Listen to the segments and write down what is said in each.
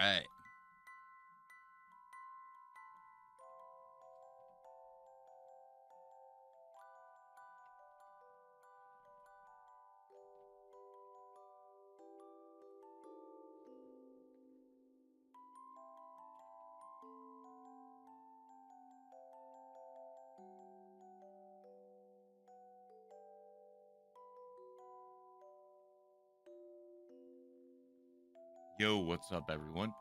right. Yo, what's up, everyone?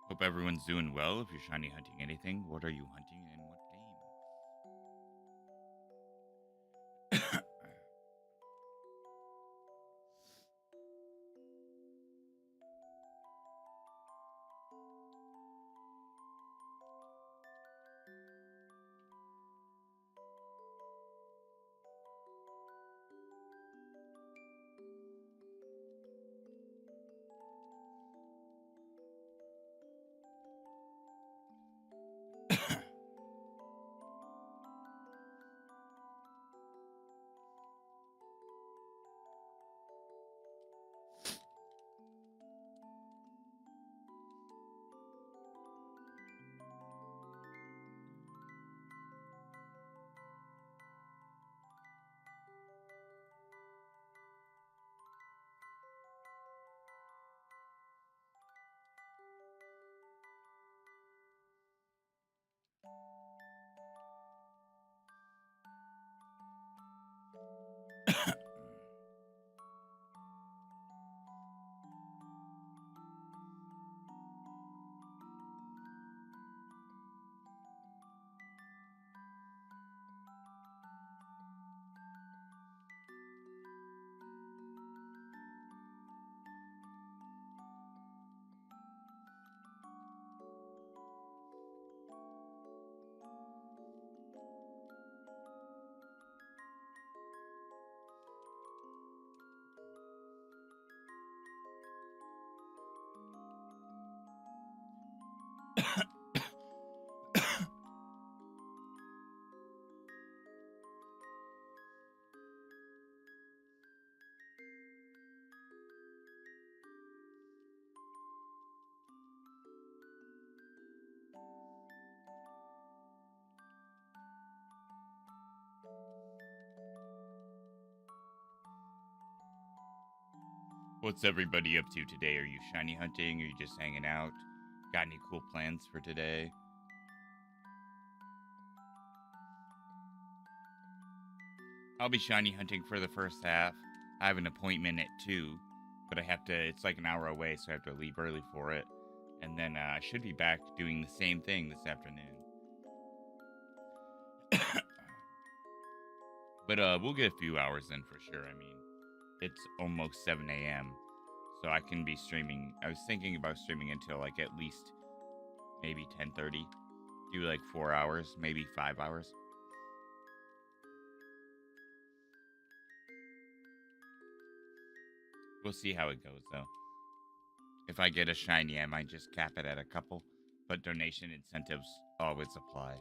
Hope everyone's doing well. If you're shiny hunting anything, what are you hunting and what game? What's everybody up to today? Are you shiny hunting? Are you just hanging out? Got any cool plans for today? I'll be shiny hunting for the first half. I have an appointment at 2, but I have to, it's like an hour away, so I have to leave early for it. And then I should be back doing the same thing this afternoon. But we'll get a few hours in for sure. I mean, it's almost 7 a.m., so I can be streaming. I was thinking about streaming until like at least maybe 10:30. Do like 4 hours, maybe 5 hours. We'll see how it goes, though. If I get a shiny, I might just cap it at a couple, but donation incentives always apply.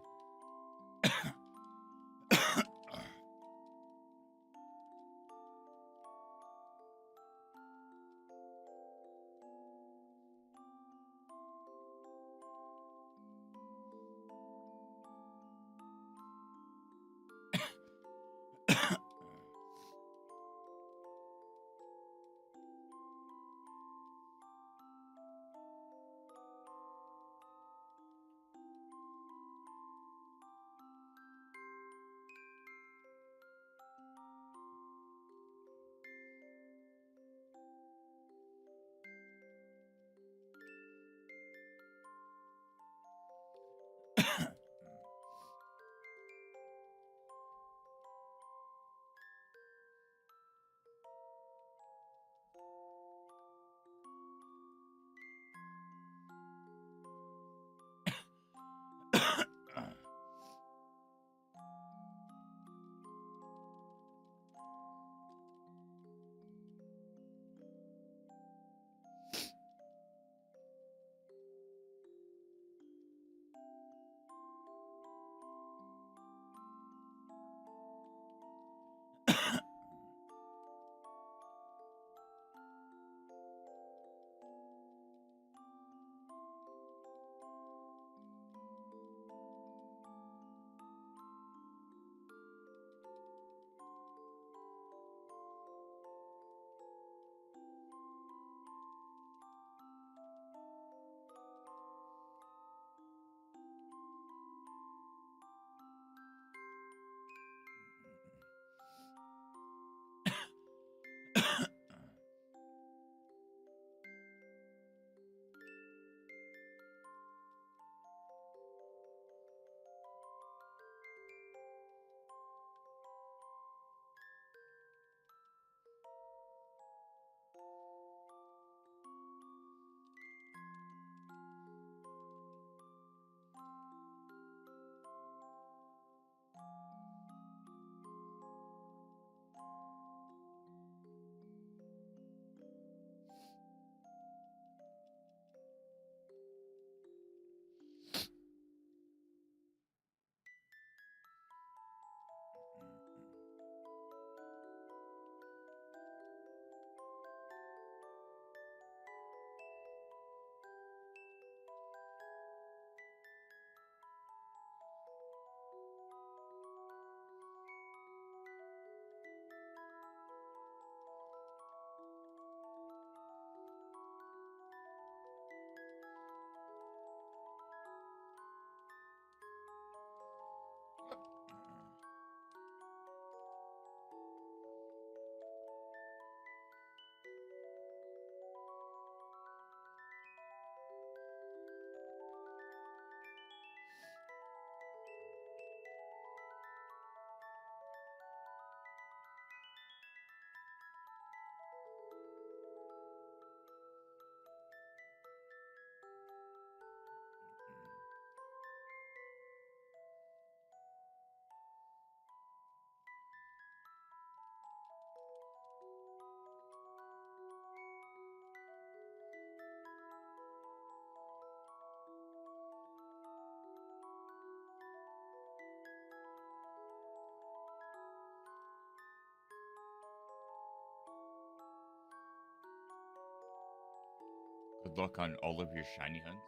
luck on all of your shiny hunts.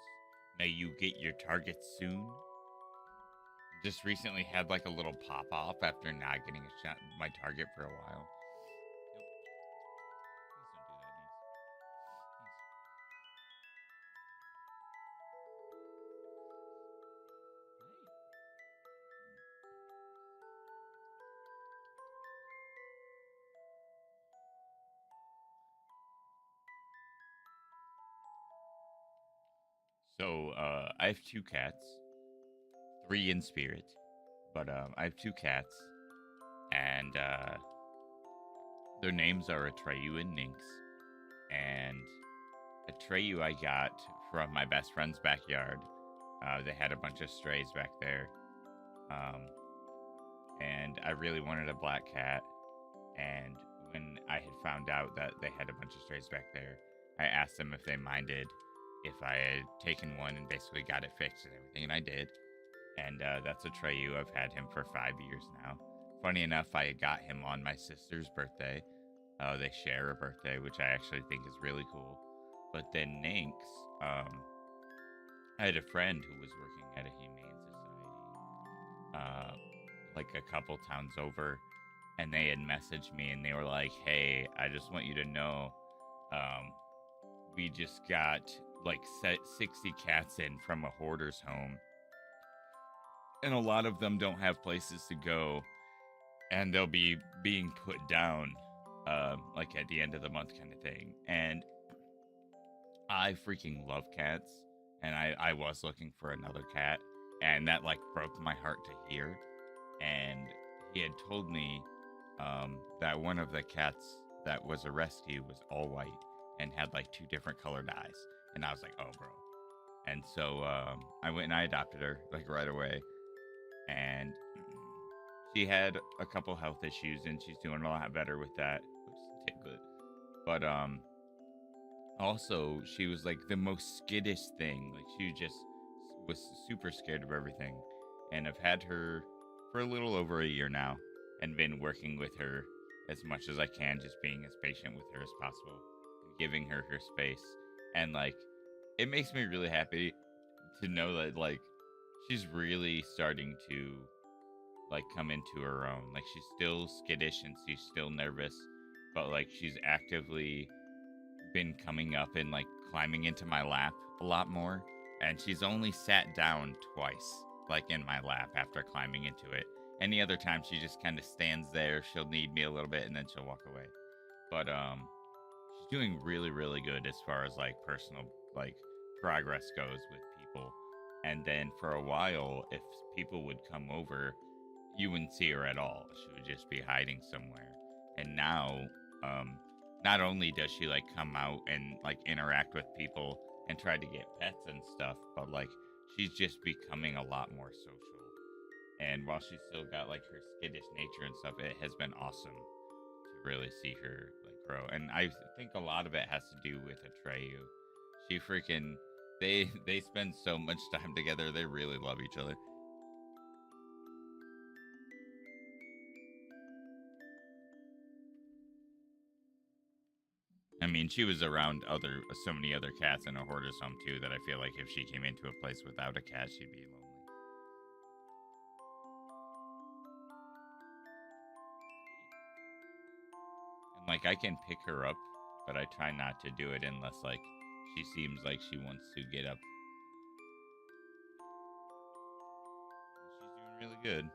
May you get your targets soon. Just recently had like a little pop off after not getting a shot my target for a while. Nope. Please don't do that, Thanks. So I have 2 cats, 3 in spirit, but I have 2 cats, and their names are Atreyu and Nynx. And Atreyu I got from my best friend's backyard. They had a bunch of strays back there, and I really wanted a black cat. And when I had found out that they had a bunch of strays back there, I asked them if they minded if I had taken one and basically got it fixed and everything, and I did. And that's Atreyu. I've had him for 5 years now. Funny enough, I got him on my sister's birthday. They share a birthday, which I actually think is really cool. But then Nynx, I had a friend who was working at a humane society, like a couple towns over, and they had messaged me and they were like, "Hey, I just want you to know, we just got like 60 cats in from a hoarder's home, and a lot of them don't have places to go, and they'll be being put down, like at the end of the month kind of thing." And I freaking love cats, and I was looking for another cat, and that like broke my heart to hear. And he had told me that one of the cats that was a rescue was all white and had like 2 different colored eyes, and I was like, "Oh, bro." And so I went and I adopted her like right away, and she had a couple health issues, and she's doing a lot better with that, which is good. But also, she was like the most skittish thing. Like she just was super scared of everything. And I've had her for a little over a year now and been working with her as much as I can, just being as patient with her as possible and giving her her space. And like, it makes me really happy to know that like she's really starting to like come into her own. Like she's still skittish and she's still nervous, but like she's actively been coming up and like climbing into my lap a lot more. And she's only sat down twice, like in my lap after climbing into it. Any other time she just kind of stands there, she'll need me a little bit and then she'll walk away. But she's doing really, really good as far as like personal like progress goes with people. And then for a while, if people would come over, you wouldn't see her at all. She would just be hiding somewhere. And now, not only does she like come out and like interact with people and try to get pets and stuff, but like she's just becoming a lot more social. And while she's still got like her skittish nature and stuff, it has been awesome to really see her like grow. And I think a lot of it has to do with Atreyu. She freaking they spend so much time together. They really love each other. I mean, she was around so many other cats in a hoarder's home too that I feel like if she came into a place without a cat, she'd be lonely. And like I can pick her up, but I try not to do it unless like she seems like she wants to get up. She's doing really good.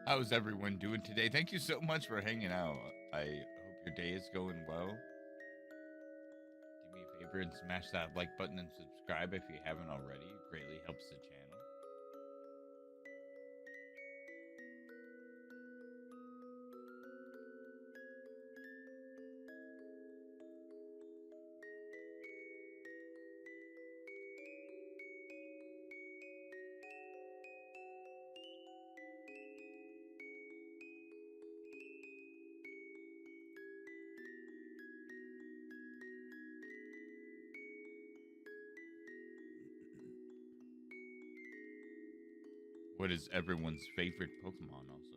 How's everyone doing today? Thank you so much for hanging out. I hope your day is going well. Do me a favor and smash that like button and subscribe if you haven't already. It greatly helps the channel. What is everyone's favorite Pokemon also?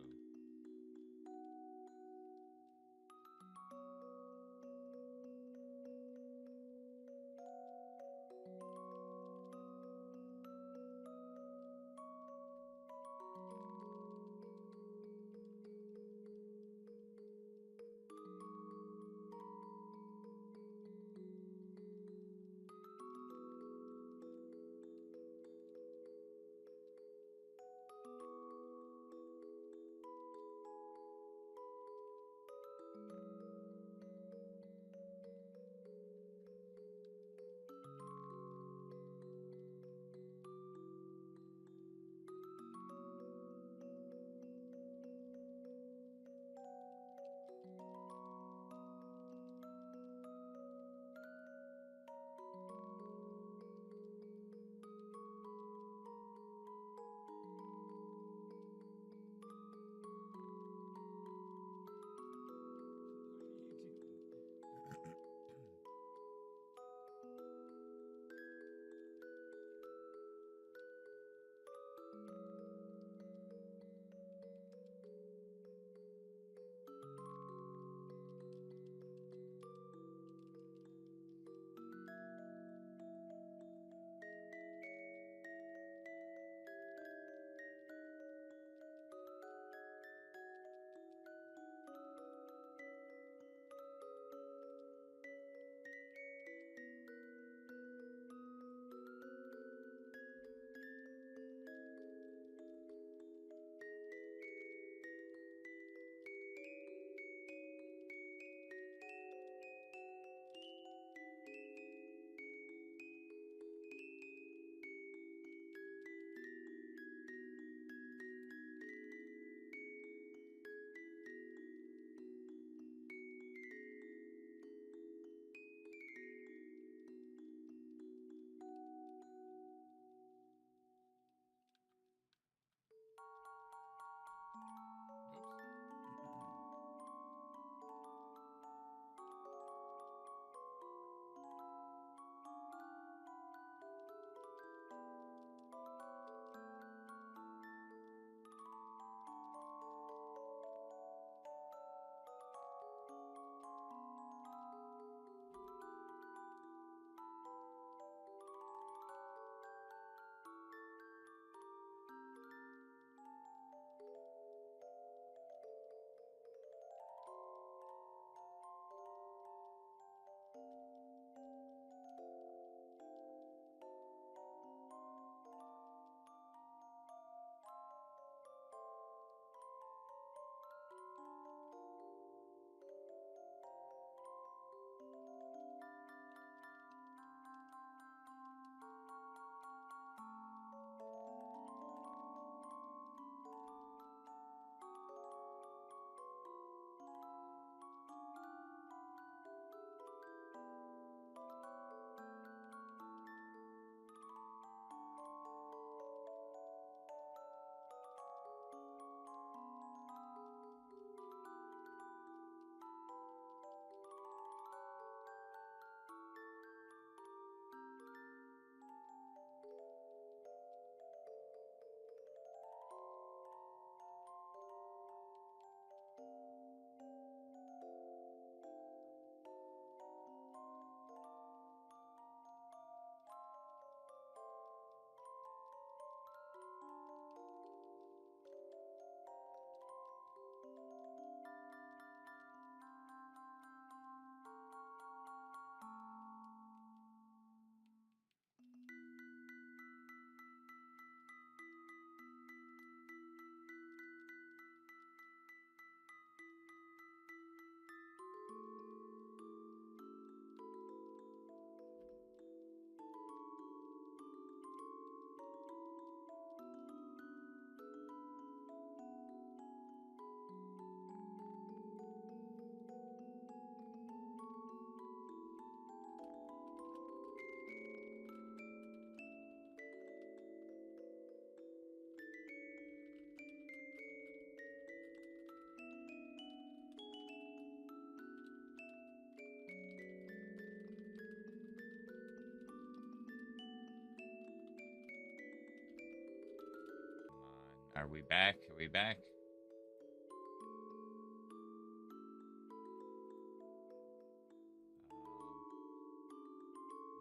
Are we back? Are we back?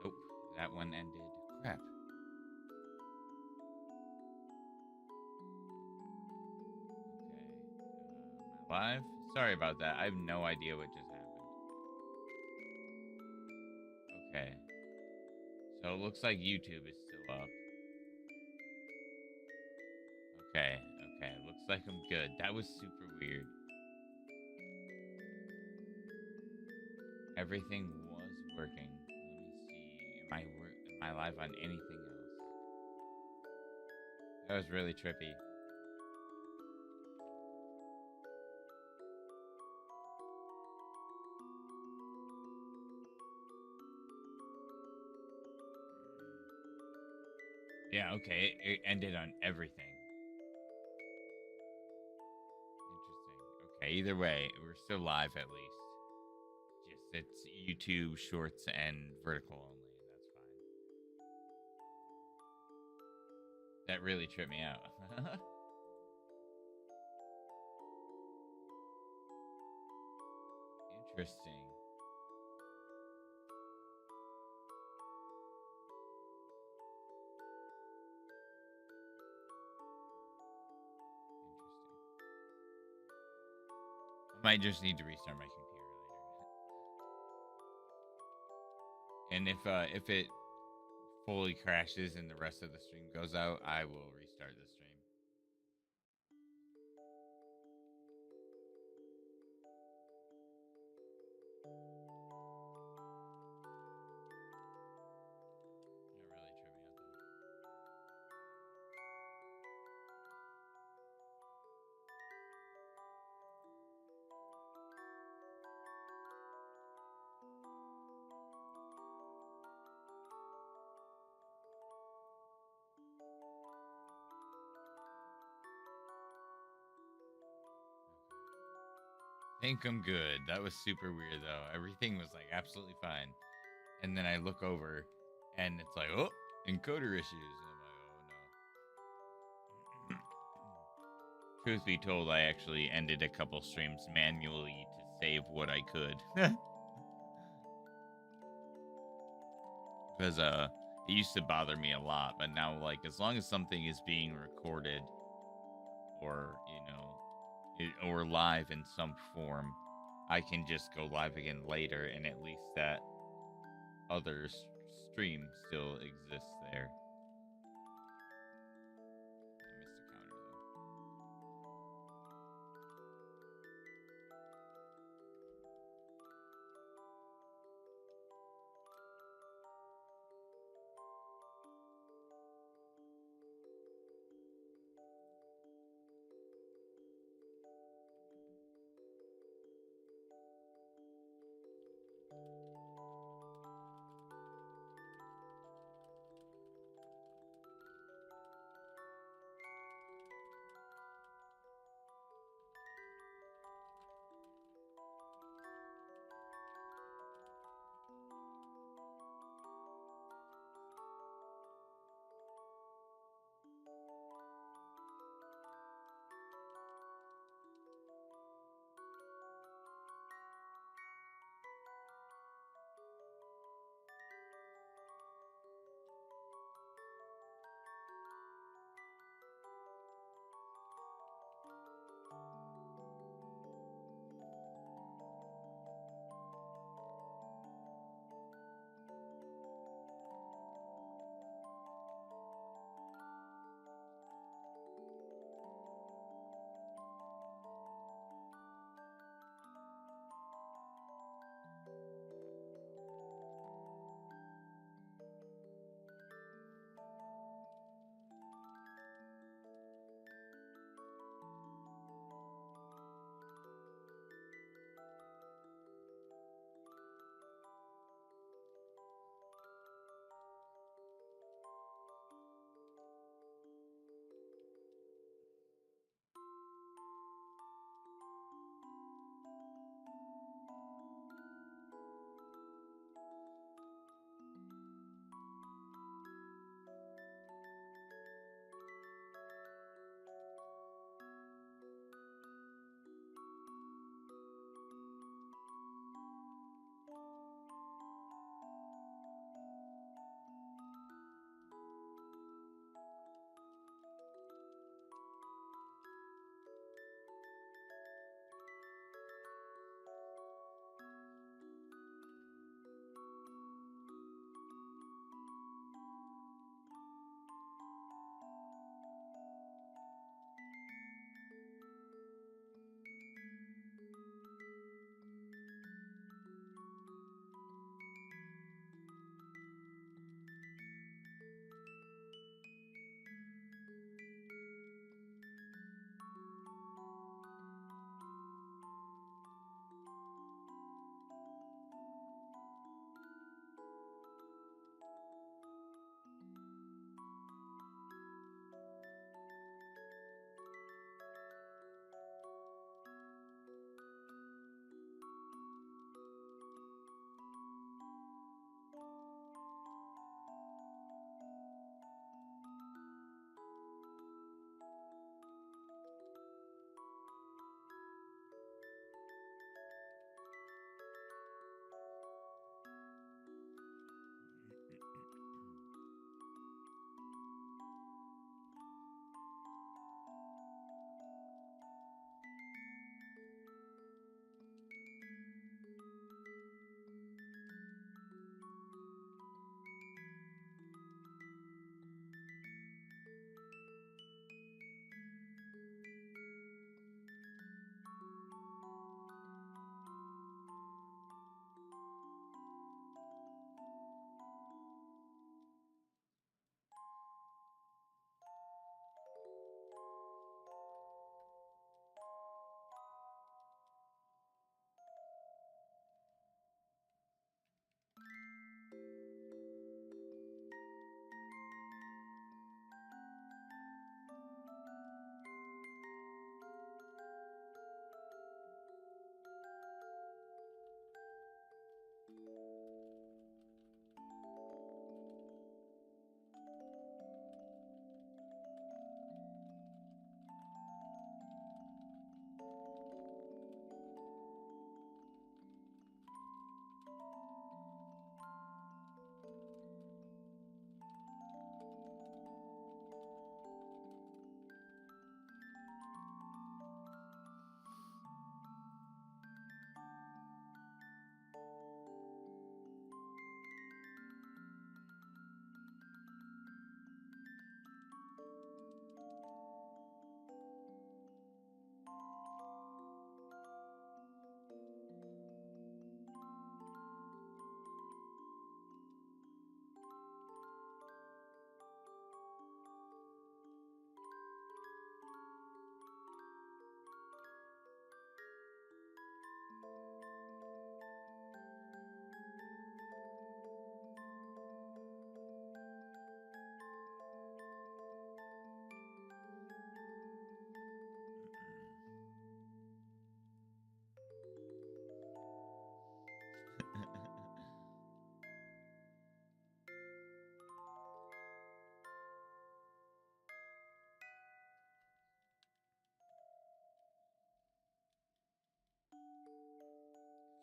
Nope. That one ended. Crap. Okay. Am I live? Sorry about that. I have no idea what just happened. Okay. So it looks like YouTube is still up. Okay. Okay. Looks like I'm good. That was super weird. Everything was working. Let me see. Am I live on anything else? That was really trippy. Yeah, okay. It ended on everything. Interesting. Okay, either way, we're still live at least. Just it's YouTube shorts and vertical only, and that's fine. That really tripped me out. Interesting. I might just need to restart my computer later. And if it fully crashes and the rest of the stream goes out, I will restart the stream. That really tripped me out though. Think I'm good. That was super weird though. Everything was like absolutely fine. And then I look over and it's like, oh, encoder issues. And I'm like, oh no. Truth be told, I actually ended a couple streams manually to save what I could. Because it used to bother me a lot, but now like as long as something is being recorded or, or live in some form, I can just go live again later and at least that other stream still exists there. I missed a counter though.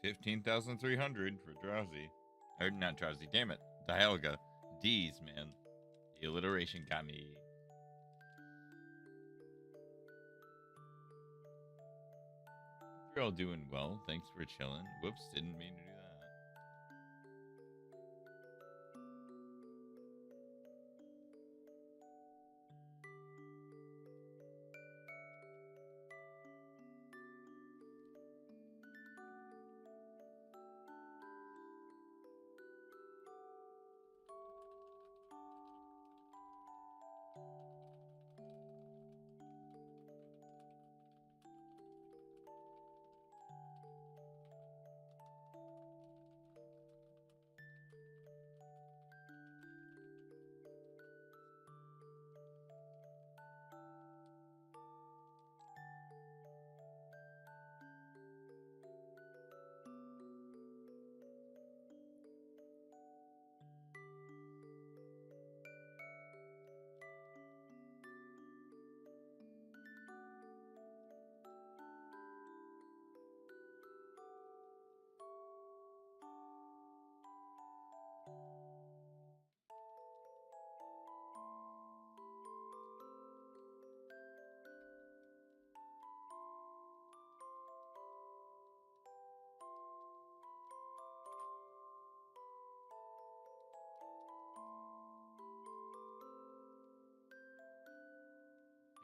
15,300 for Drowsy. Or not Drowsy, damn it. Dialga. D's, man. The alliteration got me. Hope you're all doing well. Thanks for chilling. Whoops, didn't mean to do that.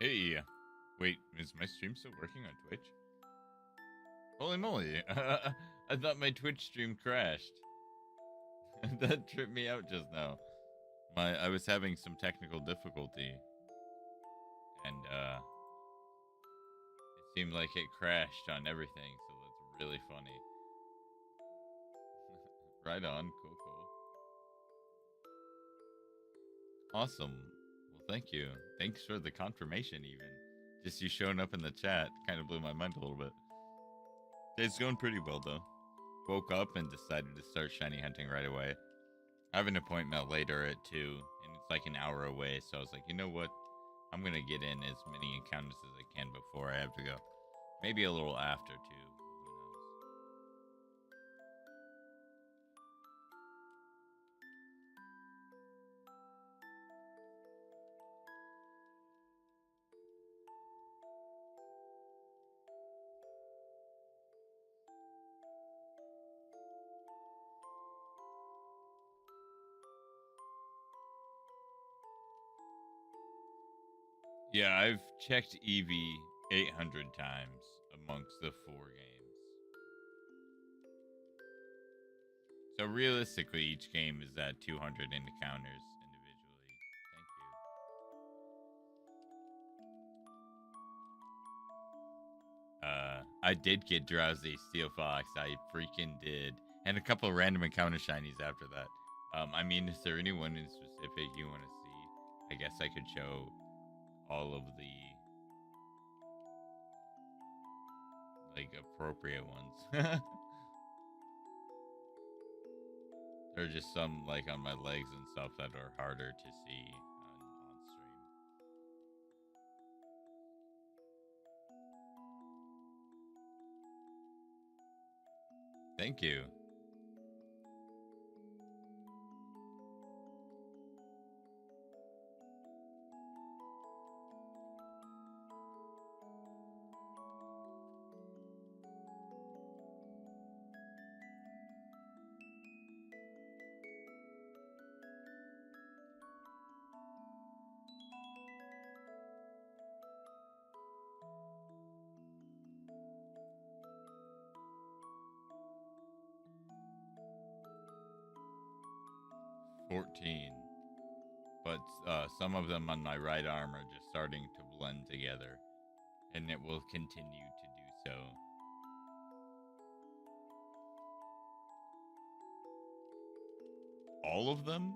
Hey, wait, is my stream still working on Twitch? Holy moly, I thought my Twitch stream crashed. That tripped me out just now. I was having some technical difficulty, and it seemed like it crashed on everything, so that's really funny. Right on, cool. Awesome. Well, thank you. Thanks for the confirmation, even. Just you showing up in the chat kind of blew my mind a little bit. Day's going pretty well, though. Woke up and decided to start shiny hunting right away. I have an appointment later at 2, and it's like an hour away, so I was like, you know what? I'm going to get in as many encounters as I can before I have to go. Maybe a little after, too. Who knows? Yeah, I've checked Eevee 800 times amongst the 4 games. So realistically, each game is at 200 encounters individually. Thank you. I did get Drowsy Steel Fox. I freaking did. And a couple of random encounter shinies after that. I mean, is there anyone in specific you want to see? I guess I could show all of the like appropriate ones. There are just some like on my legs and stuff that are harder to see on stream. Thank you. $14. But some of them on my right arm are just starting to blend together, and it will continue to do so. All of them?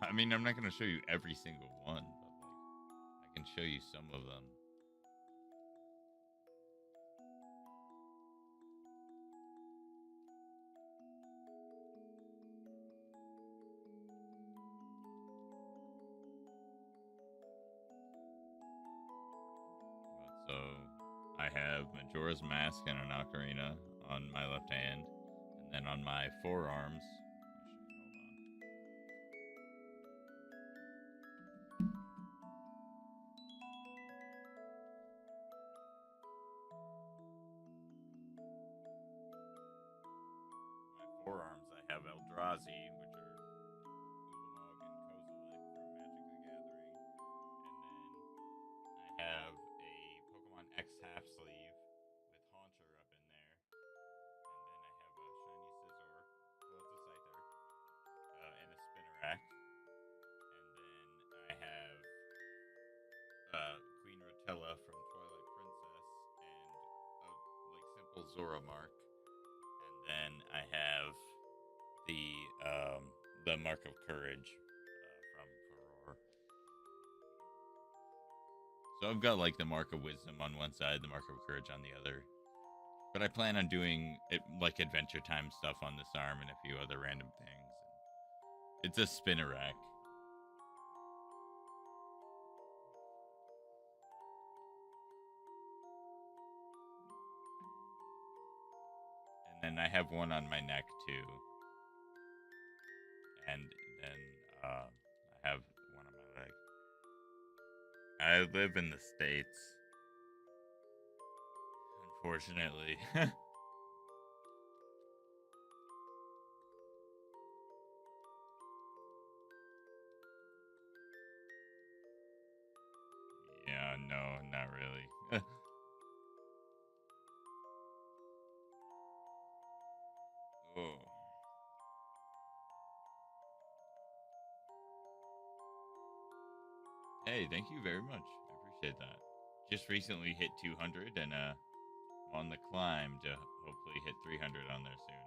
I mean, I'm not going to show you every single one, but like, I can show you some of them. So I have Majora's Mask and an Ocarina on my left hand. And then on my forearms, forearms, I have Eldrazi, which are Ulamog and Kozilek from Magic the Gathering. And then I have a Pokemon X half sleeve with Haunter up in there. And then I have a Shiny Scizor, well, it's a Scyther, and a Spinnerack. And then I have Queen Rotella from Twilight Princess and a simple Zoromark. And then I have the Mark of Courage from Furore. So I've got like the Mark of Wisdom on one side, the Mark of Courage on the other. But I plan on doing it like Adventure Time stuff on this arm and a few other random things. It's a Spinnerack. And then I have one on my neck too. And then I have one on my leg. I live in the States. Unfortunately. Yeah, no, not really. Oh. Hey, thank you very much. I appreciate that. Just recently hit 200 and I'm on the climb to hopefully hit 300 on there soon.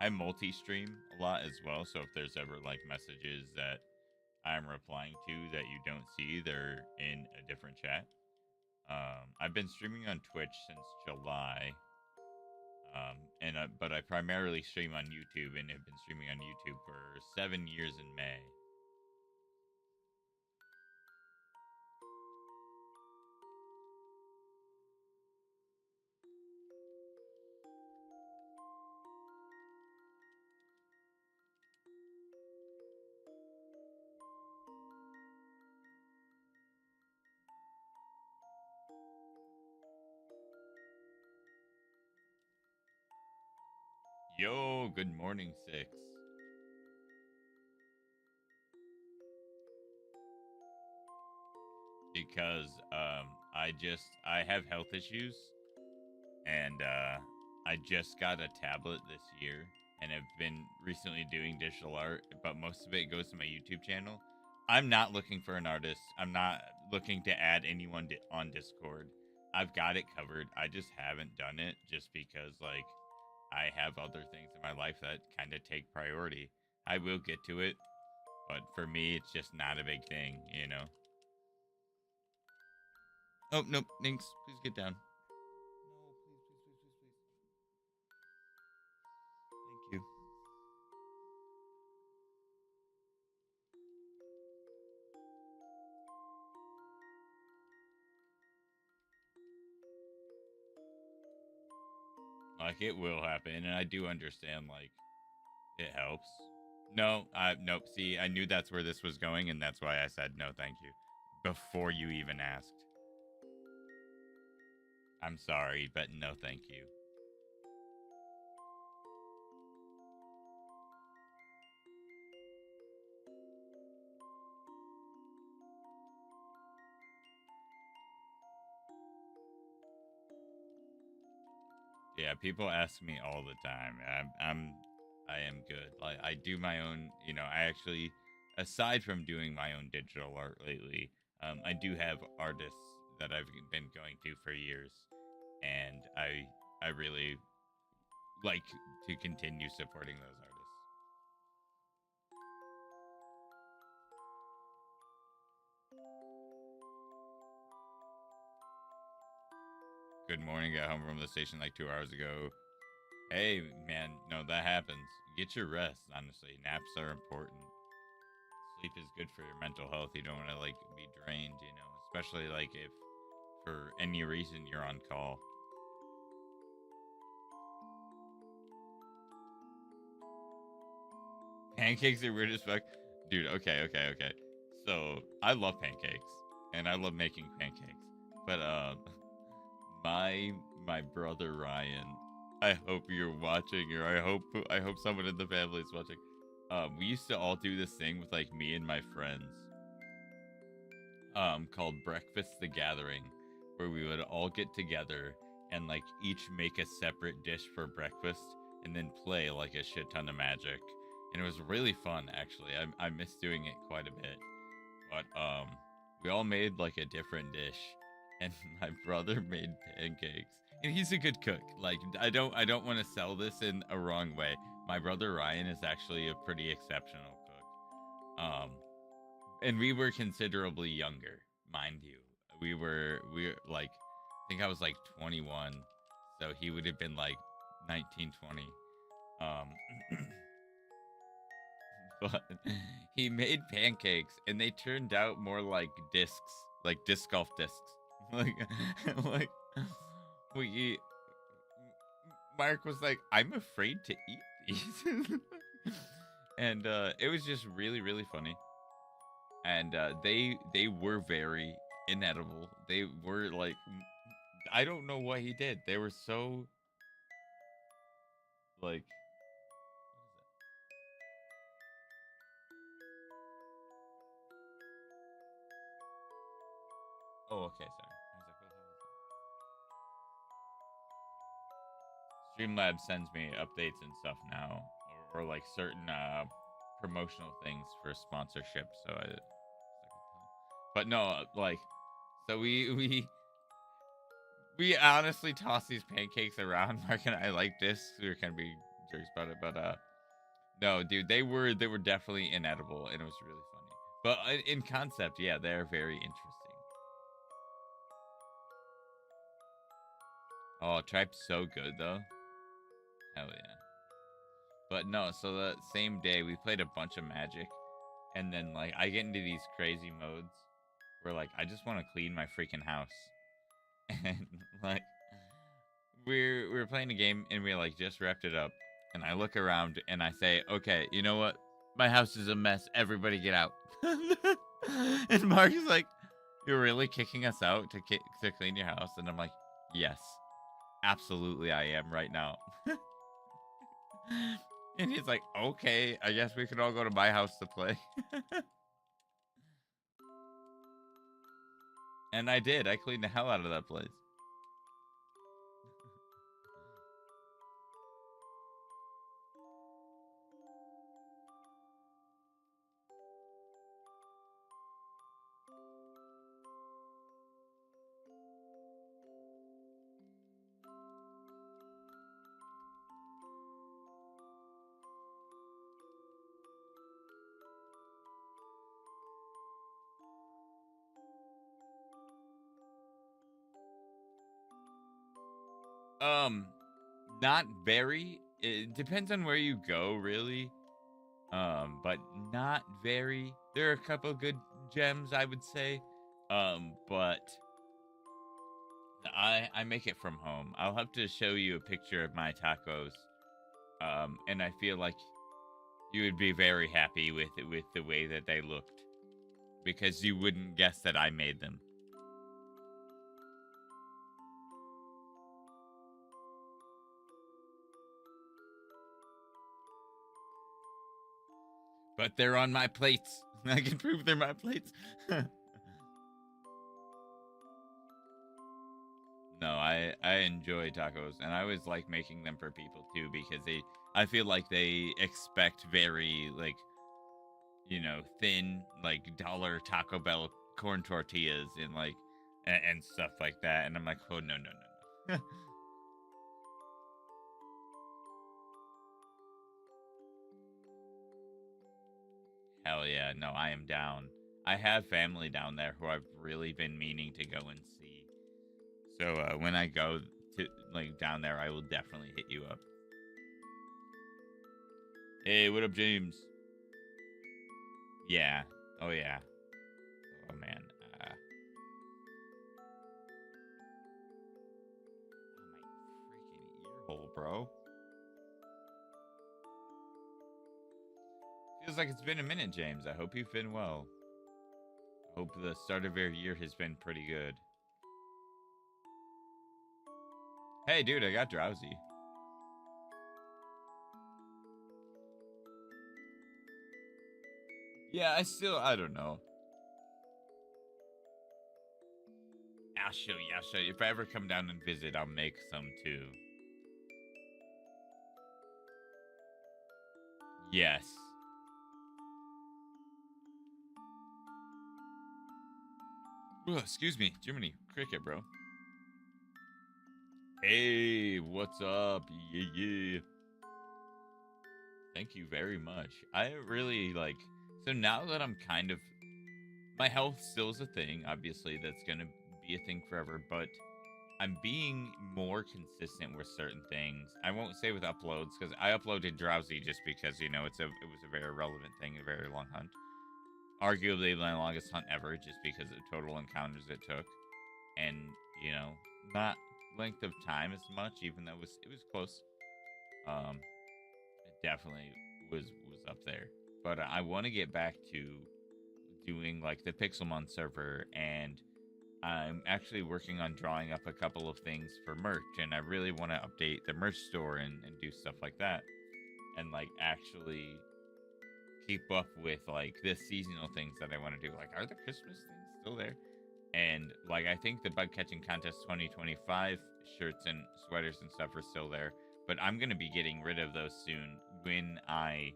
I multi-stream a lot as well, so if there's ever like messages that I'm replying to that you don't see, they're in a different chat. I've been streaming on Twitch since July, but I primarily stream on YouTube and have been streaming on YouTube for 7 years in May. Yo, good morning, Six. Because I have health issues, and I just got a tablet this year, and have been recently doing digital art, but most of it goes to my YouTube channel. I'm not looking for an artist. I'm not looking to add anyone on Discord. I've got it covered. I just haven't done it just because like I have other things in my life that kind of take priority. I will get to it, but for me, it's just not a big thing, you know. Oh, nope, Ninx, please get down. No, please, please, please, please, please. Thank you. Like, it will happen, and I do understand, like, it helps. No, nope. See, I knew that's where this was going, and that's why I said no, thank you, before you even asked. I'm sorry, but no, thank you. Yeah, people ask me all the time. I am good. Like, I do my own. You know, I actually, aside from doing my own digital art lately, I do have artists that I've been going to for years, and I really like to continue supporting those artists. Good morning. Got home from the station like 2 hours ago. Hey, man, no, that happens. Get your rest. Honestly, naps are important. Sleep is good for your mental health. You don't want to like be drained, you know, especially like if for any reason you're on call. Pancakes are weird as fuck. Dude, okay. So, I love pancakes. And I love making pancakes. But, my my brother Ryan, I hope you're watching, or I hope someone in the family is watching. We used to all do this thing with, like, me and my friends, called Breakfast the Gathering, where we would all get together and, like, each make a separate dish for breakfast and then play like a shit ton of Magic. And it was really fun, actually. I miss doing it quite a bit. But we all made like a different dish, and my brother made pancakes. And he's a good cook. Like, I don't want to sell this in a wrong way. My brother Ryan is actually a pretty exceptional cook. And we were considerably younger, mind you. We were like, I think I was like 21, so he would have been like 19, 20. Um but he made pancakes and they turned out more like discs, like disc golf discs. like like we Mark was like, I'm afraid to eat these. And it was just really, really funny. And they were very inedible. They were like, I don't know what he did. They were so like, oh, okay, sorry. I was like, what the hell is that? Streamlabs sends me updates and stuff now, or like certain promotional things for sponsorship. So but no, like, so we honestly toss these pancakes around. Mark and I like this. We were kind of being jerks about it, but no, dude, they were definitely inedible, and it was really funny. But in concept, yeah, they're very interesting. Oh, Tribe's so good though. Hell yeah. But no, so the same day we played a bunch of Magic, and then like I get into these crazy modes where like I just want to clean my freaking house, and like we're playing a game and we like just wrapped it up, and I look around and I say, okay, you know what? My house is a mess. Everybody get out. And Mark is like, you're really kicking us out to clean your house? And I'm like, yes, absolutely, I am right now. And he's like, okay, I guess we can all go to my house to play. And I did. I cleaned the hell out of that place. Um, Not very. It depends on where you go, really. But not very. There are a couple good gems, I would say. But I make it from home. I'll have to show you a picture of my tacos. And I feel like you would be very happy with the way that they looked, because you wouldn't guess that I made them. But they're on my plates. I can prove they're my plates. No, I enjoy tacos, and I always like making them for people too, because I feel like they expect very, like, thin, like, dollar Taco Bell corn tortillas and like and stuff like that, and I'm like, oh, no, no, no, no. Hell yeah, no, I am down. I have family down there who I've really been meaning to go and see. So when I go to like down there, I will definitely hit you up. Hey, what up, James? Yeah. Oh yeah. Oh man. Oh, my freaking ear hole, bro. Feels like it's been a minute, James. I hope you've been well. I hope the start of your year has been pretty good. Hey, dude, I got drowsy. Yeah, I don't know. I'll show you, I'll show you. If I ever come down and visit, I'll make some too. Yes. Ugh, excuse me, Jiminy Cricket, bro. Hey, what's up? Yeah, yeah. Thank you very much. I really like. So now that I'm kind of, my health still is a thing. Obviously, that's gonna be a thing forever. But I'm being more consistent with certain things. I won't say with uploads because I uploaded drowsy just because it was a very relevant thing, a very long hunt. Arguably my longest hunt ever, just because of total encounters it took, and you know, not length of time as much, even though it was close. Um, it definitely was up there. But I want to get back to doing like the Pixelmon server, and I'm actually working on drawing up a couple of things for merch, and I really want to update the merch store and do stuff like that, and like actually keep up with like the seasonal things that I want to do. Like, are the Christmas things still there? And like, I think the bug catching contest 2025 shirts and sweaters and stuff are still there, but I'm gonna be getting rid of those soon when I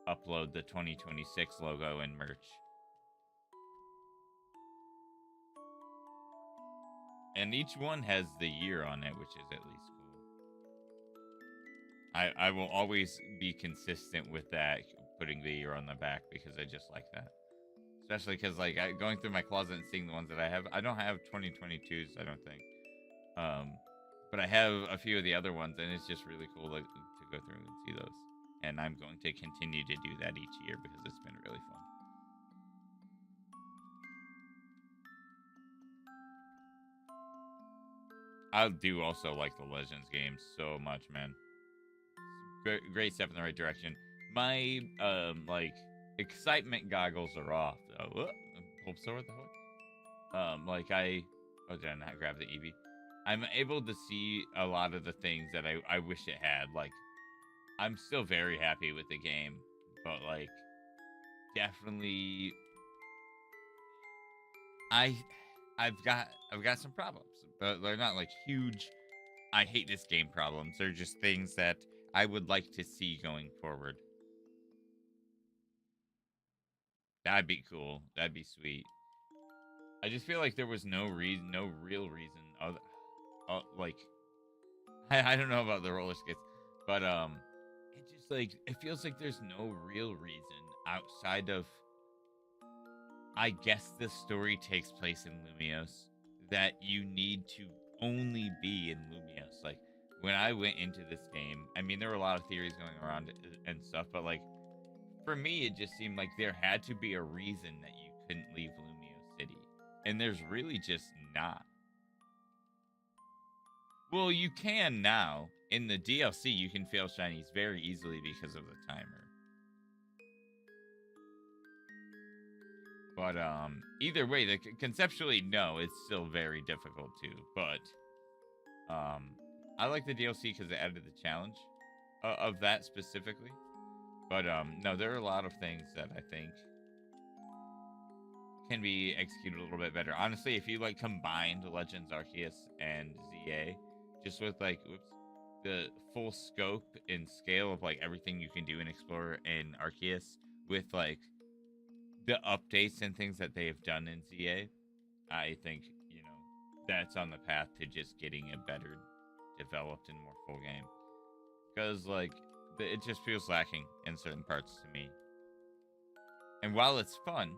upload the 2026 logo and merch. And each one has the year on it, which is at least cool. I will always be consistent with that, putting the year on the back, because I just like that. Especially because like going through my closet and seeing the ones that I have, I don't have 2022s, I don't think. Um, but I have a few of the other ones, and it's just really cool to go through and see those. And I'm going to continue to do that each year because it's been really fun. I do also like the Legends games so much, man. Great step in the right direction. My like excitement goggles are off though. Bulbasaur, what the heck? Like oh, did I not grab the Eevee? I'm able to see a lot of the things that I wish it had. Like, I'm still very happy with the game, but like, definitely, I I've got some problems, but they're not like huge. I hate this game problems. They're just things that I would like to see going forward. That'd be cool. That'd be sweet. I just feel like there was no reason, no real reason. Like I don't know about the roller skates, but it just like it feels like there's no real reason outside of, I guess the story takes place in Lumios, that you need to only be in Lumios. Like, when I went into this game, I mean, there were a lot of theories going around and stuff, but like, for me, it just seemed like there had to be a reason that you couldn't leave Lumio City. And there's really just not. Well, you can now. In the DLC, you can fail shinies very easily because of the timer. But either way, conceptually, no, it's still very difficult too. But I like the DLC because it added the challenge of that specifically. But no, there are a lot of things that I think can be executed a little bit better. Honestly, if you like combined Legends Arceus and ZA, just with like the full scope and scale of like everything you can do and explore in Arceus, with like the updates and things that they have done in ZA, I think that's on the path to just getting a better developed and more full game. Because like it just feels lacking in certain parts to me. And while it's fun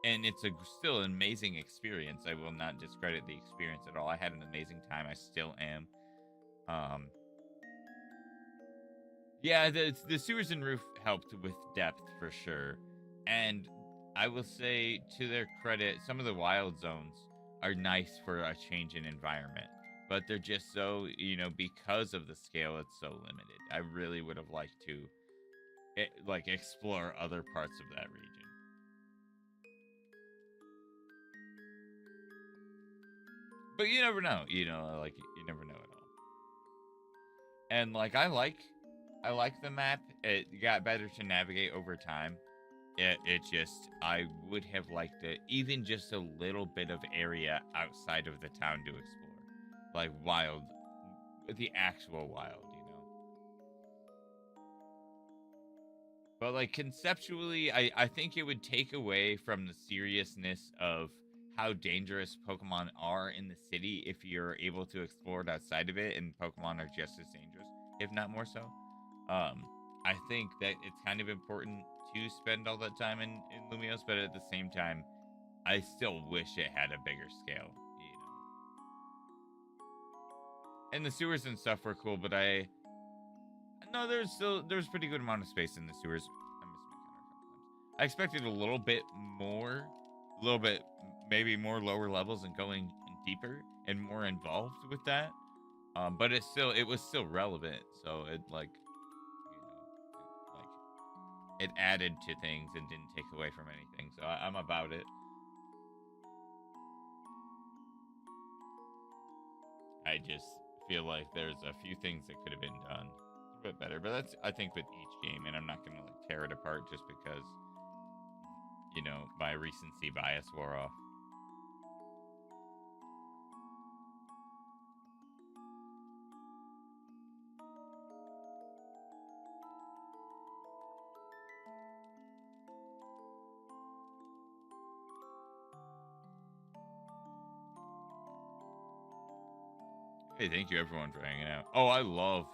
and it's still an amazing experience, I will not discredit the experience at all. I had an amazing time. I still am. Yeah, the sewers and roof helped with depth for sure. And I will say, to their credit, some of the wild zones are nice for a change in environment. But they're just so, because of the scale, it's so limited. I really would have liked to. like explore other parts of that region. But you never know, like you never know at all. And like I like the map. It got better to navigate over time. It just I would have liked it even just a little bit of area outside of the town to explore. Like wild, the actual wild, But like conceptually, I think it would take away from the seriousness of how dangerous Pokemon are in the city if you're able to explore it outside of it, and Pokemon are just as dangerous, if not more so. I think that it's kind of important to spend all that time in Lumios, but at the same time, I still wish it had a bigger scale. And the sewers and stuff were cool, but no, there's pretty good amount of space in the sewers. I expected a little bit more, a little bit maybe more lower levels and going deeper and more involved with that. But it was still relevant. So it like it added to things and didn't take away from anything. So I'm about it. I just feel like there's a few things that could have been done a bit better, but that's I think with each game, and I'm not gonna like tear it apart just because my recency bias wore off. Hey, thank you everyone for hanging out. Oh, I love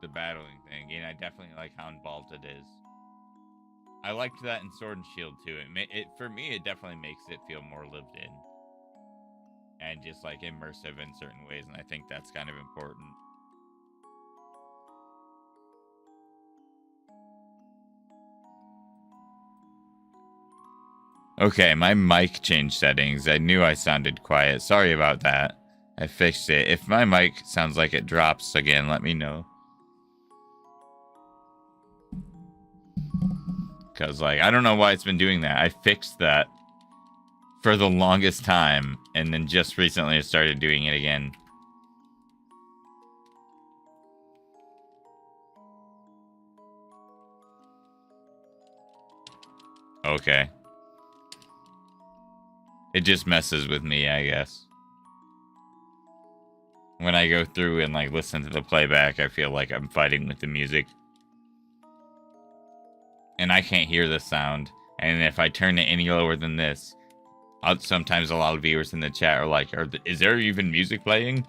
the battling thing, and I definitely like how involved it is. I liked that in Sword and Shield too. It for me, it definitely makes it feel more lived in and just like immersive in certain ways, and I think that's kind of important. Okay, my mic changed settings. I knew I sounded quiet. Sorry about that. I fixed it. If my mic sounds like it drops again, let me know. Because, like, I don't know why it's been doing that. I fixed that for the longest time, and then just recently I started doing it again. Okay. It just messes with me, I guess. When I go through and, like, listen to the playback, I feel like I'm fighting with the music. And I can't hear the sound. And if I turn it any lower than this, sometimes a lot of viewers in the chat are like, is there even music playing?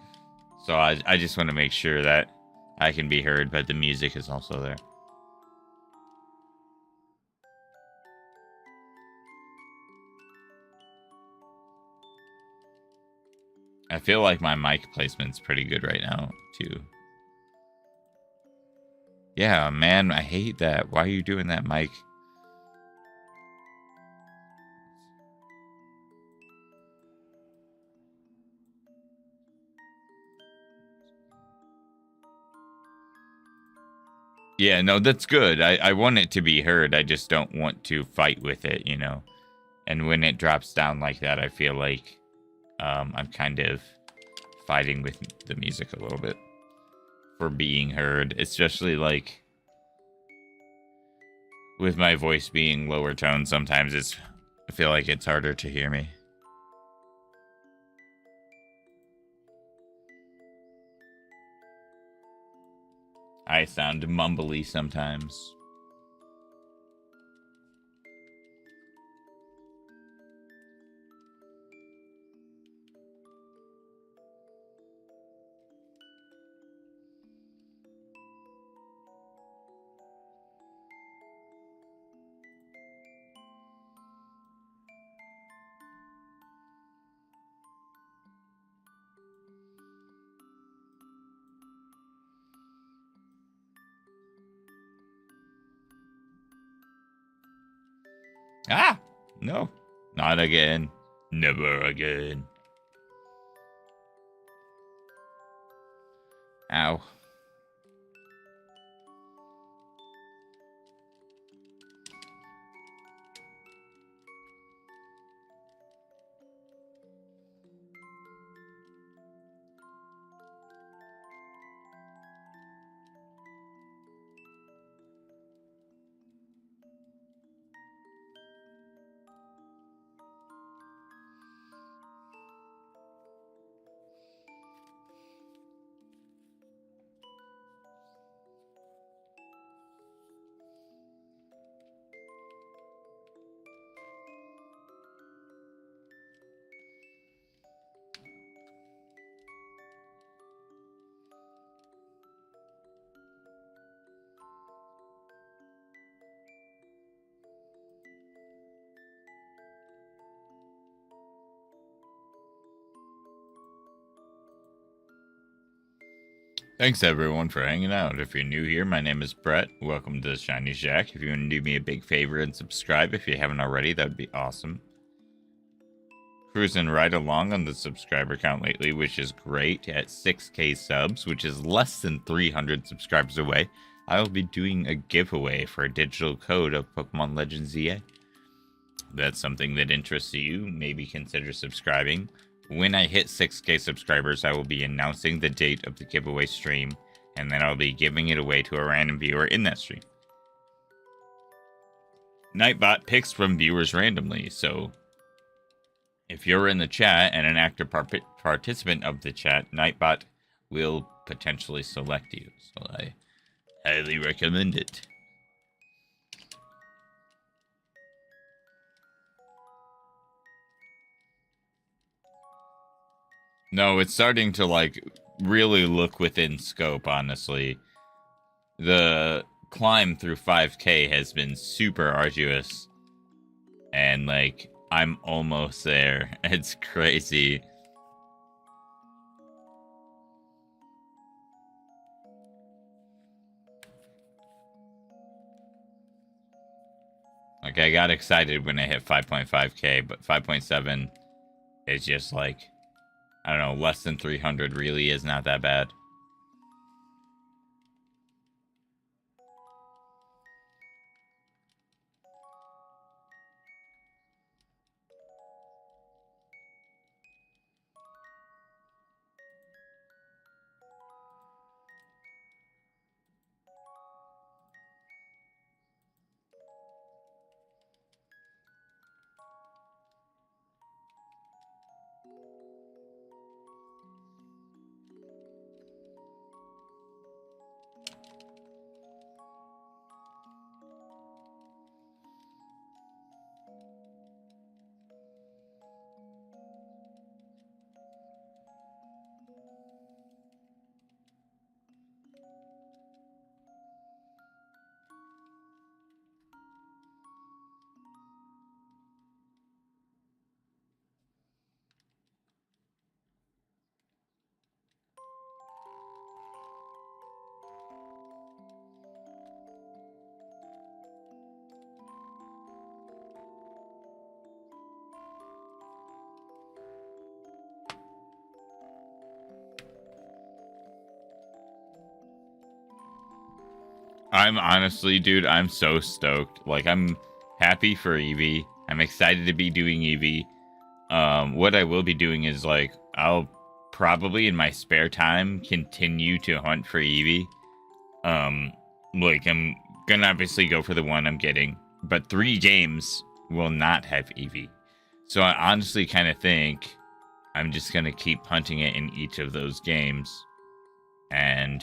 So I just want to make sure that I can be heard, but the music is also there. I feel like my mic placement's pretty good right now, too. Yeah, man, I hate that. Why are you doing that, Mike? Yeah, no, that's good. I want it to be heard. I just don't want to fight with it, And when it drops down like that, I feel like I'm kind of fighting with the music a little bit for being heard, especially like with my voice being lower tone. Sometimes I feel like it's harder to hear me. I sound mumbly sometimes. Ah! No. Not again. Never again. Ow. Thanks everyone for hanging out. If you're new here, my name is Brett. Welcome to the Shiny Shack. If you want to do me a big favor and subscribe if you haven't already, that'd be awesome. Cruising right along on the subscriber count lately, which is great, at 6K subs, which is less than 300 subscribers away. I will be doing a giveaway for a digital code of Pokemon Legends ZA. If that's something that interests you, maybe consider subscribing. When I hit 6K subscribers, I will be announcing the date of the giveaway stream, and then I'll be giving it away to a random viewer in that stream. Nightbot picks from viewers randomly, so if you're in the chat and an active participant of the chat, Nightbot will potentially select you, so I highly recommend it. No, it's starting to, like, really look within scope, honestly. The climb through 5K has been super arduous. And, like, I'm almost there. It's crazy. Like, I got excited when I hit 5.5K, but 5.7 is just, like, I don't know, less than 300 really is not that bad. I'm honestly, dude, I'm so stoked. Like, I'm happy for Eevee. I'm excited to be doing Eevee. What I will be doing is, like, I'll probably in my spare time continue to hunt for Eevee. Like, I'm gonna obviously go for the one I'm getting, but 3 games will not have Eevee. So I honestly kind of think I'm just gonna keep hunting it in each of those games, and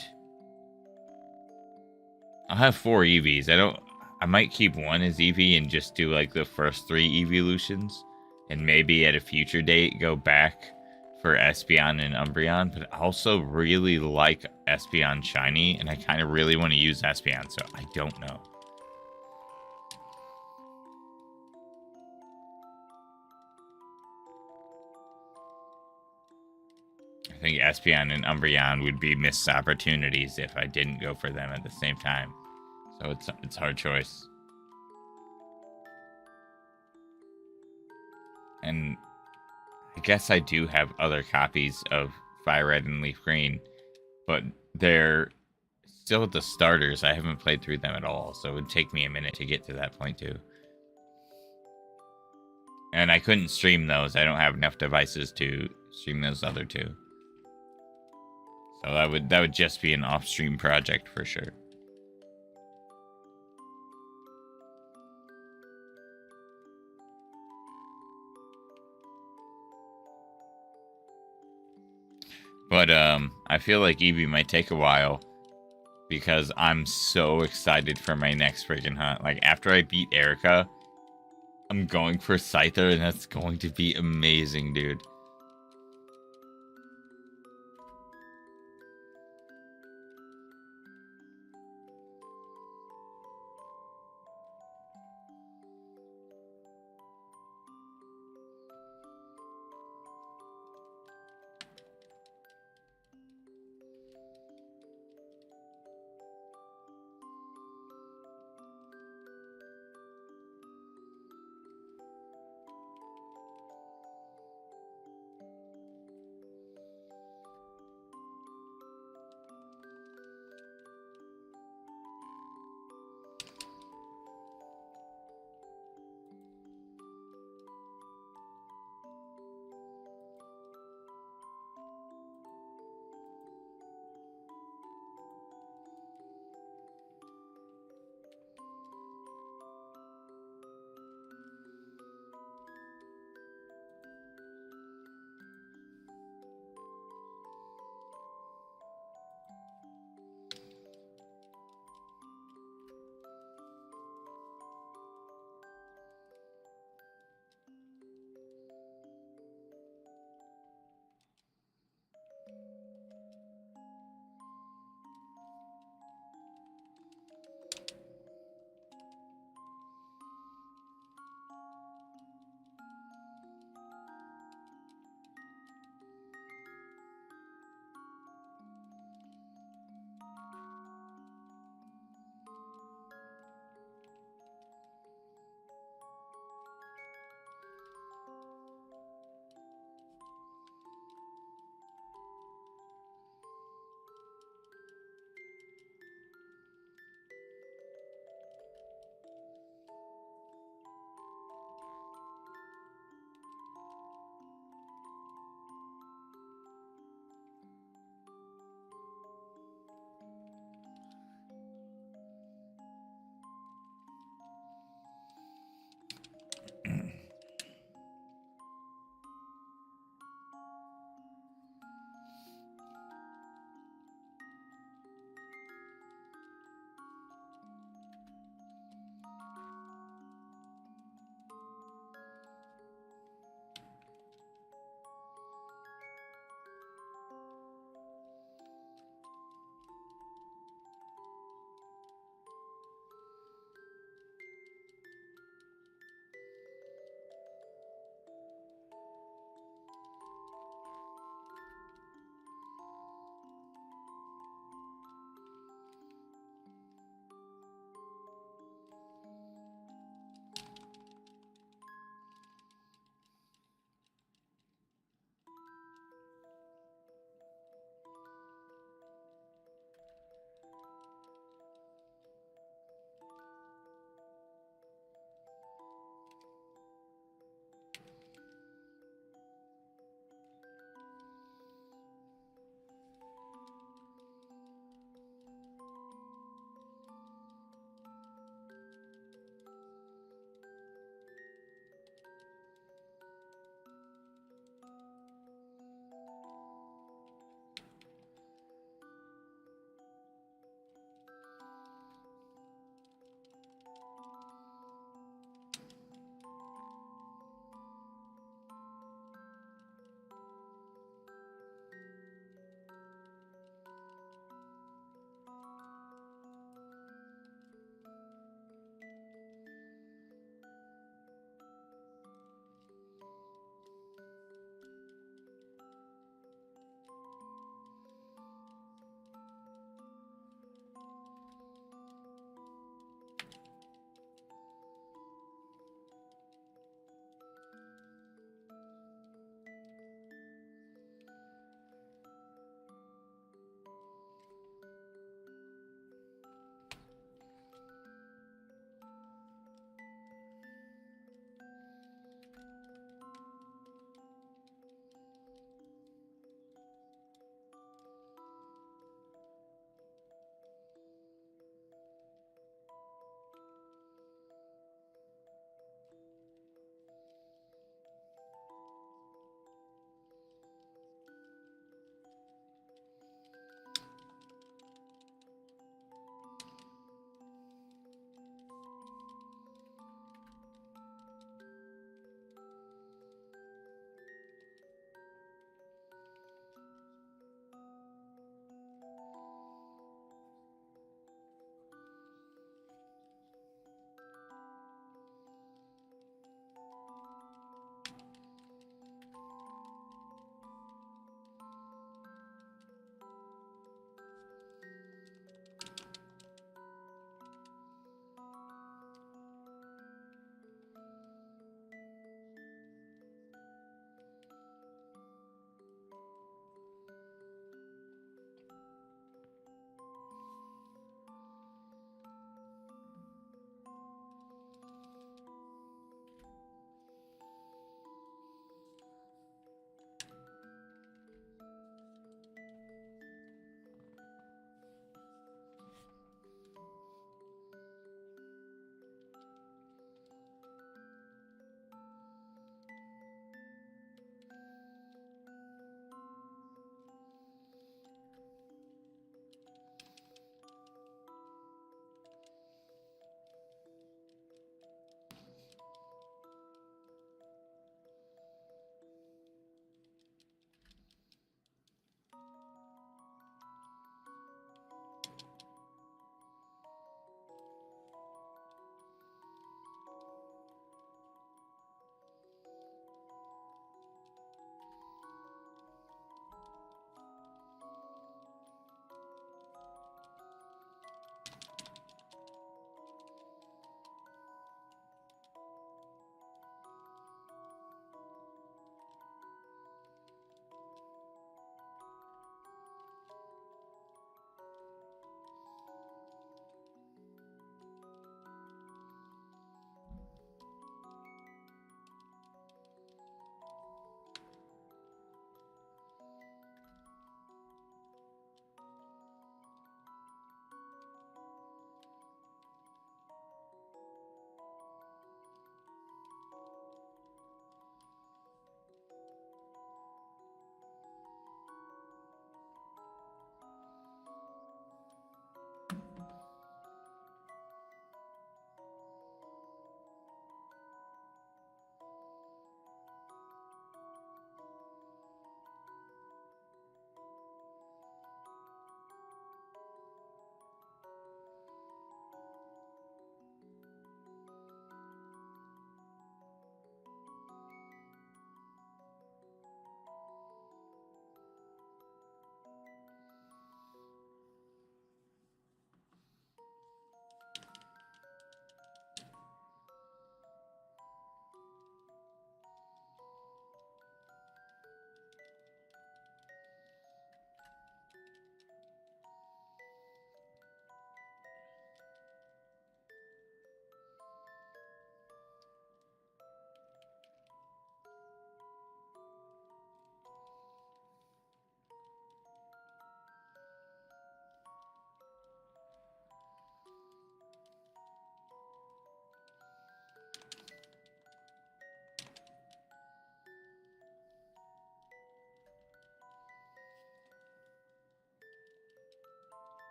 I'll have 4 Eevees. I might keep one as Eevee and just do, like, the first 3 evolutions, and maybe at a future date go back for Espeon and Umbreon, but I also really like Espeon Shiny, and I kind of really want to use Espeon, so I don't know. I think Espeon and Umbreon would be missed opportunities if I didn't go for them at the same time. So it's a hard choice. And I guess I do have other copies of Fire Red and Leaf Green, but they're still the starters. I haven't played through them at all, so it would take me a minute to get to that point too. And I couldn't stream those. I don't have enough devices to stream those other 2. So that would just be an off-stream project for sure. But I feel like Eevee might take a while because I'm so excited for my next freaking hunt. Like, after I beat Erica, I'm going for Scyther, and that's going to be amazing, dude.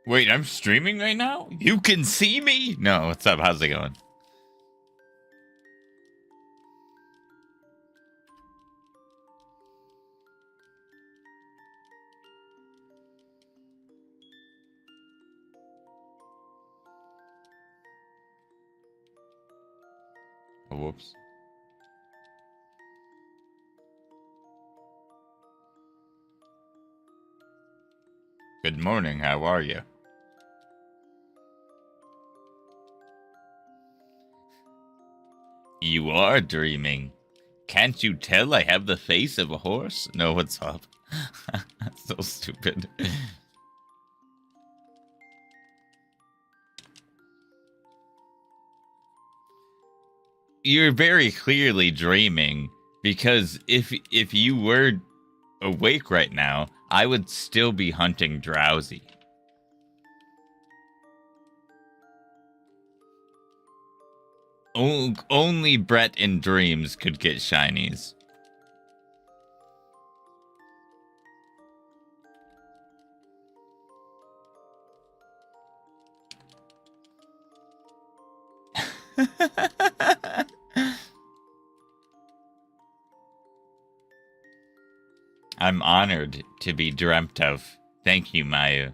Wait, I'm streaming right now? You can see me? No, what's up? How's it going? Oh, whoops. Good morning, how are you? You are dreaming. Can't you tell I have the face of a horse? No, what's up? That's so stupid. You're very clearly dreaming, because if you were awake right now, I would still be hunting Drowsy. Only Brett in dreams could get shinies. I'm honored to be dreamt of. Thank you, Mayu.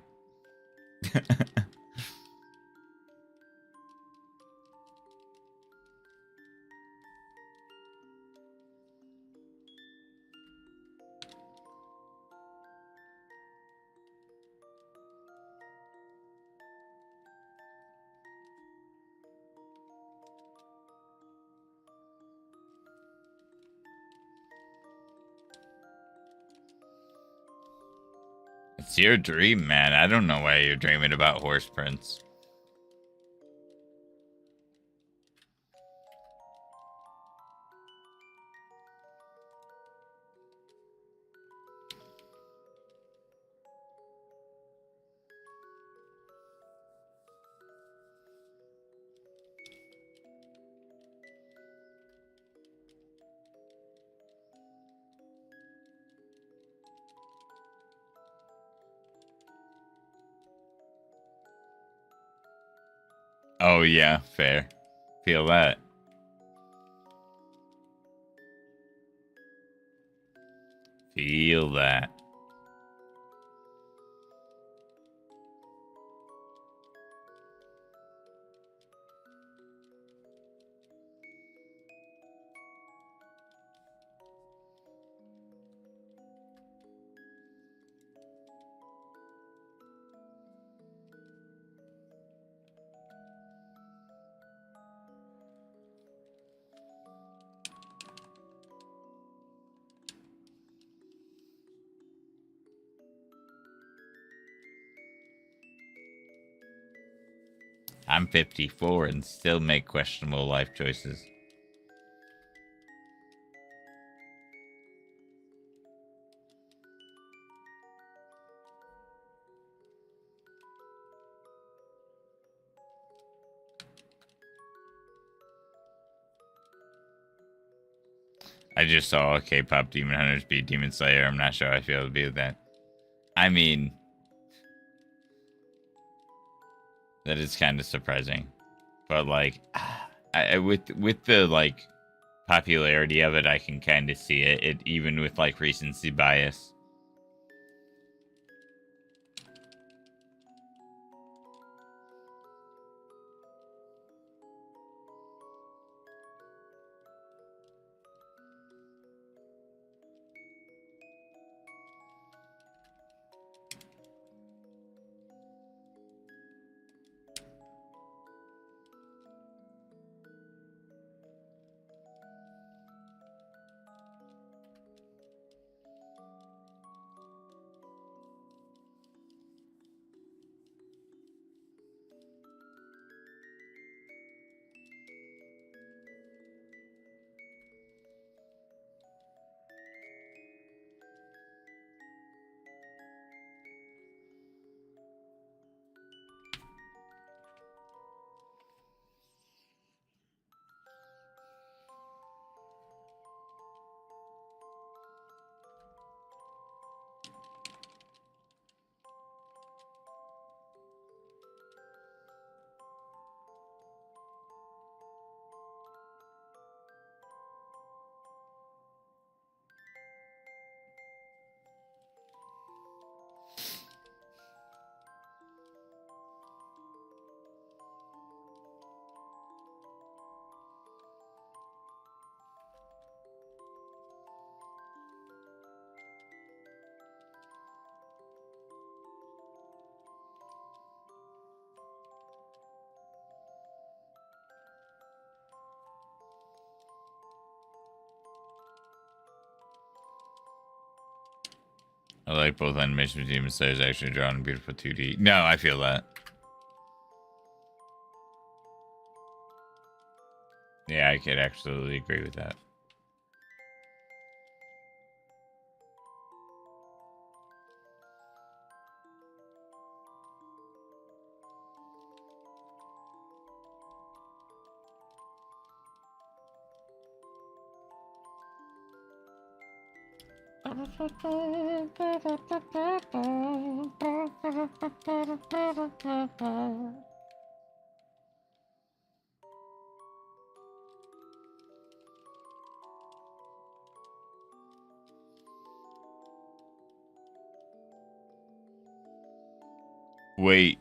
It's your dream, man. I don't know why you're dreaming about Horse Prince. Oh, yeah, fair. Feel that. Feel that. I'm 54 and still make questionable life choices. I just saw K-pop Demon Hunters beat Demon Slayer. I'm not sure how I feel to be with that. I mean, that is kind of surprising, but like, with the like popularity of it, I can kind of see it. It even with like recency bias. I like both animation with Demon Slayer's actually drawn beautiful 2D. No, I feel that. Yeah, I could absolutely agree with that. Wait.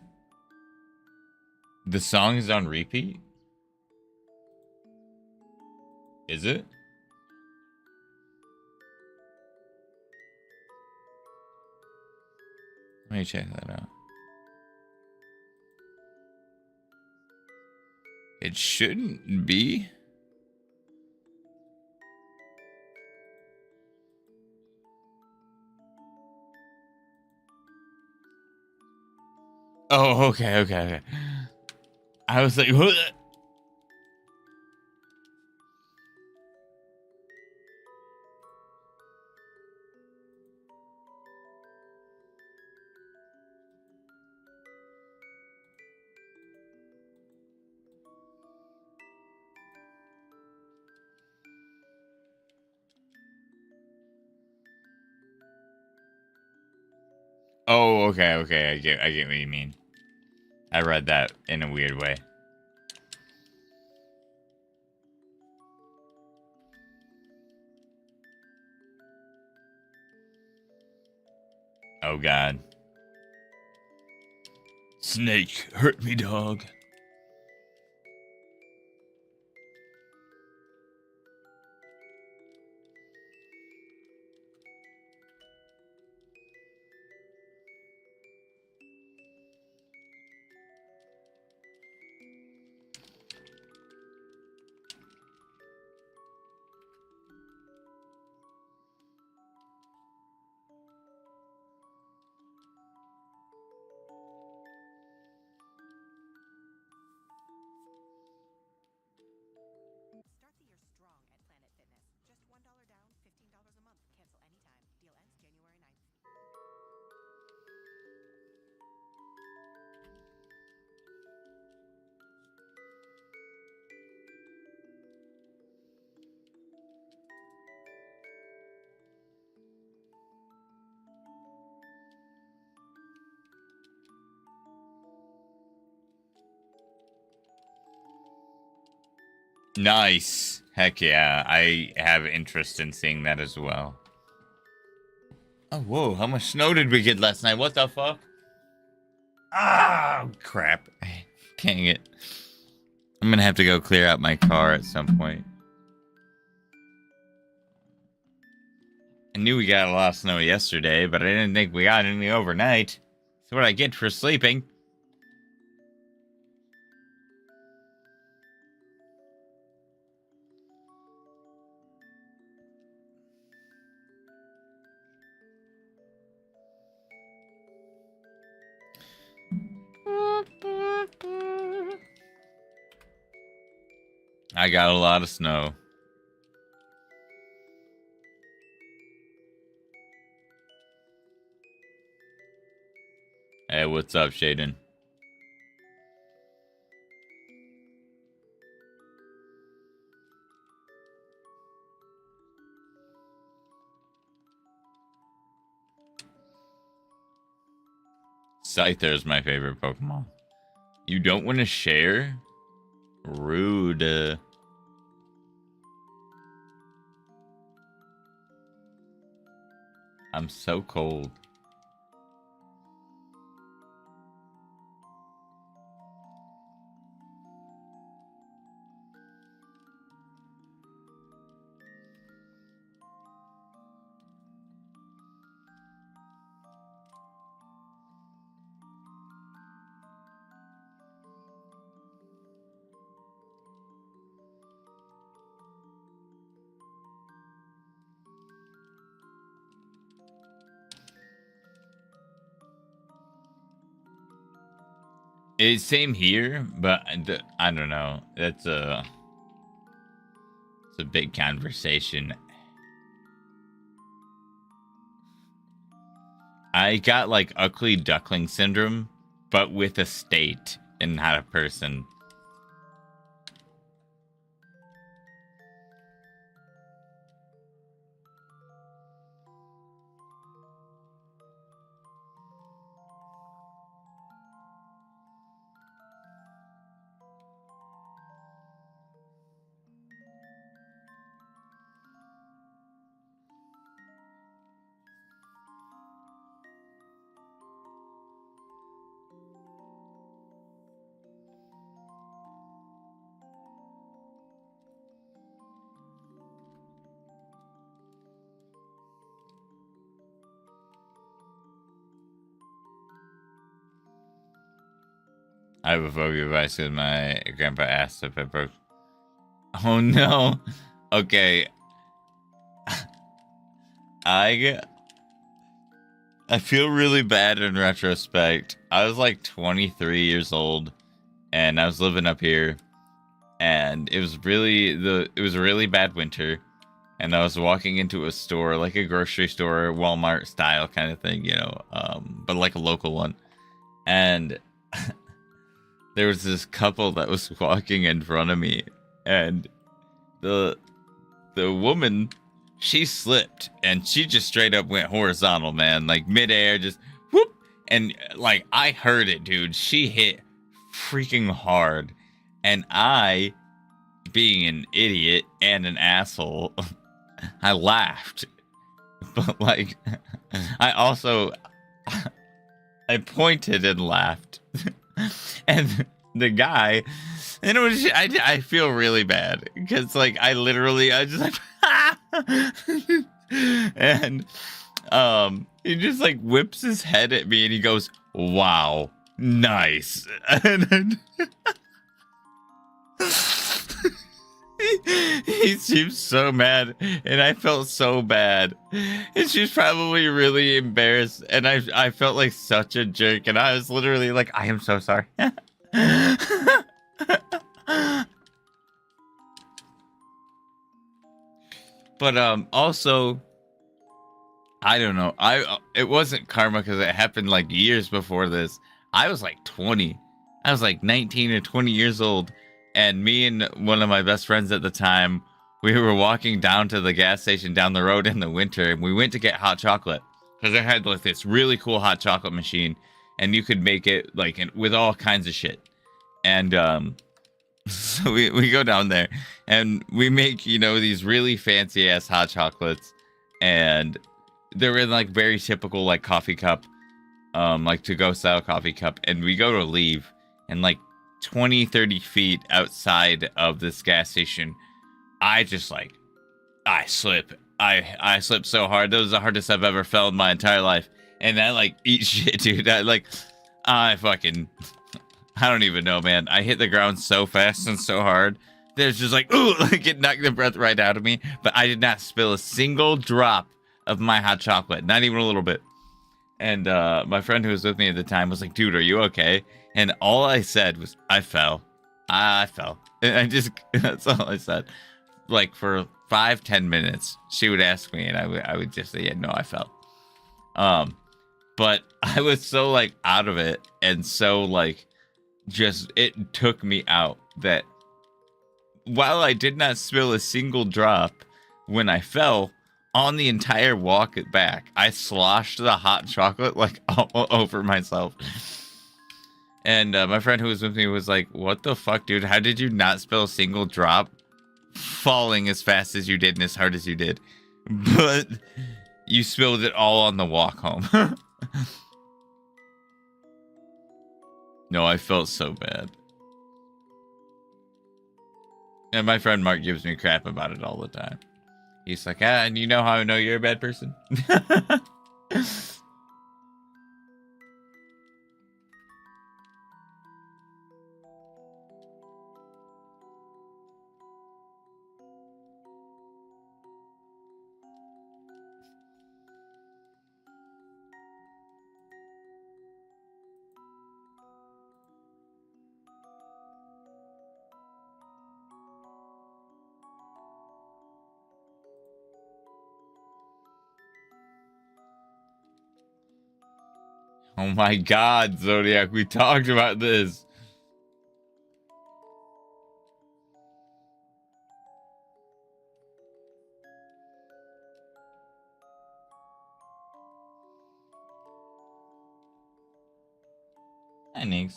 The song is on repeat? Is it? Let me check that out. It shouldn't be. Oh, okay. I was like, what? Oh, okay. I get what you mean. I read that in a weird way. Oh God. Snake, hurt me, dog. Nice. Heck yeah. I have interest in seeing that as well. Oh, whoa. How much snow did we get last night? What the fuck? Ah, crap. Dang it. I'm gonna have to go clear out my car at some point. I knew we got a lot of snow yesterday, but I didn't think we got any overnight. That's what I get for sleeping. I got a lot of snow. Hey, what's up, Shaden? Scyther is my favorite Pokemon. You don't want to share? Rude. I'm so cold. It's same here, but I don't know. It's a big conversation. I got like ugly duckling syndrome, but with a state and not a person. I have a phobia of ice because my grandpa asked if I broke. Oh no. Okay. I feel really bad in retrospect. I was like 23 years old and I was living up here and it was a really bad winter and I was walking into a store, like a grocery store, Walmart style kind of thing, but like a local one. And there was this couple that was walking in front of me and the woman, she slipped and she just straight up went horizontal, man, like midair, just whoop. And like I heard it, dude. She hit freaking hard. And I, being an idiot and an asshole, I laughed. But like I also I pointed and laughed. And the guy, and it was I feel really bad because like I just like and he just like whips his head at me and he goes, "Wow, nice." And he seems so mad and I felt so bad and she's probably really embarrassed and I felt like such a jerk and I was literally like, I am so sorry. But also I don't know, it wasn't karma because it happened like years before this. I was like 20. I was like 19 or 20 years old. And me and one of my best friends at the time, we were walking down to the gas station down the road in the winter, and we went to get hot chocolate because they had like this really cool hot chocolate machine, and you could make it like with all kinds of shit. And so we go down there, and we make these really fancy ass hot chocolates, and they're in like very typical like coffee cup, like to go style coffee cup, and we go to leave, and like 20-30 feet outside of this gas station, I just like I slip so hard. That was the hardest I've ever felt in my entire life, and I like eat shit, dude. I fucking I don't even know, man. I hit the ground so fast and so hard. There's just like, ooh, like it knocked the breath right out of me, but I did not spill a single drop of my hot chocolate, not even a little bit. And my friend who was with me at the time was like, dude, are you okay? And all I said was, I fell. I fell. And that's all I said. Like for 5-10 minutes, she would ask me and I would just say, yeah, no, I fell. But I was so like out of it and so like, just, it took me out that while I did not spill a single drop when I fell, on the entire walk back, I sloshed the hot chocolate like all over myself. And my friend who was with me was like, what the fuck, dude? How did you not spill a single drop falling as fast as you did and as hard as you did? But you spilled it all on the walk home. No, I felt so bad. And my friend Mark gives me crap about it all the time. He's like, and you know how I know you're a bad person? Oh my god, Zodiac, we talked about this. Thanks.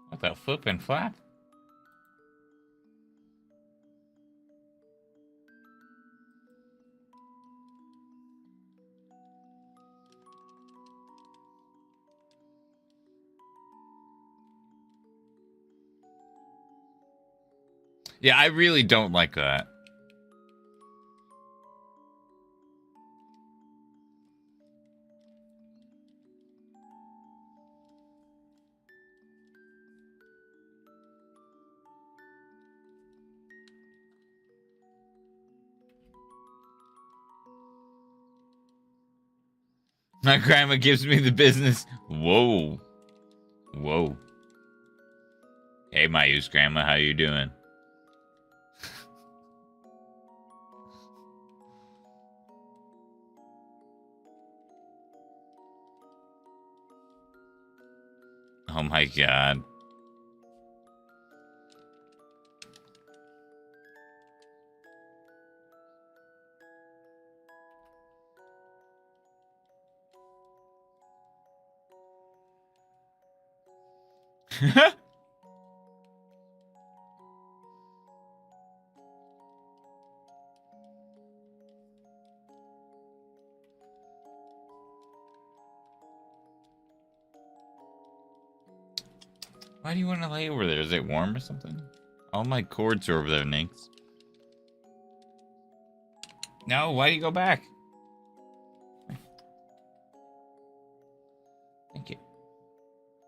What the flip and flap? Yeah, I really don't like that. My grandma gives me the business. Whoa. Whoa. Hey, Mayu's grandma, how you doing? Oh my god. Why do you want to lay over there? Is it warm or something? All my cords are over there, Ninx. No, why do you go back? Thank you.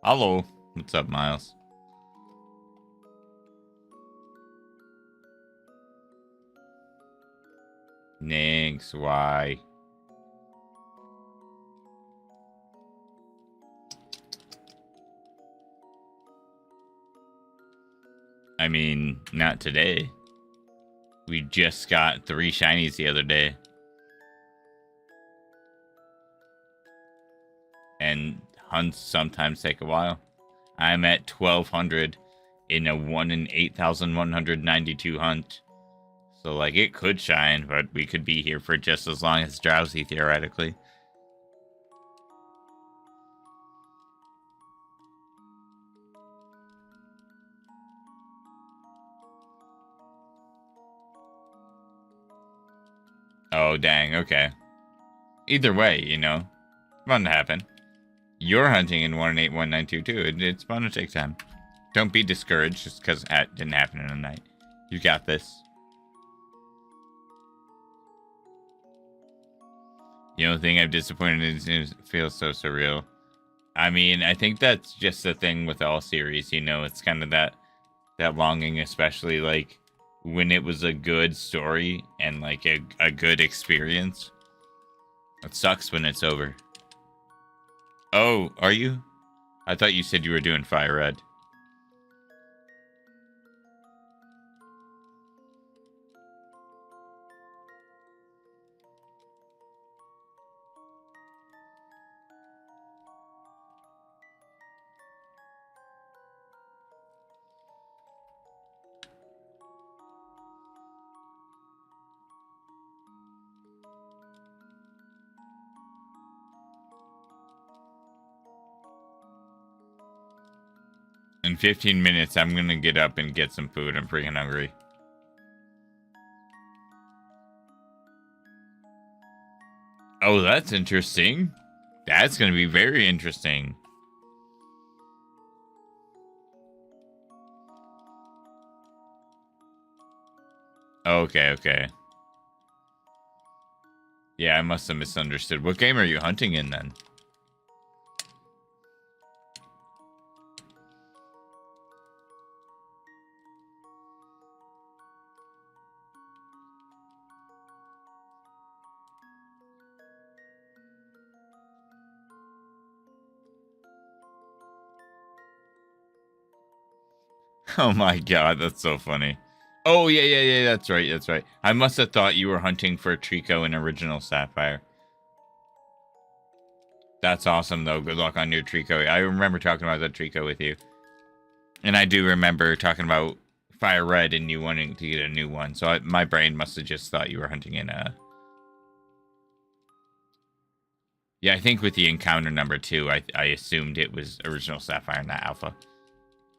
Hello. What's up, Miles? Ninx, why? I mean, not today. We just got 3 shinies the other day. And hunts sometimes take a while. I'm at 1200 in a 1 in 8,192 hunt. So, like, it could shine, but we could be here for just as long as Drowsy, theoretically. Oh, dang, okay. Either way, you know, bound to happen. You're hunting in 1 in 8,192 too. It's bound to take time. Don't be discouraged just because it didn't happen in a night. You got this. The only thing I'm disappointed in is it feels so surreal. I mean, I think that's just the thing with all series, you know, it's kind of that longing, especially like when it was a good story and like a good experience. It sucks when it's over. Oh, are you? I thought you said you were doing Fire Red. In 15 minutes, I'm gonna get up and get some food. I'm freaking hungry. Oh, that's interesting. That's gonna be very interesting. Okay, okay. Yeah, I must have misunderstood. What game are you hunting in then? Oh my god, that's so funny. Oh, yeah, that's right. I must have thought you were hunting for Trico in Original Sapphire. That's awesome, though. Good luck on your Trico. I remember talking about that Trico with you. And I do remember talking about Fire Red and you wanting to get a new one. So my brain must have just thought you were hunting in a... Yeah, I think with the encounter number 2, I assumed it was Original Sapphire, not Alpha.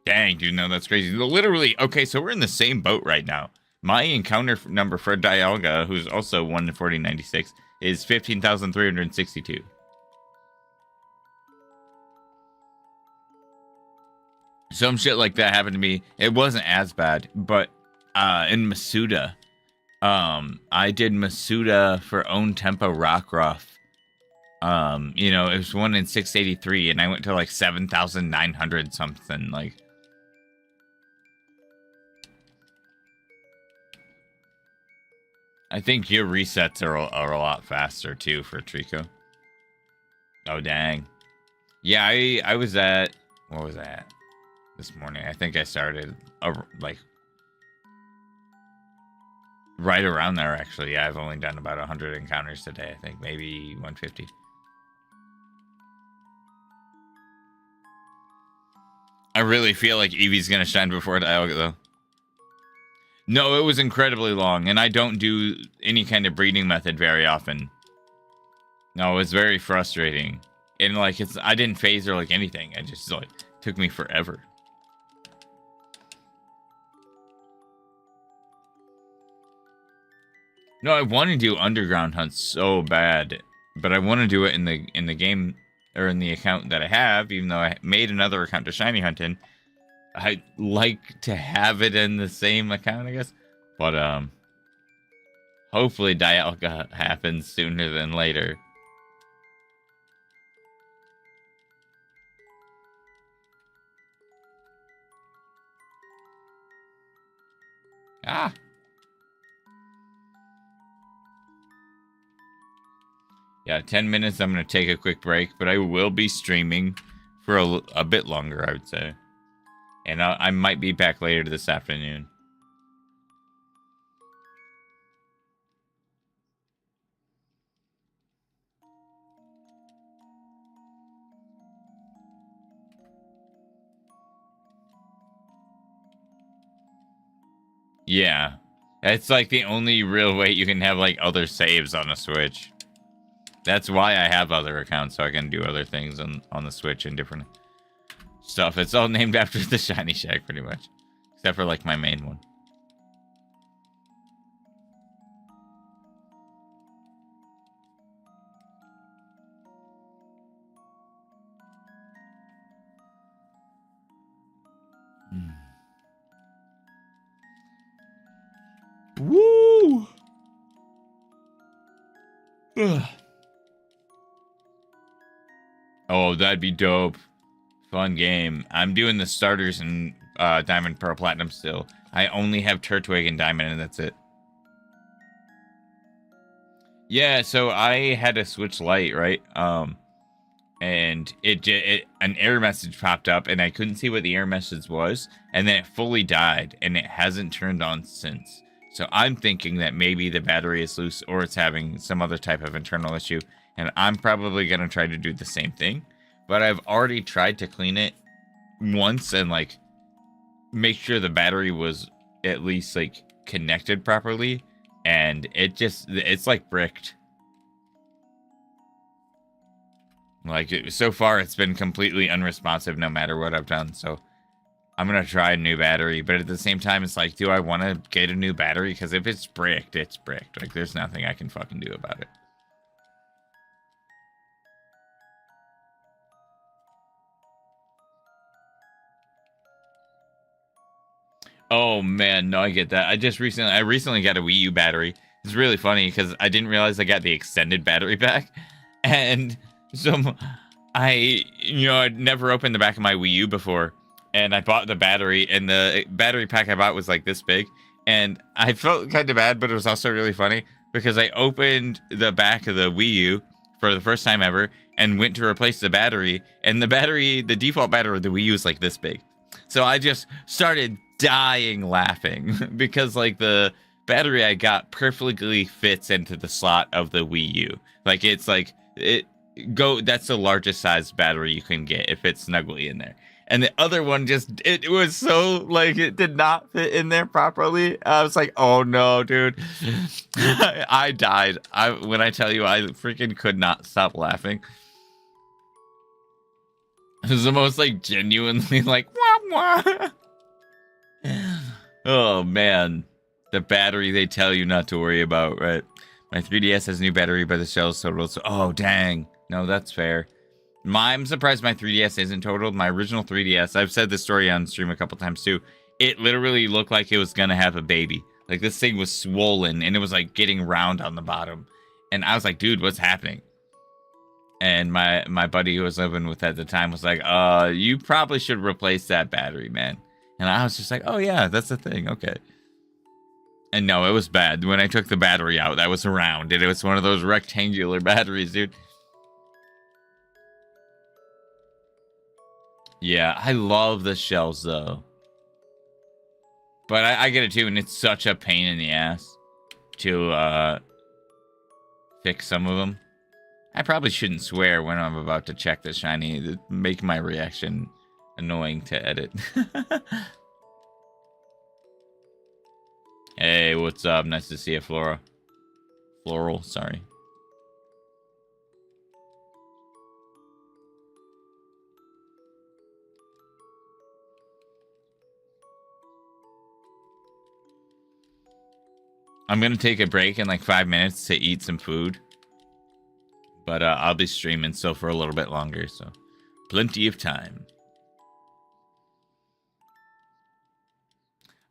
Dang, dude, no, that's crazy. Literally, okay, so we're in the same boat right now. My encounter number for Dialga, who's also 1 in 4096, is 15,362. Some shit like that happened to me. It wasn't as bad, but in Masuda, I did Masuda for Own Tempo Rockruff. You know, it was 1 in 683, and I went to like 7,900 something, like... I think your resets are a lot faster, too, for Trico. Oh, dang. Yeah, I was at... What was that? This morning. I think I started, like... Right around there, actually. Yeah, I've only done about 100 encounters today, I think. Maybe 150. I really feel like Eevee's gonna shine before Dialga, though. No, it was incredibly long, and I don't do any kind of breeding method very often. No, it's very frustrating. And, like, I didn't phase or, like, anything. It just, like, took me forever. No, I want to do underground hunts so bad, but I want to do it in the game, or in the account that I have, even though I made another account to shiny hunt in. I like to have it in the same account, I guess. But, hopefully Dialga happens sooner than later. Ah! Yeah, 10 minutes, I'm going to take a quick break, but I will be streaming for a bit longer, I would say. And I might be back later this afternoon. Yeah. It's like the only real way you can have like other saves on a Switch. That's why I have other accounts, so I can do other things on the Switch and different stuff. It's all named after the Shiny Shack, pretty much. Except for like my main one. Woo! Oh, that'd be dope. Fun game. I'm doing the starters in Diamond, Pearl, Platinum still. I only have Turtwig and Diamond, and that's it. Yeah, so I had a Switch Lite, right? And an error message popped up, and I couldn't see what the error message was, and then it fully died, and it hasn't turned on since. So I'm thinking that maybe the battery is loose, or it's having some other type of internal issue, and I'm probably gonna try to do the same thing. But I've already tried to clean it once and like make sure the battery was at least like connected properly, and it's like bricked. Like, so far, it's been completely unresponsive no matter what I've done, so I'm gonna try a new battery, but at the same time, it's like, do I want to get a new battery? Because if it's bricked, it's bricked. Like, there's nothing I can fucking do about it. Oh, man, no, I get that. I recently got a Wii U battery. It's really funny, because I didn't realize I got the extended battery pack, and so I'd never opened the back of my Wii U before, and I bought the battery, and the battery pack I bought was like this big, and I felt kind of bad, but it was also really funny, because I opened the back of the Wii U for the first time ever, and went to replace the default battery of the Wii U is like this big. So I just started dying laughing because like the battery I got perfectly fits into the slot of the Wii U. Like it's like that's the largest size battery you can get if it's snugly in there. And the other one it was so like it did not fit in there properly. I was like, oh no, dude. I died. When I tell you I freaking could not stop laughing. It was the most like genuinely like wah wah. Oh man. The battery they tell you not to worry about, right? My 3DS has a new battery, but the shell's totaled. So, oh dang. No, that's fair. I'm surprised my 3DS isn't totaled. My original 3DS, I've said this story on stream a couple times too. It literally looked like it was gonna have a baby. Like this thing was swollen and it was like getting round on the bottom. And I was like, dude, what's happening? And my buddy who was living with at the time was like, you probably should replace that battery, man. And I was just like, oh yeah, that's the thing. Okay. And no, it was bad. When I took the battery out, that was round. And it was one of those rectangular batteries, dude. Yeah, I love the shells, though. But I get it, too, and it's such a pain in the ass to fix some of them. I probably shouldn't swear when I'm about to check the shiny. To make my reaction annoying to edit. Hey, what's up? Nice to see you, Flora. Floral, sorry. I'm gonna take a break in like 5 minutes to eat some food. But I'll be streaming still for a little bit longer, so plenty of time.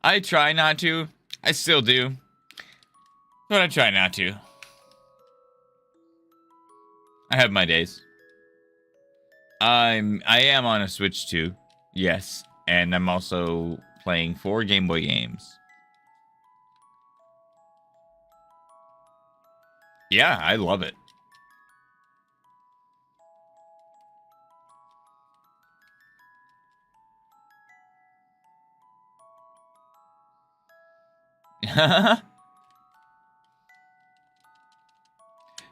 I try not to. I still do. But I try not to. I have my days. I am on a Switch too. Yes. And I'm also playing 4 Game Boy games. Yeah, I love it.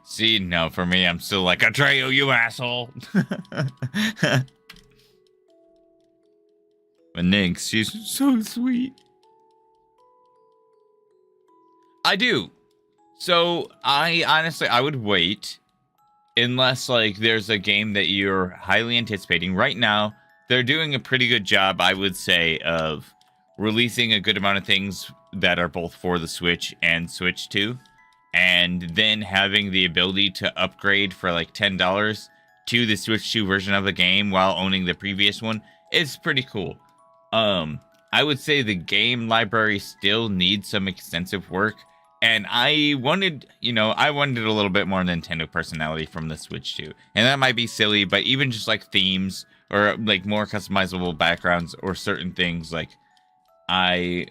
See, no, for me, I'm still like, Atreyu, you asshole. But Nynx, she's so sweet. I do. So, I would wait unless, like, there's a game that you're highly anticipating. Right now, they're doing a pretty good job, I would say, of releasing a good amount of things that are both for the Switch and Switch 2. And then having the ability to upgrade for, like, $10 to the Switch 2 version of the game while owning the previous one is pretty cool. I would say the game library still needs some extensive work. And I wanted a little bit more Nintendo personality from the Switch 2. And that might be silly, but even just like themes or like more customizable backgrounds or certain things, like I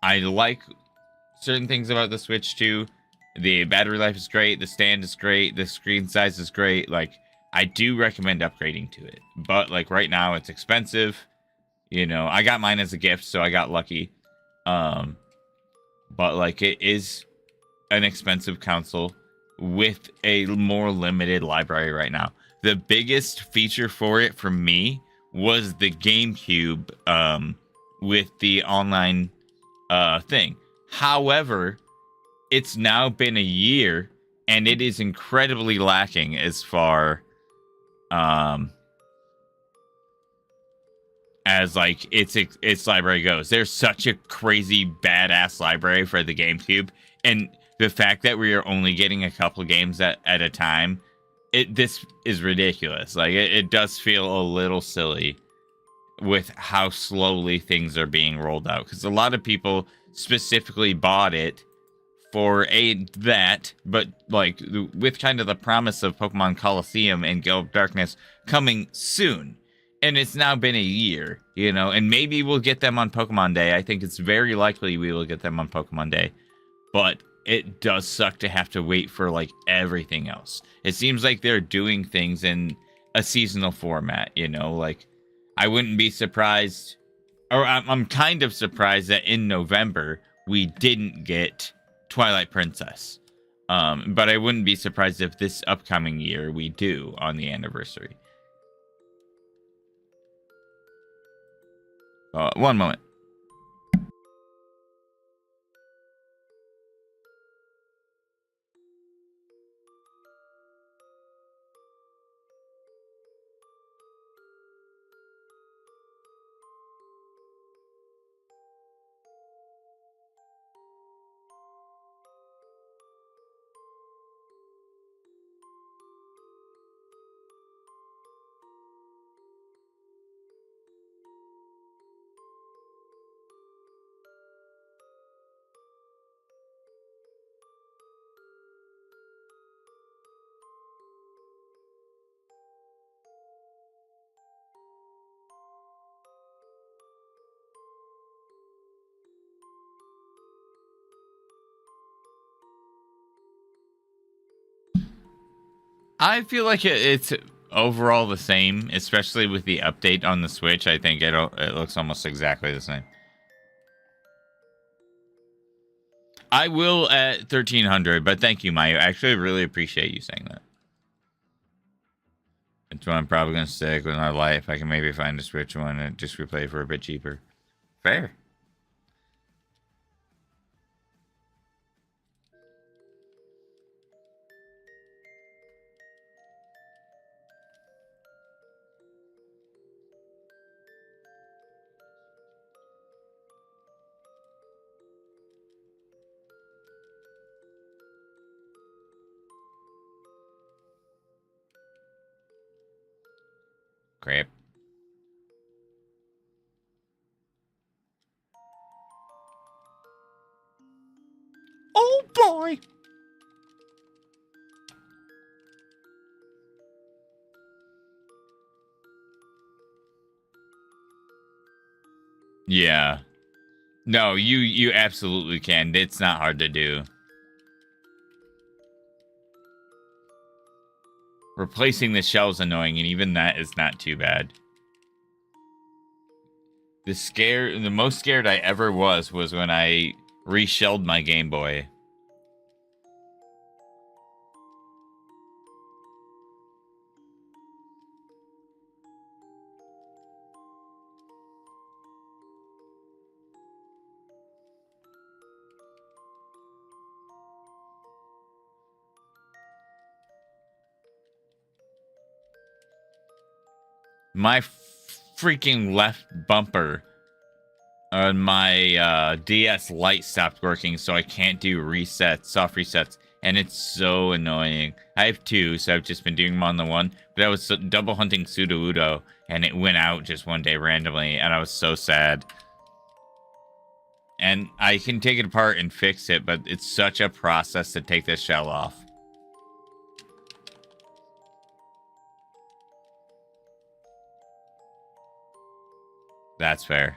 like certain things about the Switch 2. The battery life is great, the stand is great, the screen size is great. Like I do recommend upgrading to it. But like right now it's expensive. You know, I got mine as a gift, so I got lucky. But like it is an expensive console with a more limited library right now. The biggest feature for it for me was the GameCube with the online thing. However, it's now been a year and it is incredibly lacking as far as like its library goes. There's such a crazy badass library for the GameCube, and the fact that we are only getting a couple games at a time, this is ridiculous. Like it does feel a little silly with how slowly things are being rolled out, because a lot of people specifically bought it for that, but like with kind of the promise of Pokemon Coliseum and Gale of Darkness coming soon. And it's now been a year, you know, and maybe we'll get them on Pokemon Day. I think it's very likely we will get them on Pokemon Day. But it does suck to have to wait for, like, everything else. It seems like they're doing things in a seasonal format, you know? Like, I wouldn't be surprised Or I'm kind of surprised that in November we didn't get Twilight Princess. But I wouldn't be surprised if this upcoming year we do on the anniversary. One moment. I feel like it's overall the same, especially with the update on the Switch. I think it looks almost exactly the same. I will at 1300, but thank you, Mayu. Actually, I really appreciate you saying that. That's why I'm probably going to stick with my life. I can maybe find a Switch one and just replay for a bit cheaper. Fair. Crap. Oh boy. Yeah. No, you absolutely can. It's not hard to do. Replacing the shell's annoying, and even that is not too bad. The most scared I ever was when I reshelled my Game Boy. My freaking left bumper on my DS Lite stopped working, so I can't do resets, soft resets, and it's so annoying. I have two, so I've just been doing them on the one, but I was double hunting Sudowoodo, and it went out just one day randomly, and I was so sad. And I can take it apart and fix it, but it's such a process to take this shell off. That's fair.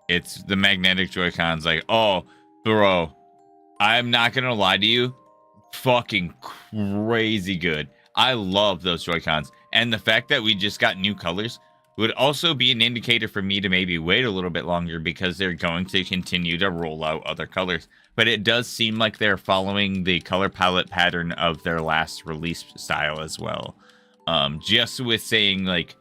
It's the magnetic Joy-Cons, like, oh, bro, I'm not gonna lie to you, fucking crazy good. I love those Joy-Cons. And the fact that we just got new colors would also be an indicator for me to maybe wait a little bit longer because they're going to continue to roll out other colors. But it does seem like they're following the color palette pattern of their last release style as well. Just with saying, like,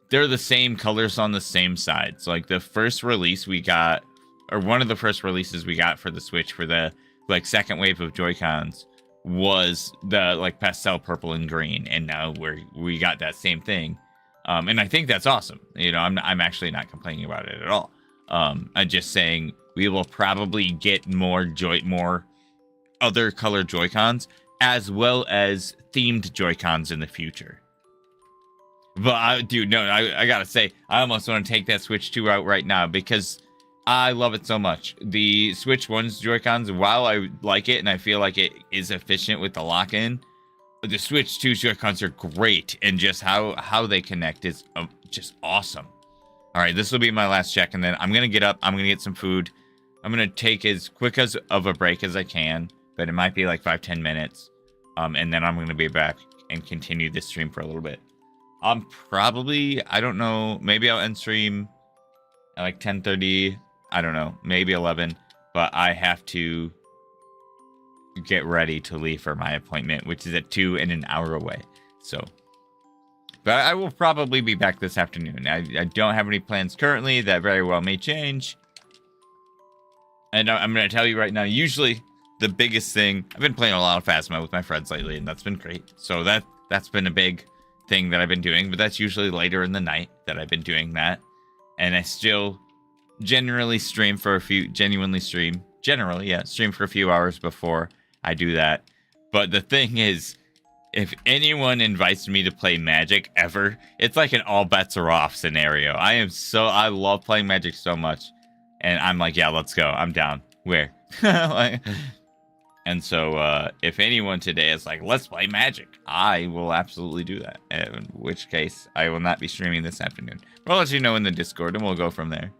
they're the same colors on the same side. So, like, the first release we got, or one of the first releases we got for the Switch for the, like, second wave of Joy-Cons was the, like, pastel purple and green. And now we got that same thing. And I think that's awesome. You know, I'm actually not complaining about it at all. I'm just saying we will probably get more other color Joy-Cons as well as themed Joy-Cons in the future. But I gotta say, I almost want to take that Switch 2 out right now because I love it so much. The Switch 1's Joy-Cons, while I like it and I feel like it is efficient with the lock-in, the Switch 2's Joy-Cons are great, and just how they connect is just awesome. All right, this will be my last check, and then I'm gonna get up. I'm gonna get some food. I'm gonna take as quick of a break as I can, but it might be like 5-10 minutes, and then I'm gonna be back and continue this stream for a little bit. Probably, I don't know, maybe I'll end stream at like 10:30. I don't know, maybe 11. But I have to get ready to leave for my appointment, which is at 2 and an hour away. So, but I will probably be back this afternoon. I don't have any plans currently. That very well may change. And I'm going to tell you right now, usually the biggest thing, I've been playing a lot of Phasma with my friends lately, and that's been great. So that's been a big thing that I've been doing, but that's usually later in the night that I've been doing that. And I still generally stream for a few, stream for a few hours before I do that. But the thing is, if anyone invites me to play Magic ever, it's like an all bets are off scenario. I love playing Magic so much. And I'm like, yeah, let's go. I'm down. Where? And so if anyone today is like, let's play Magic, I will absolutely do that. In which case, I will not be streaming this afternoon. But I'll let you know in the Discord, and we'll go from there.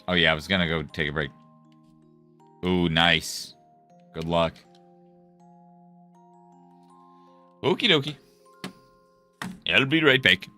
Oh, yeah, I was going to go take a break. Ooh, nice. Good luck. Okie dokie. I'll be right back.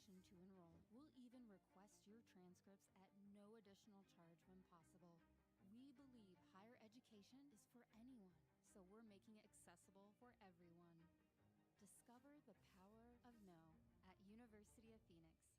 motivation to enroll. We'll even request your transcripts at no additional charge when possible. We believe higher education is for anyone, so we're making it accessible for everyone. Discover the power of no at University of Phoenix.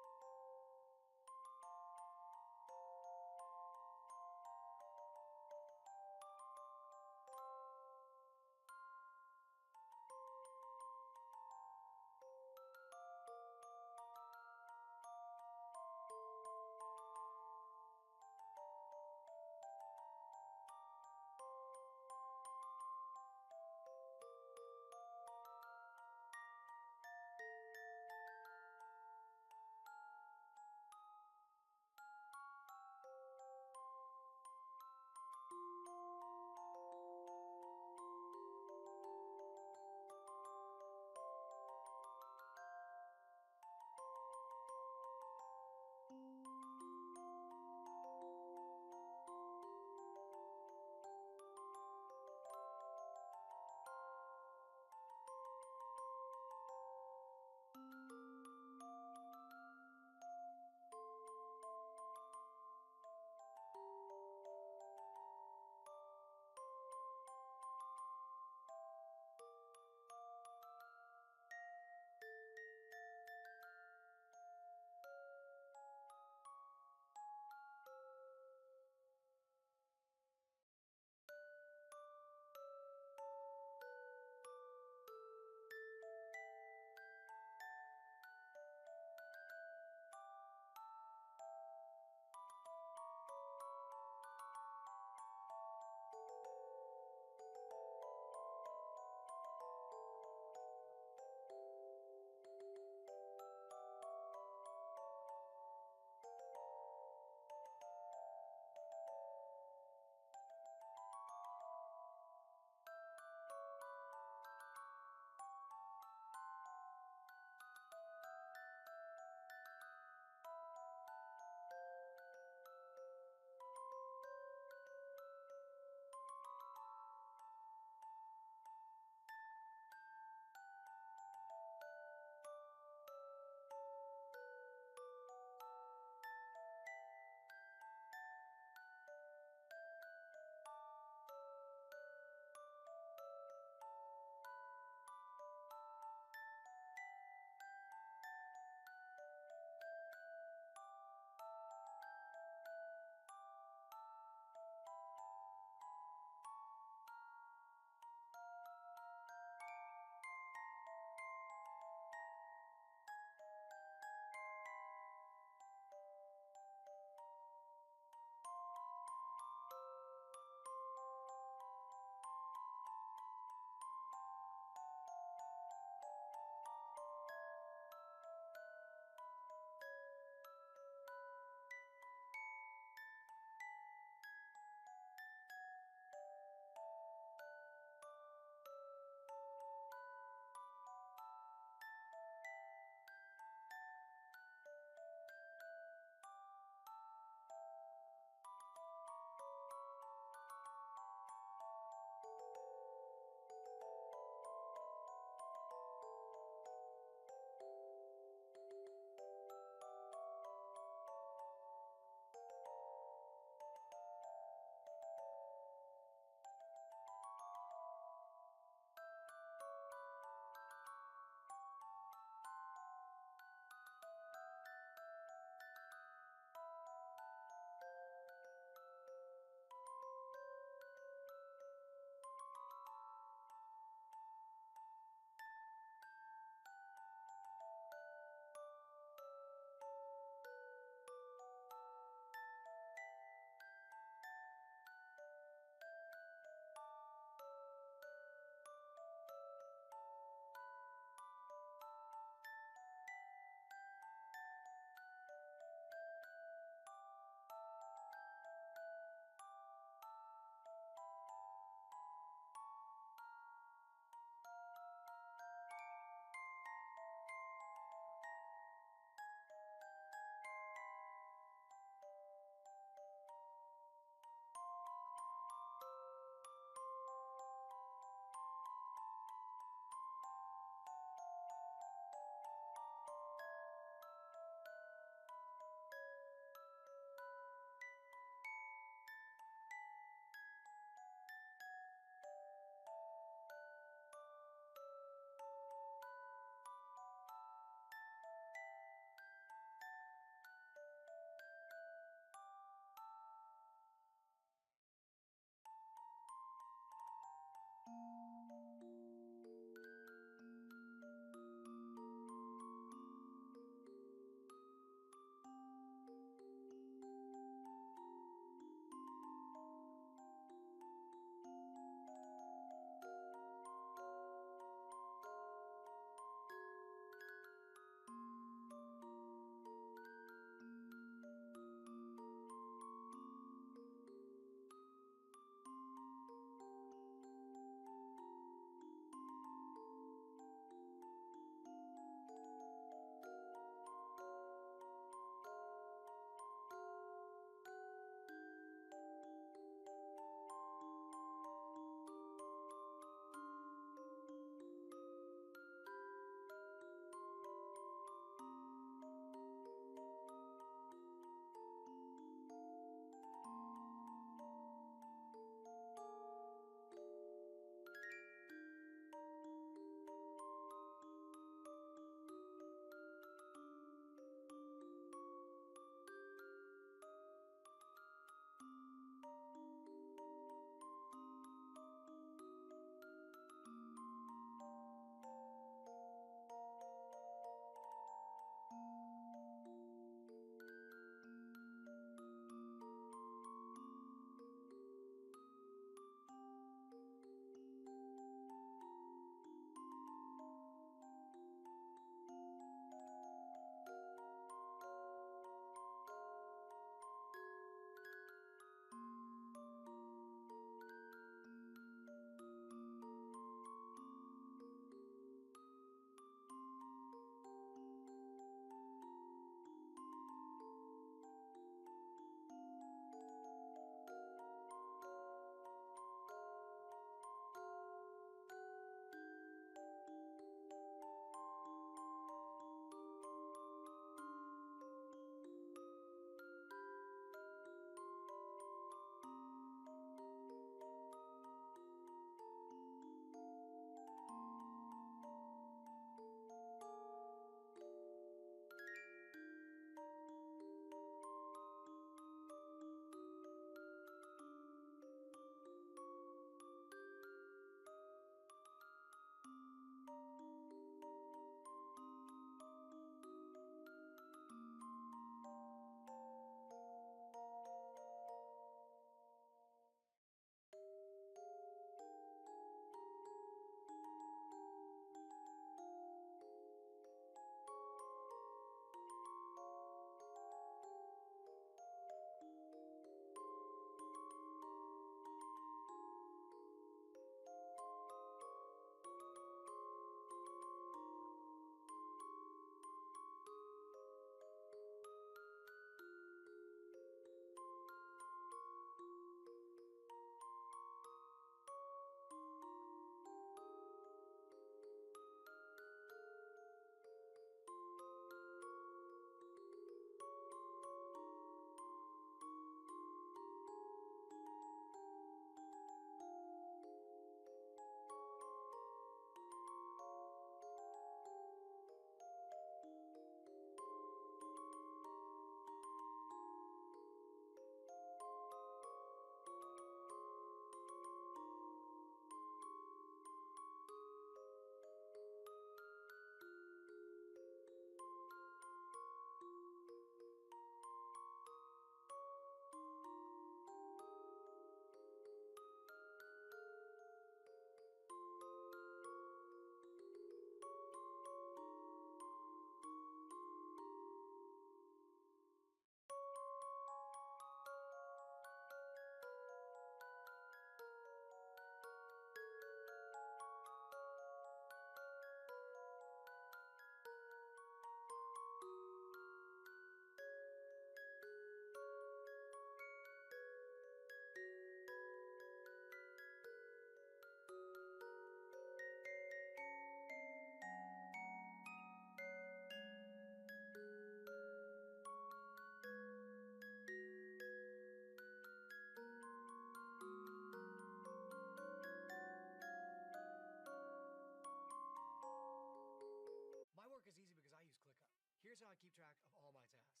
Here's how I keep track of all my tasks.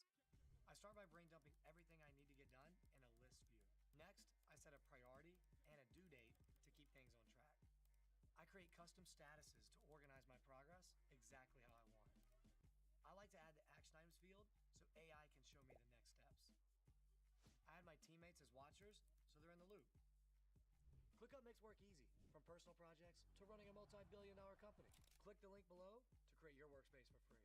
I start by brain dumping everything I need to get done in a list view. Next, I set a priority and a due date to keep things on track. I create custom statuses to organize my progress exactly how I want. I like to add the action items field so AI can show me the next steps. I add my teammates as watchers so they're in the loop. ClickUp makes work easy, from personal projects to running a multi-billion-dollar company. Click the link below to create your workspace for free.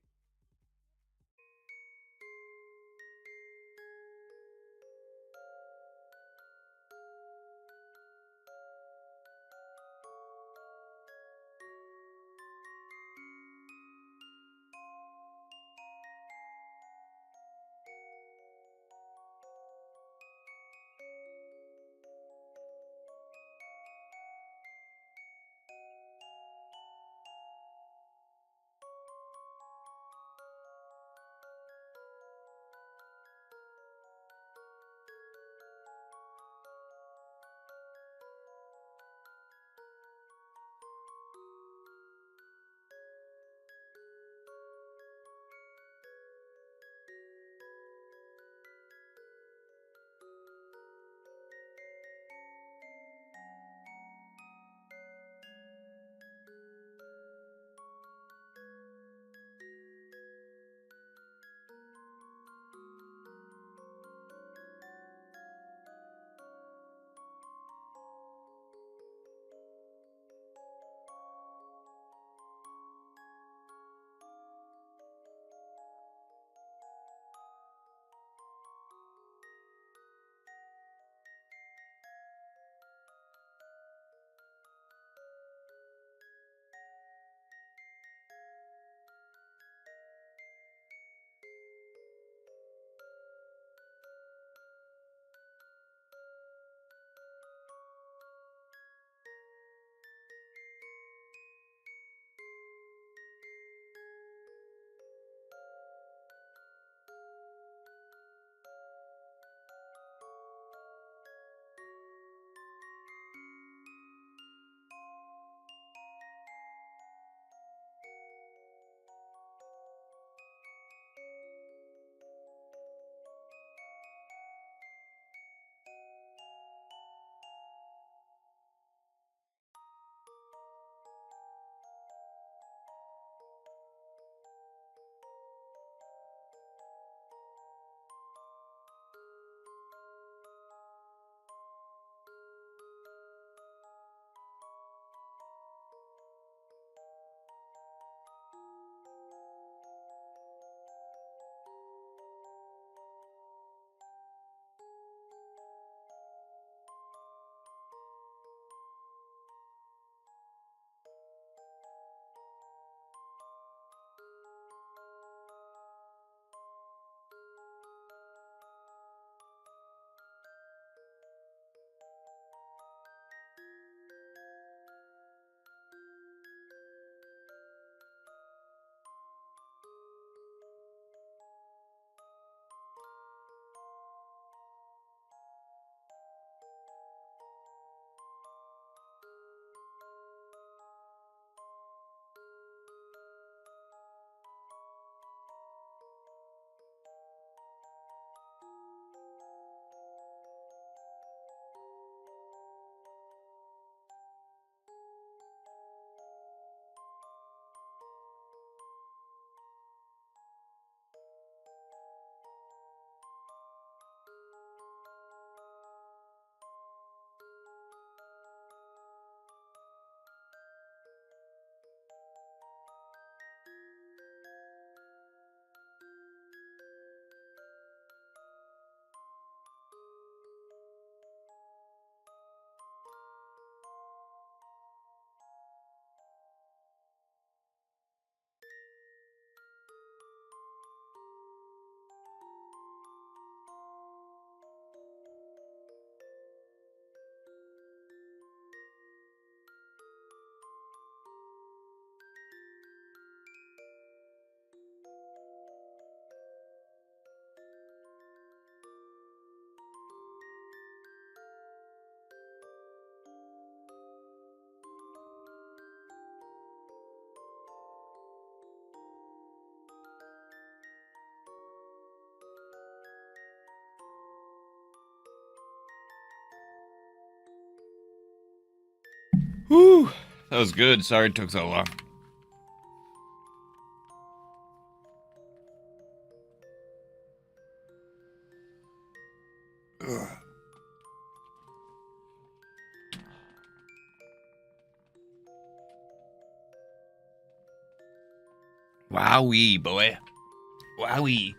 Whew. That was good. Sorry it took so long. Ugh. Wowee, boy. Wowee.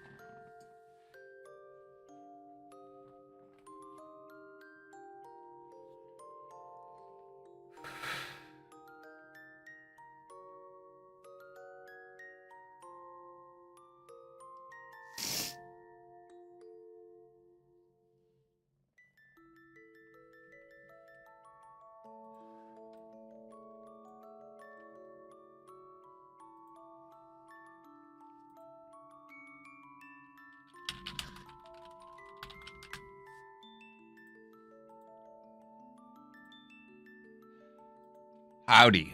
Howdy.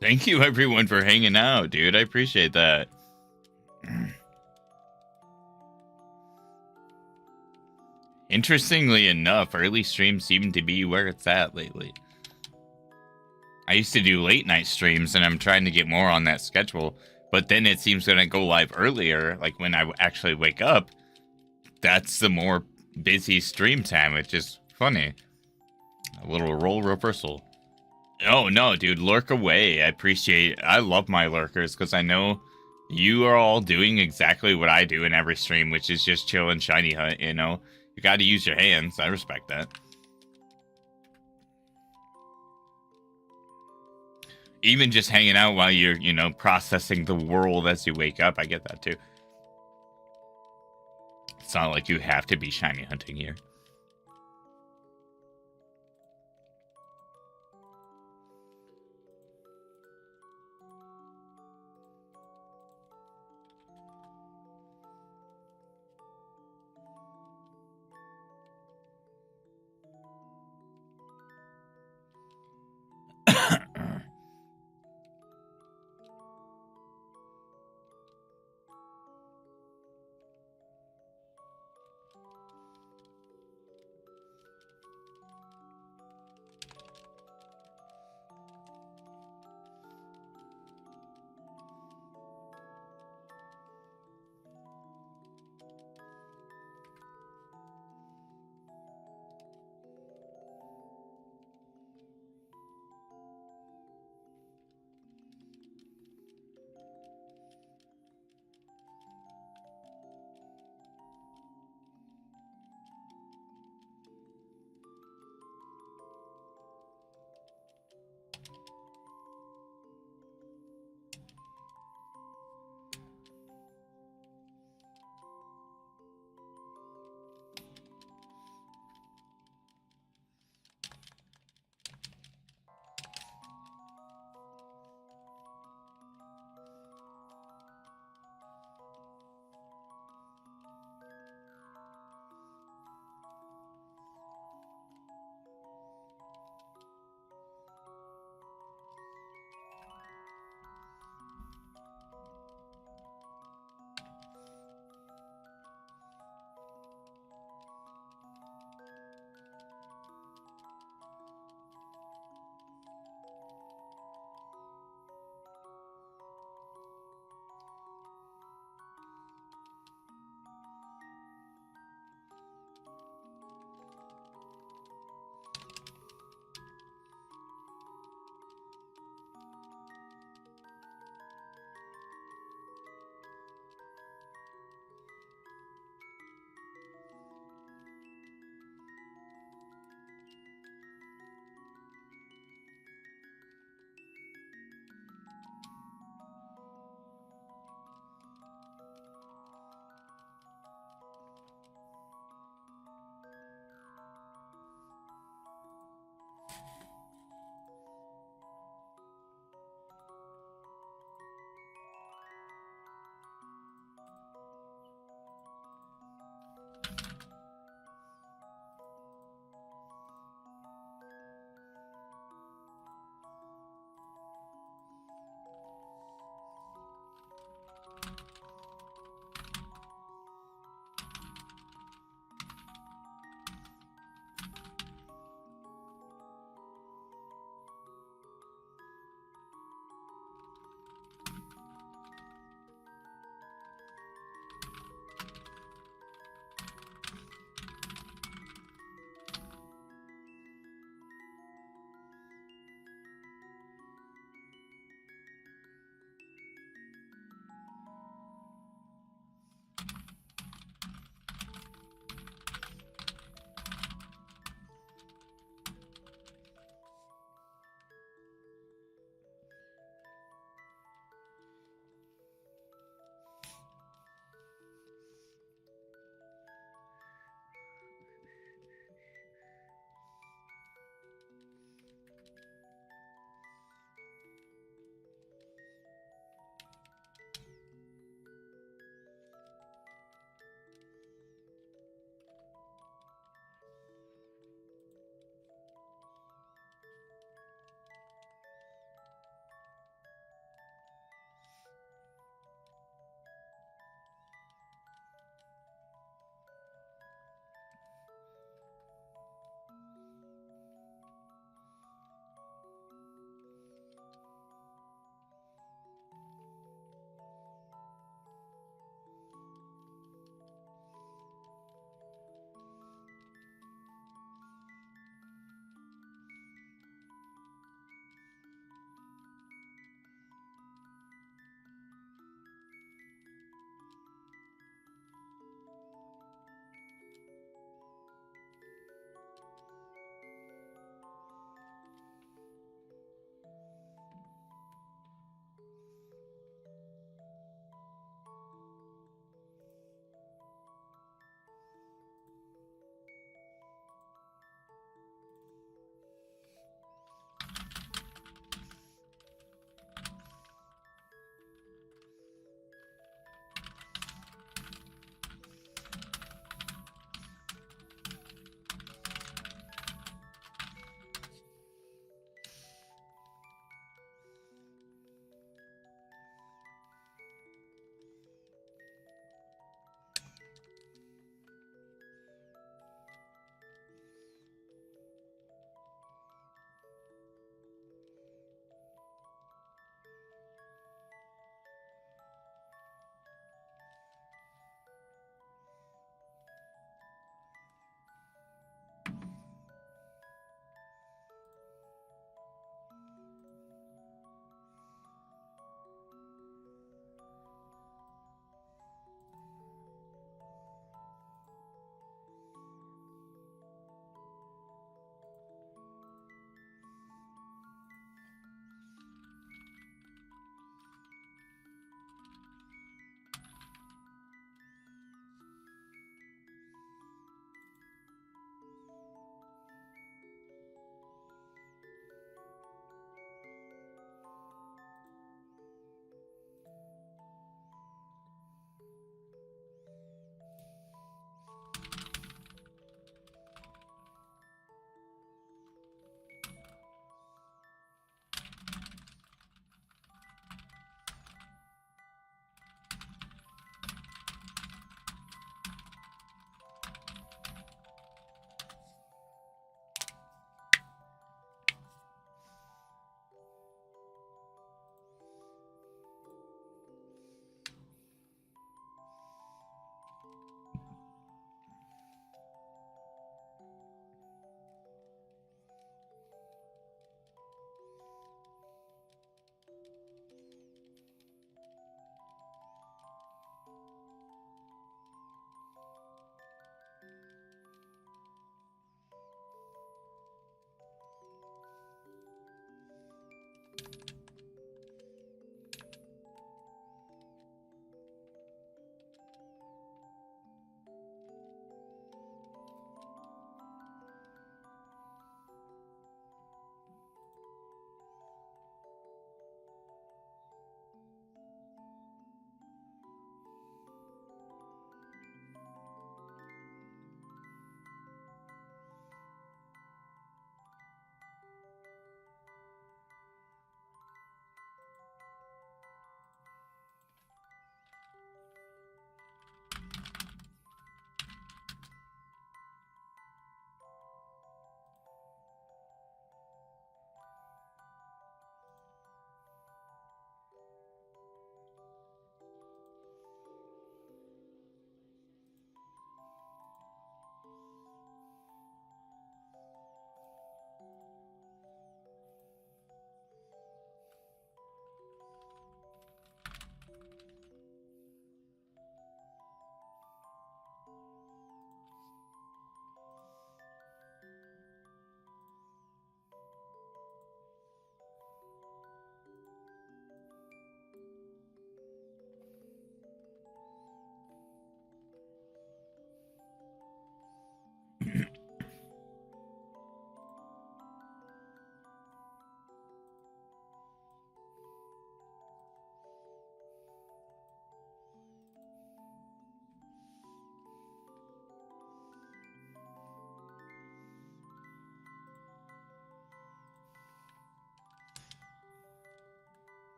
Thank you, everyone, for hanging out, dude. I appreciate that. Interestingly enough, early streams seem to be where it's at lately. I used to do late night streams, and I'm trying to get more on that schedule. But then it seems when I go live earlier, like when I actually wake up, that's the more busy stream time, which is funny. A little role reversal. Oh, no, dude, lurk away. I love my lurkers because I know you are all doing exactly what I do in every stream, which is just chill and shiny hunt, you know? You gotta use your hands. I respect that. Even just hanging out while you're, you know, processing the world as you wake up, I get that too. It's not like you have to be shiny hunting here.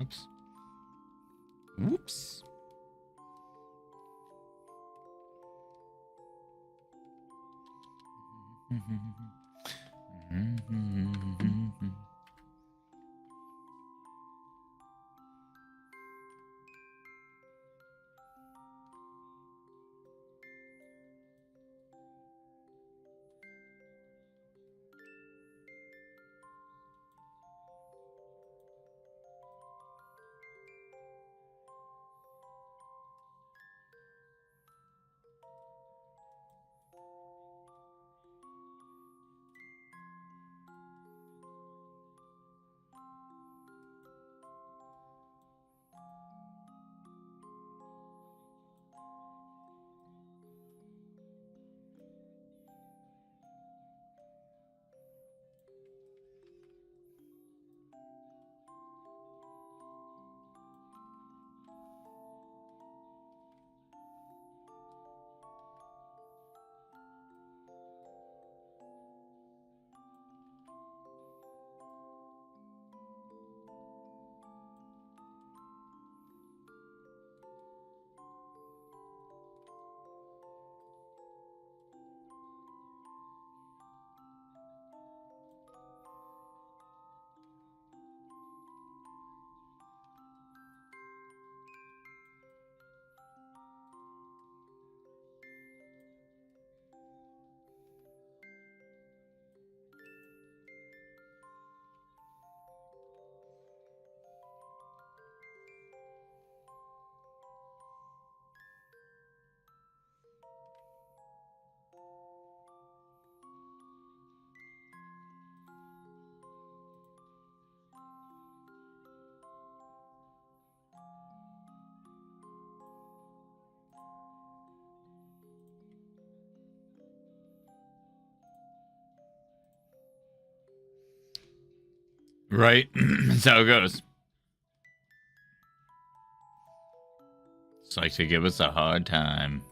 Oops. Whoops. Right. That's how it goes. It's like to give us a hard time.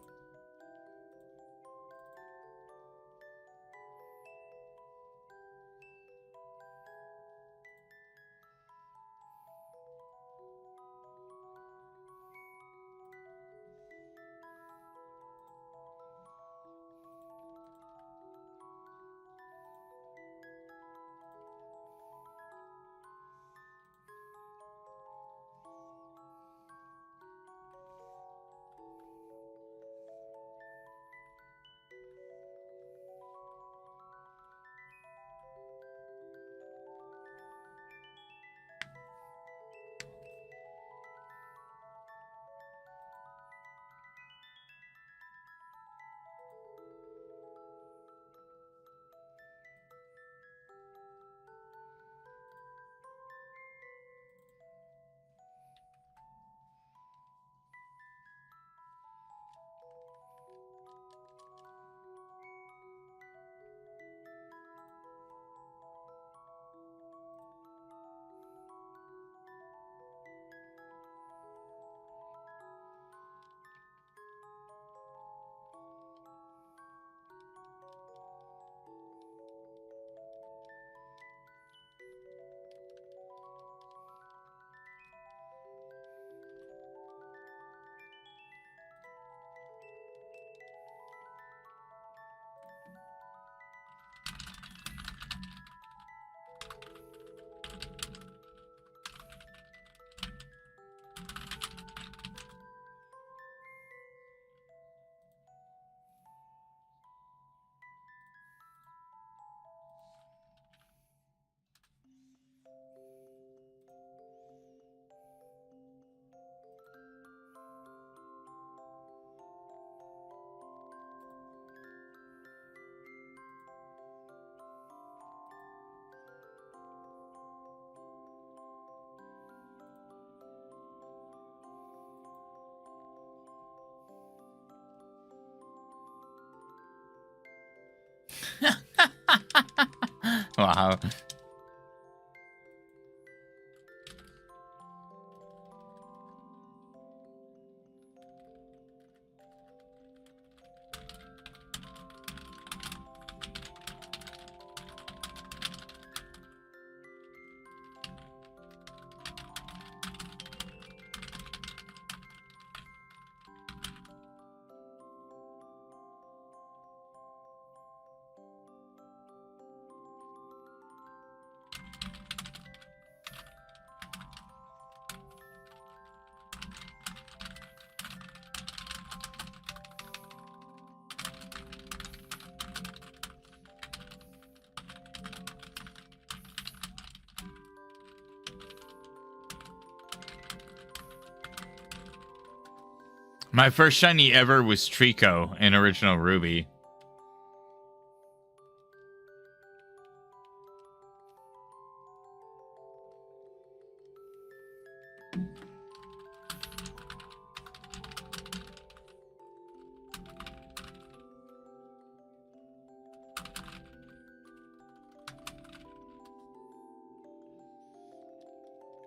My first shiny ever was Trico in Original Ruby.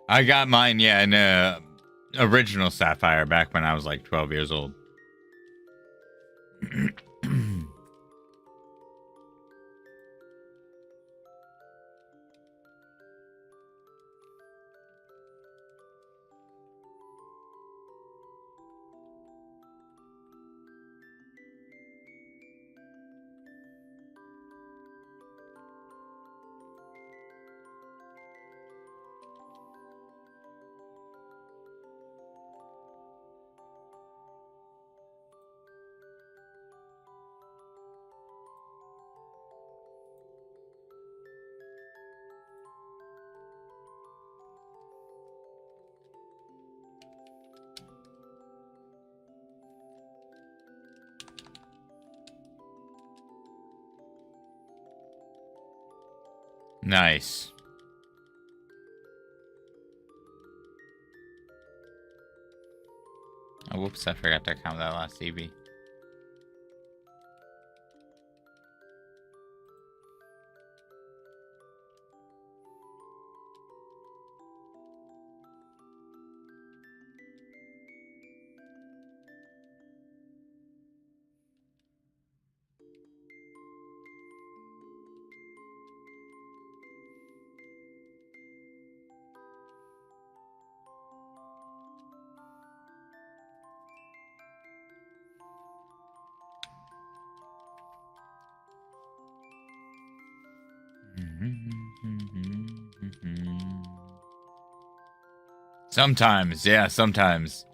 I got mine, yeah, in original Sapphire back when I was like 12 years old. Nice. Oh, whoops, I forgot to count that last Eevee. Sometimes, yeah, sometimes.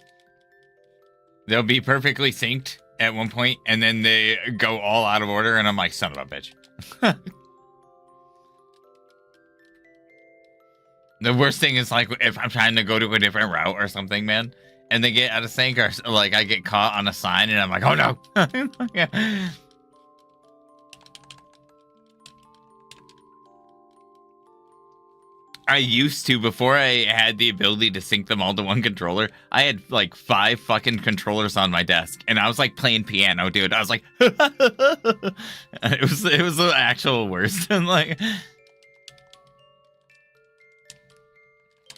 They'll be perfectly synced at one point, and then they go all out of order, and I'm like, son of a bitch. The worst thing is, like, if I'm trying to go to a different route or something, man, and they get out of sync, or, like, I get caught on a sign, and I'm like, oh, no. Yeah. I used to, before I had the ability to sync them all to one controller, I had like 5 fucking controllers on my desk, and I was like playing piano, dude. I was like, it was the actual worst. And like,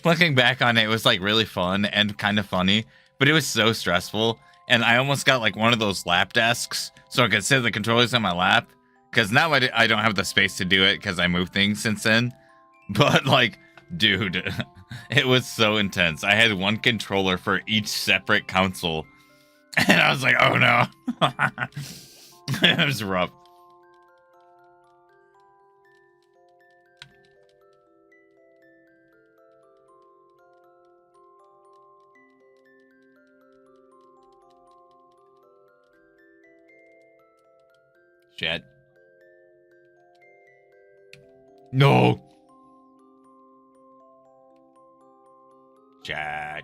looking back on it, it was like really fun and kind of funny, but it was so stressful. And I almost got like one of those lap desks so I could sit the controllers on my lap, because now I don't have the space to do it because I moved things since then. But, like, dude, it was so intense. I had one controller for each separate console. And I was like, oh, no. It was rough. Shit. No. Chat.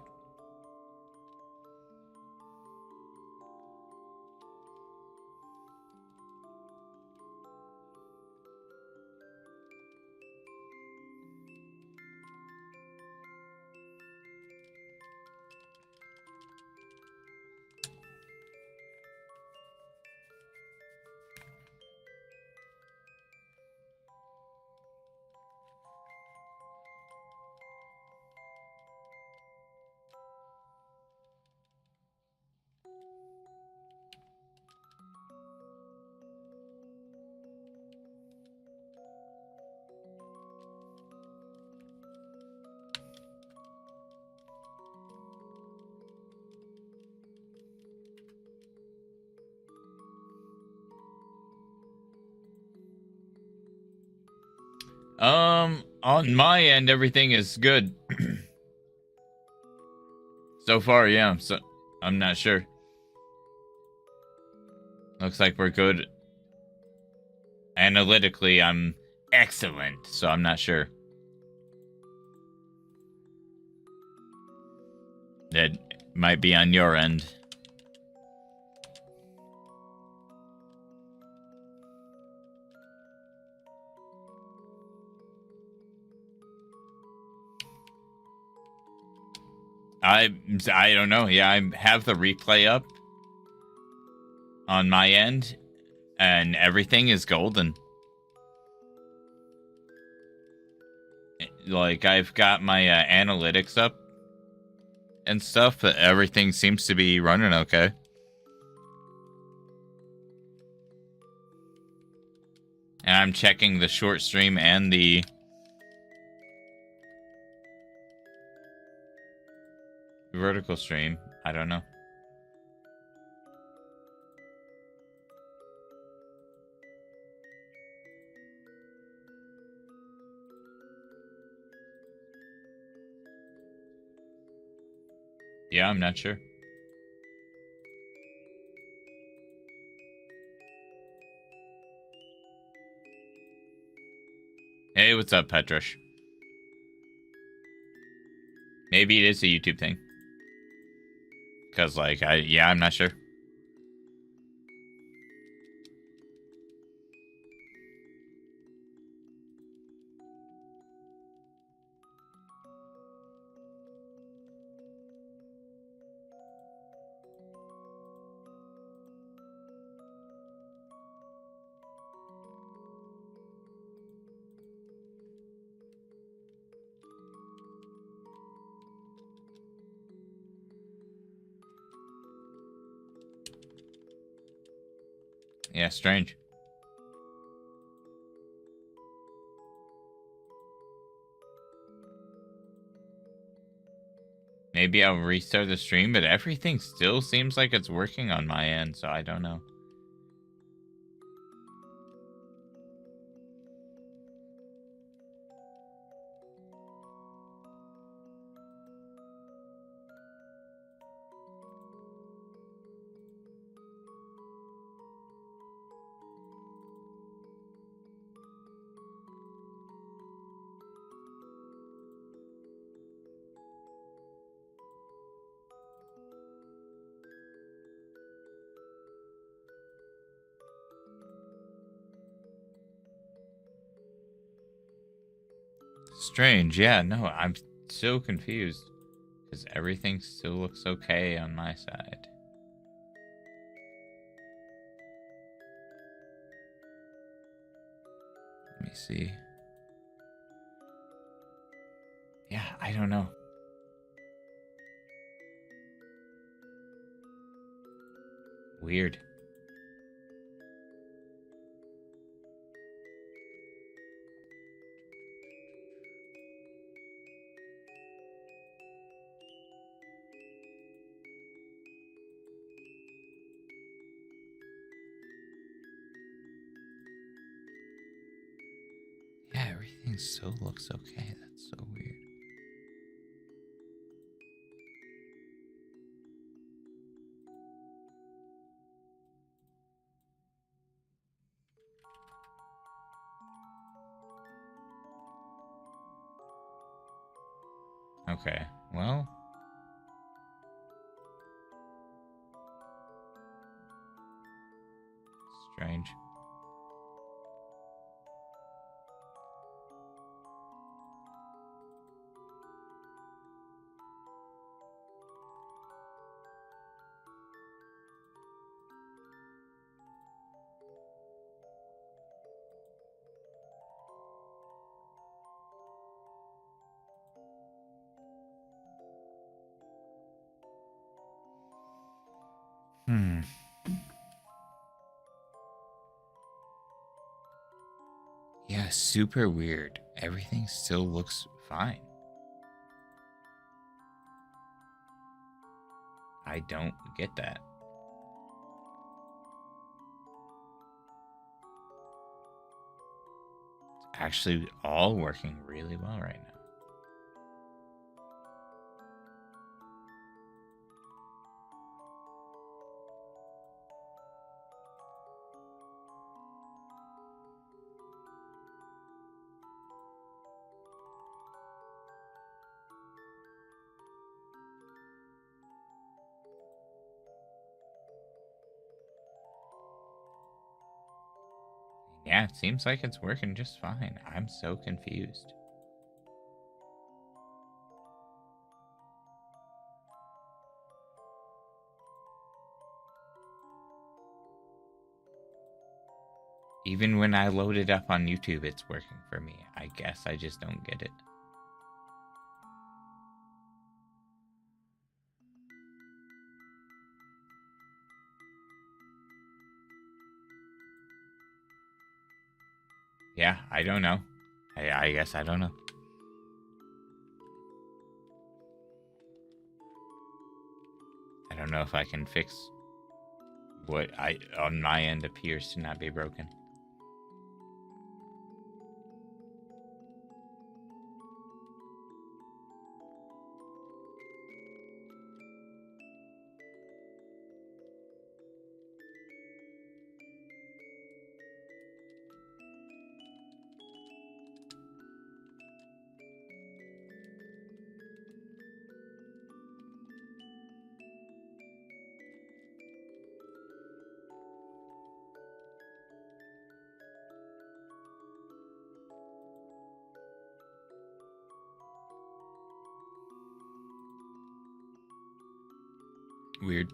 On my end, everything is good. So far, yeah. So I'm not sure. Looks like we're good. Analytically, I'm excellent, so I'm not sure. That might be on your end. I don't know. Yeah, I have the replay up on my end, and everything is golden. Like, I've got my analytics up and stuff, but everything seems to be running okay. And I'm checking the short stream and the vertical stream. I don't know. Yeah, I'm not sure. Hey, what's up, Petrish? Maybe it is a YouTube thing. Because, like, I'm not sure. Yeah, strange. Maybe I'll restart the stream, but everything still seems like it's working on my end, so I don't know. Strange, yeah, no, I'm so confused. Because everything still looks okay on my side. Let me see. Yeah, I don't know. Weird. Yeah, everything still looks okay. That's so weird. Okay, well. Strange. Yeah, super weird. Everything still looks fine. I don't get that. actually all working really well right now. Yeah, it seems like it's working just fine. I'm so confused. Even when I load it up on YouTube, it's working for me. I guess I just don't get it. Yeah, I don't know. I guess I don't know. I don't know if I can fix what on my end appears to not be broken. Weird.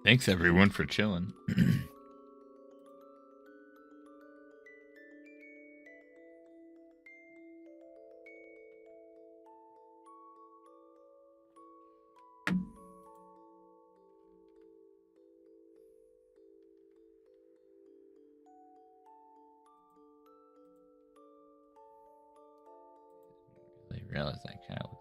Thanks everyone for chilling. I realize that kind of.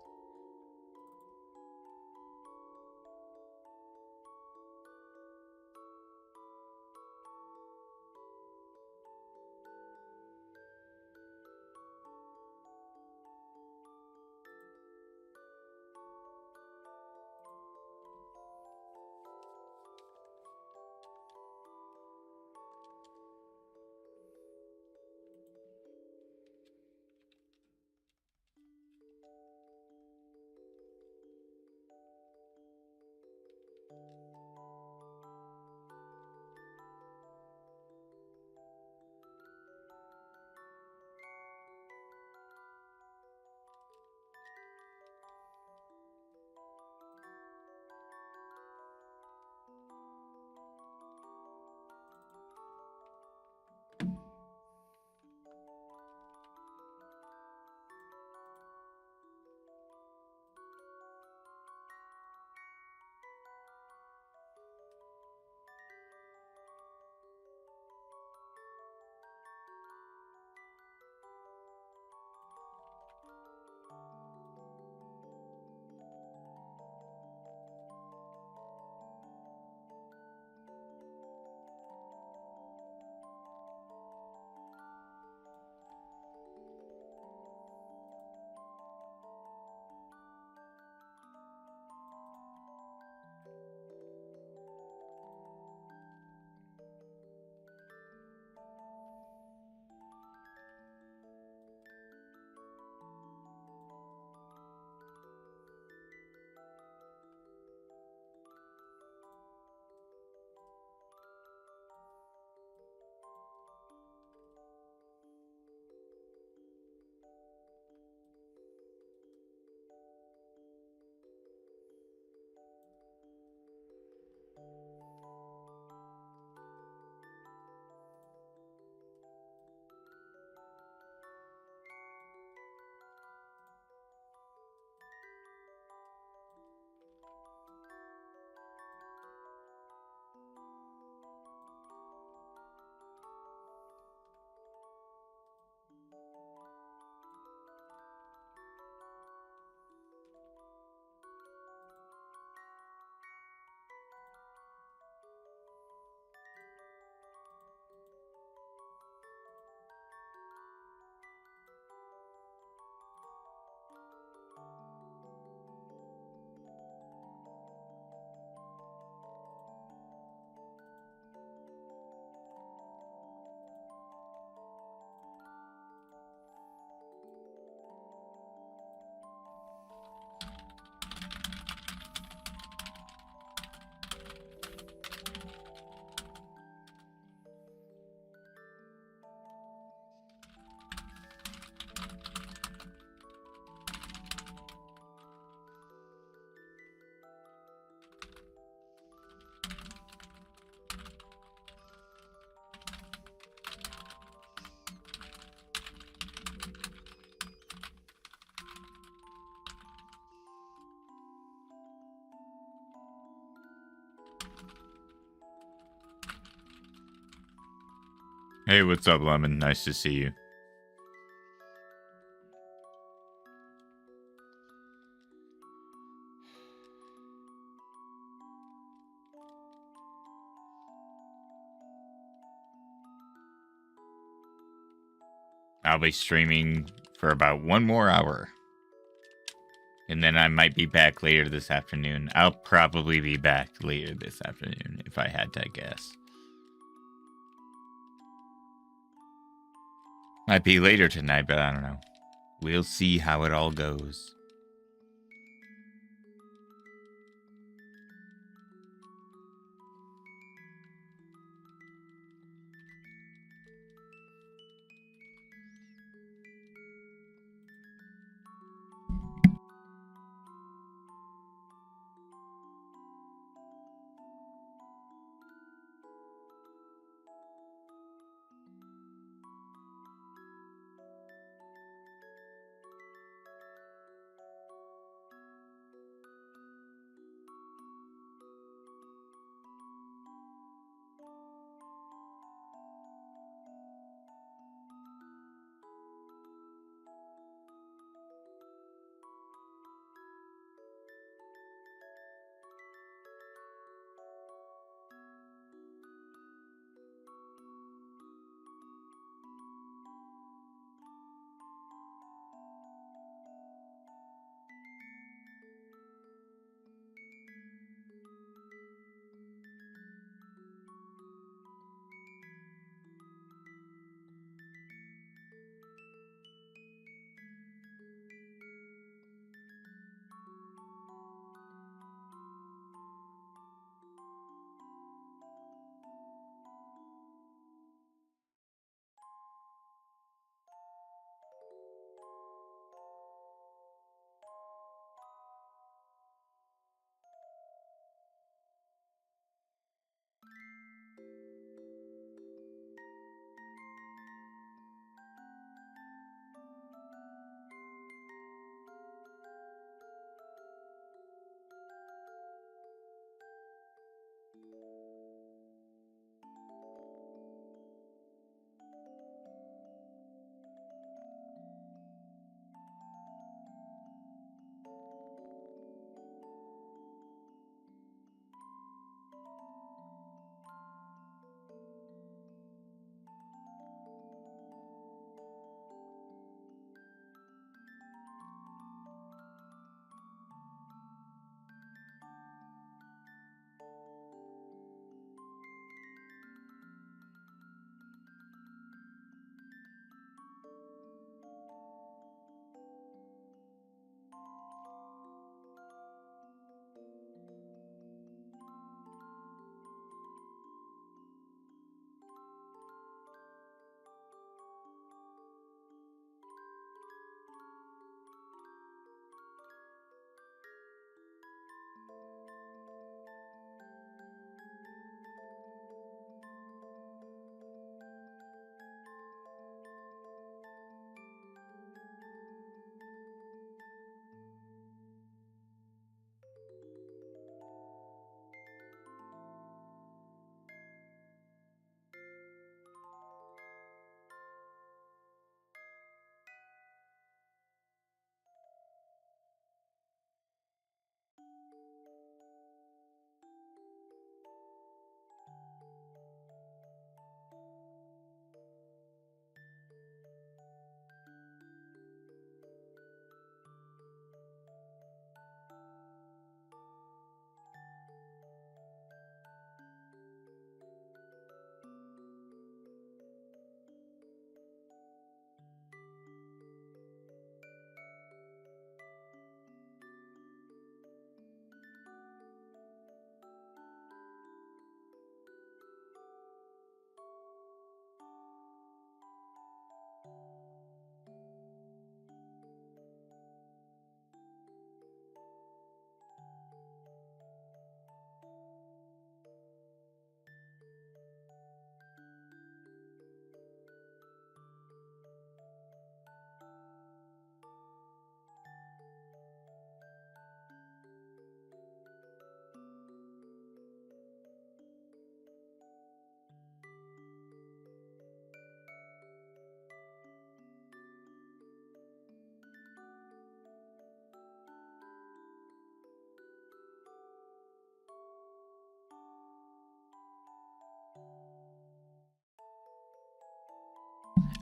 Hey, what's up, Lemon? Nice to see you. I'll be streaming for about 1 more hour. And then I might be back later this afternoon. I'll probably be back later this afternoon if I had to guess. Might be later tonight, but I don't know. We'll see how it all goes.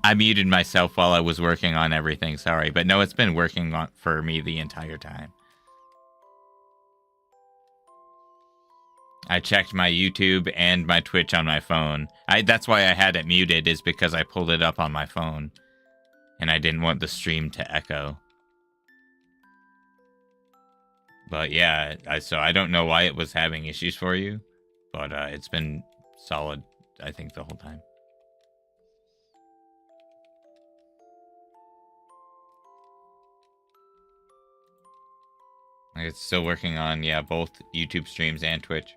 I muted myself while I was working on everything. Sorry, but no, it's been working on for me the entire time. I checked my YouTube and my Twitch on my phone. That's why I had it muted, is because I pulled it up on my phone. And I didn't want the stream to echo. But yeah, so I don't know why it was having issues for you. But it's been solid, I think, the whole time. It's still working on, yeah, both YouTube streams and Twitch.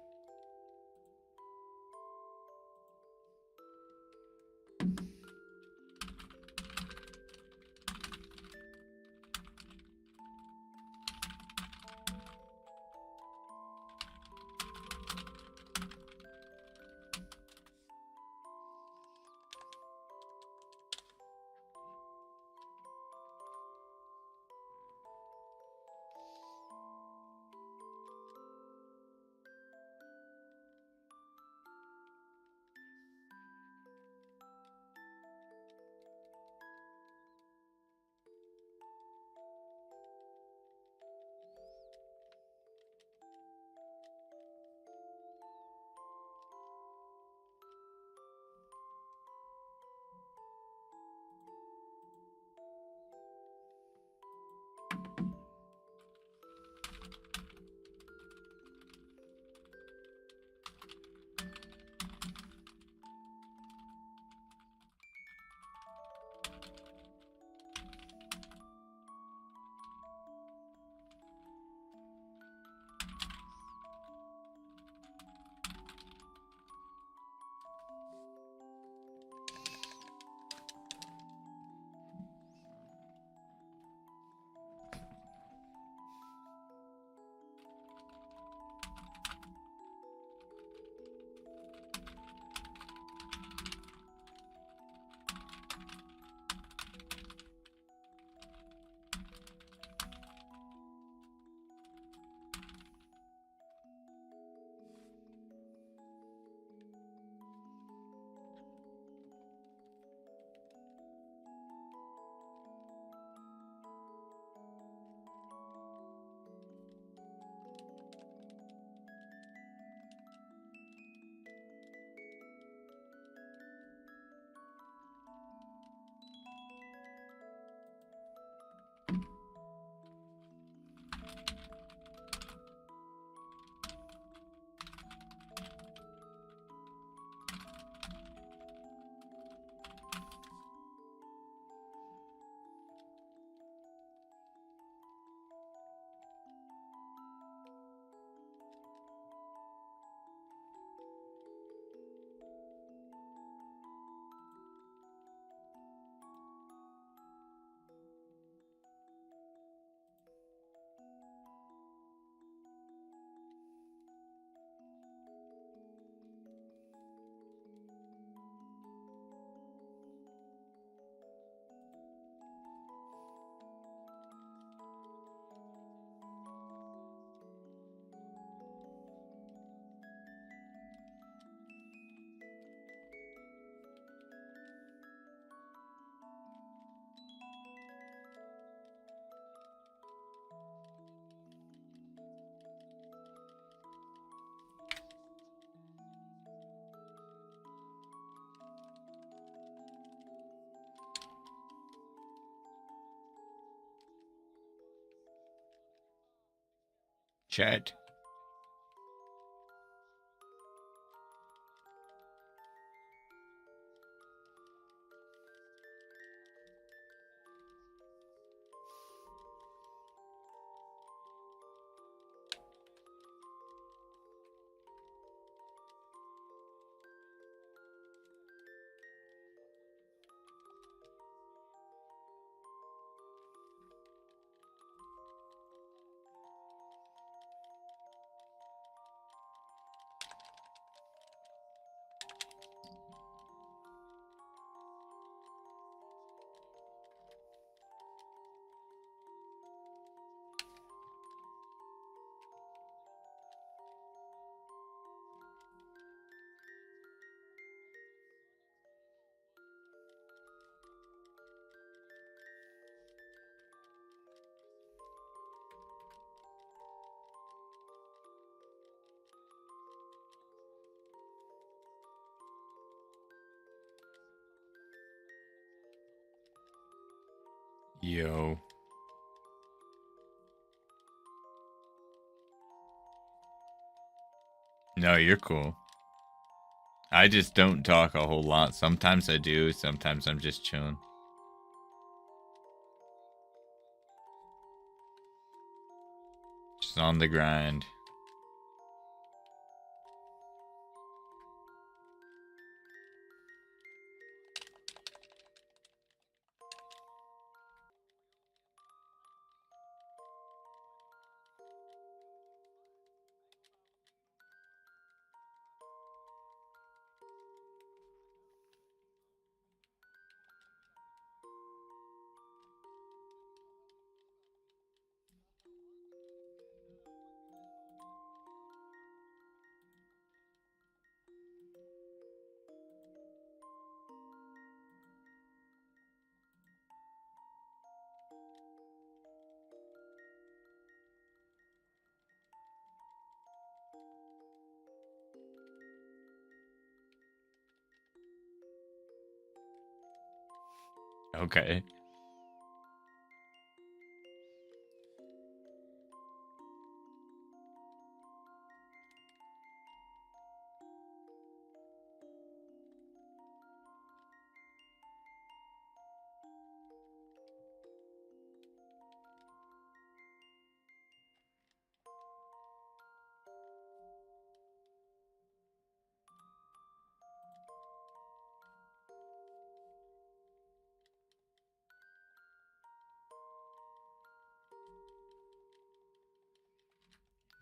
Chat. Yo. No, you're cool. I just don't talk a whole lot. Sometimes I do, sometimes I'm just chilling. Just on the grind. Okay.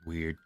Weird.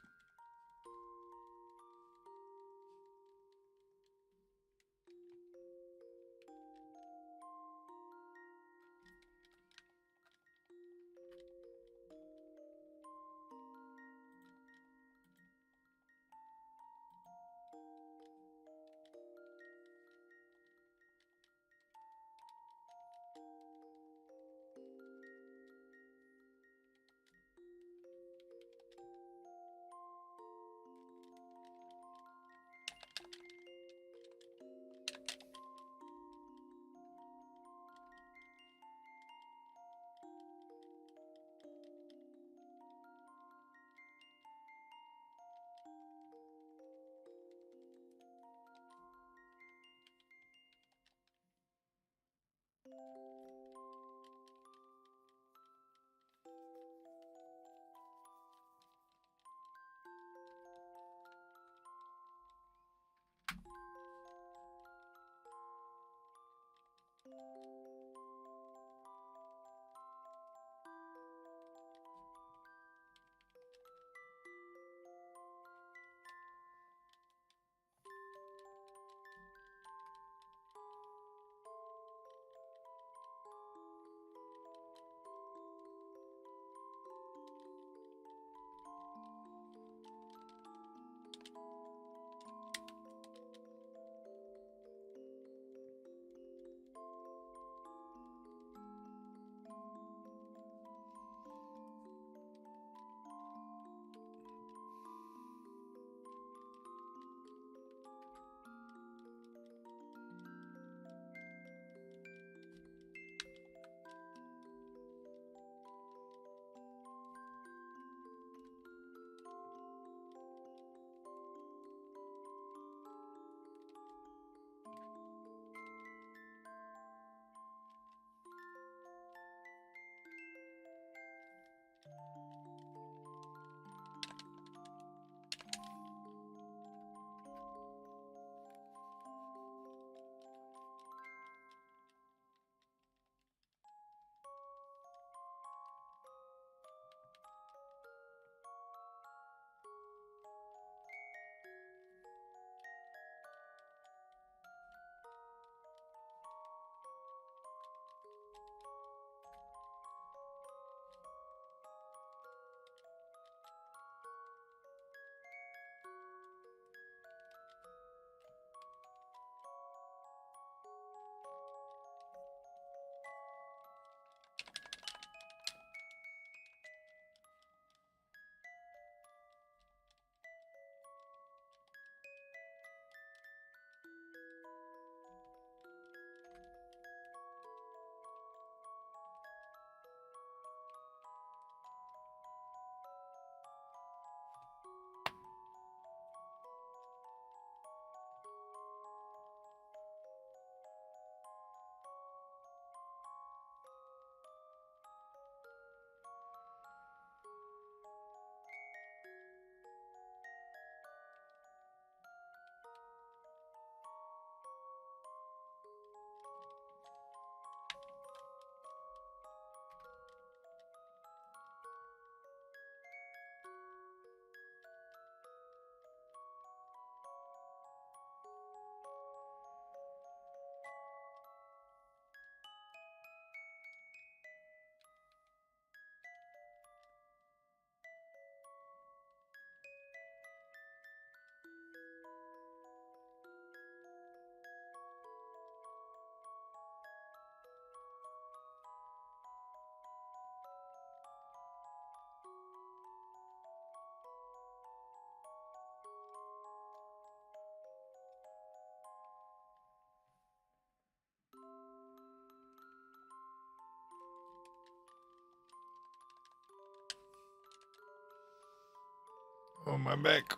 my back.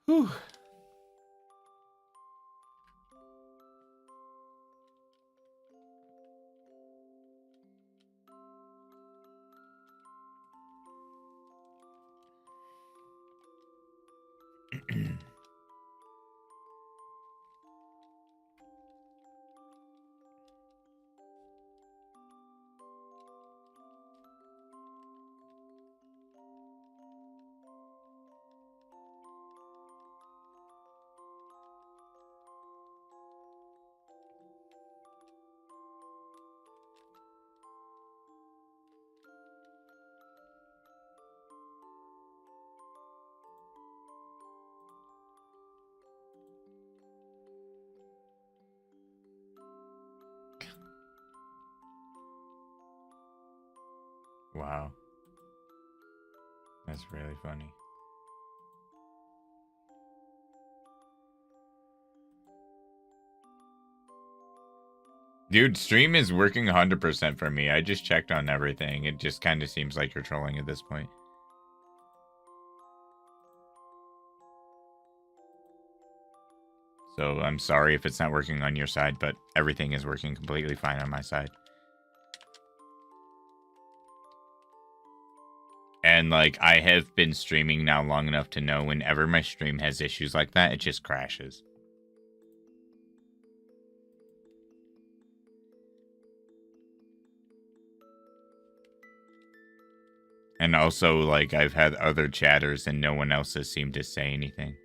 Whew. Wow. That's really funny. Dude, stream is working 100% for me. I just checked on everything. It just kind of seems like you're trolling at this point. So I'm sorry if it's not working on your side, but everything is working completely fine on my side. And like, I have been streaming now long enough to know whenever my stream has issues like that, it just crashes. And also, like, I've had other chatters and no one else has seemed to say anything.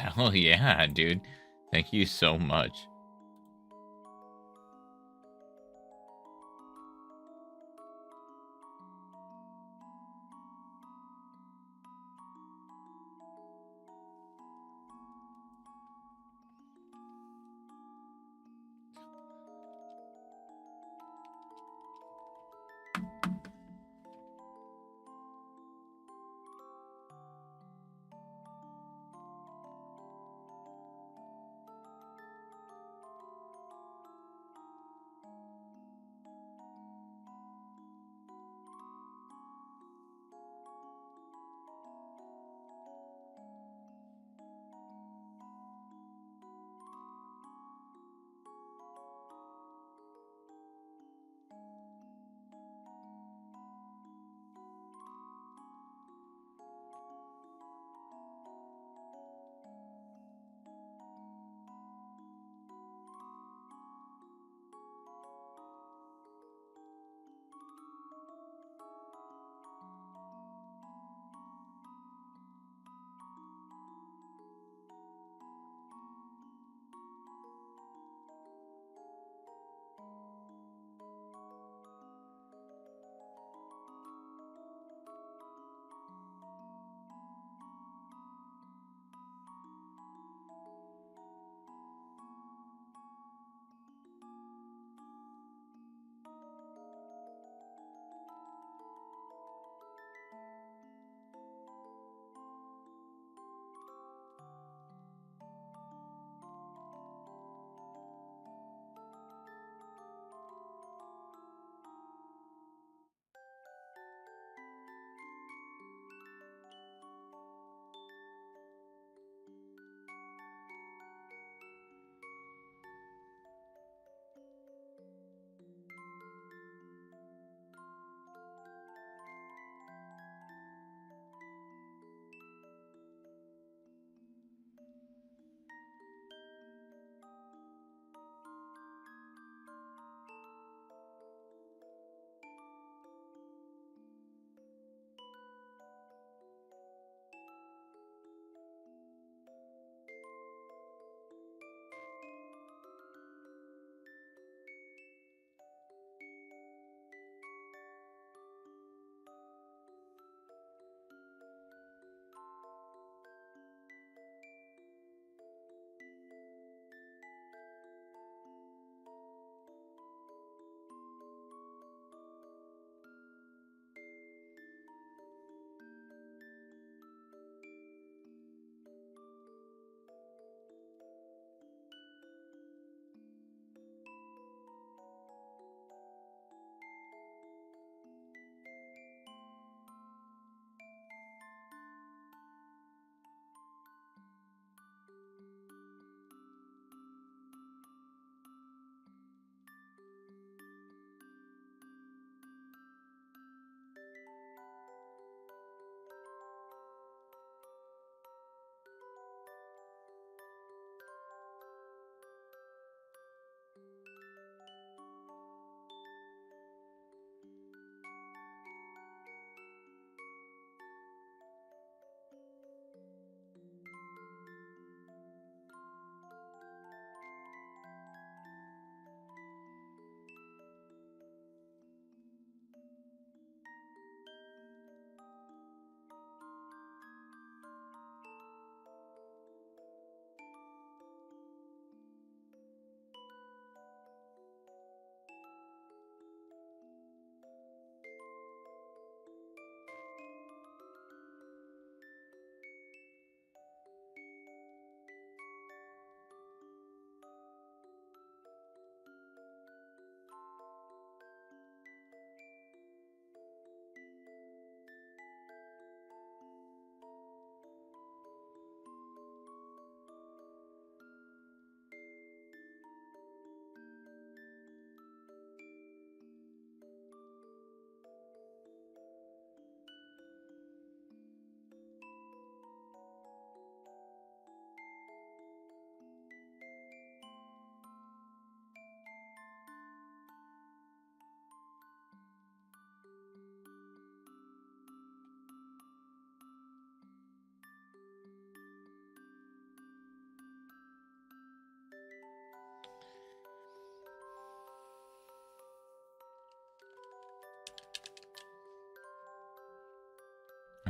Hell yeah, dude. Thank you so much.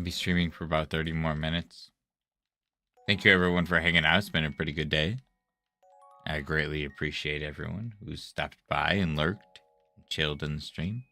be streaming for about 30 more minutes. Thank you everyone for hanging out. It's been a pretty good day. I greatly appreciate everyone who's stopped by and lurked and chilled in the stream.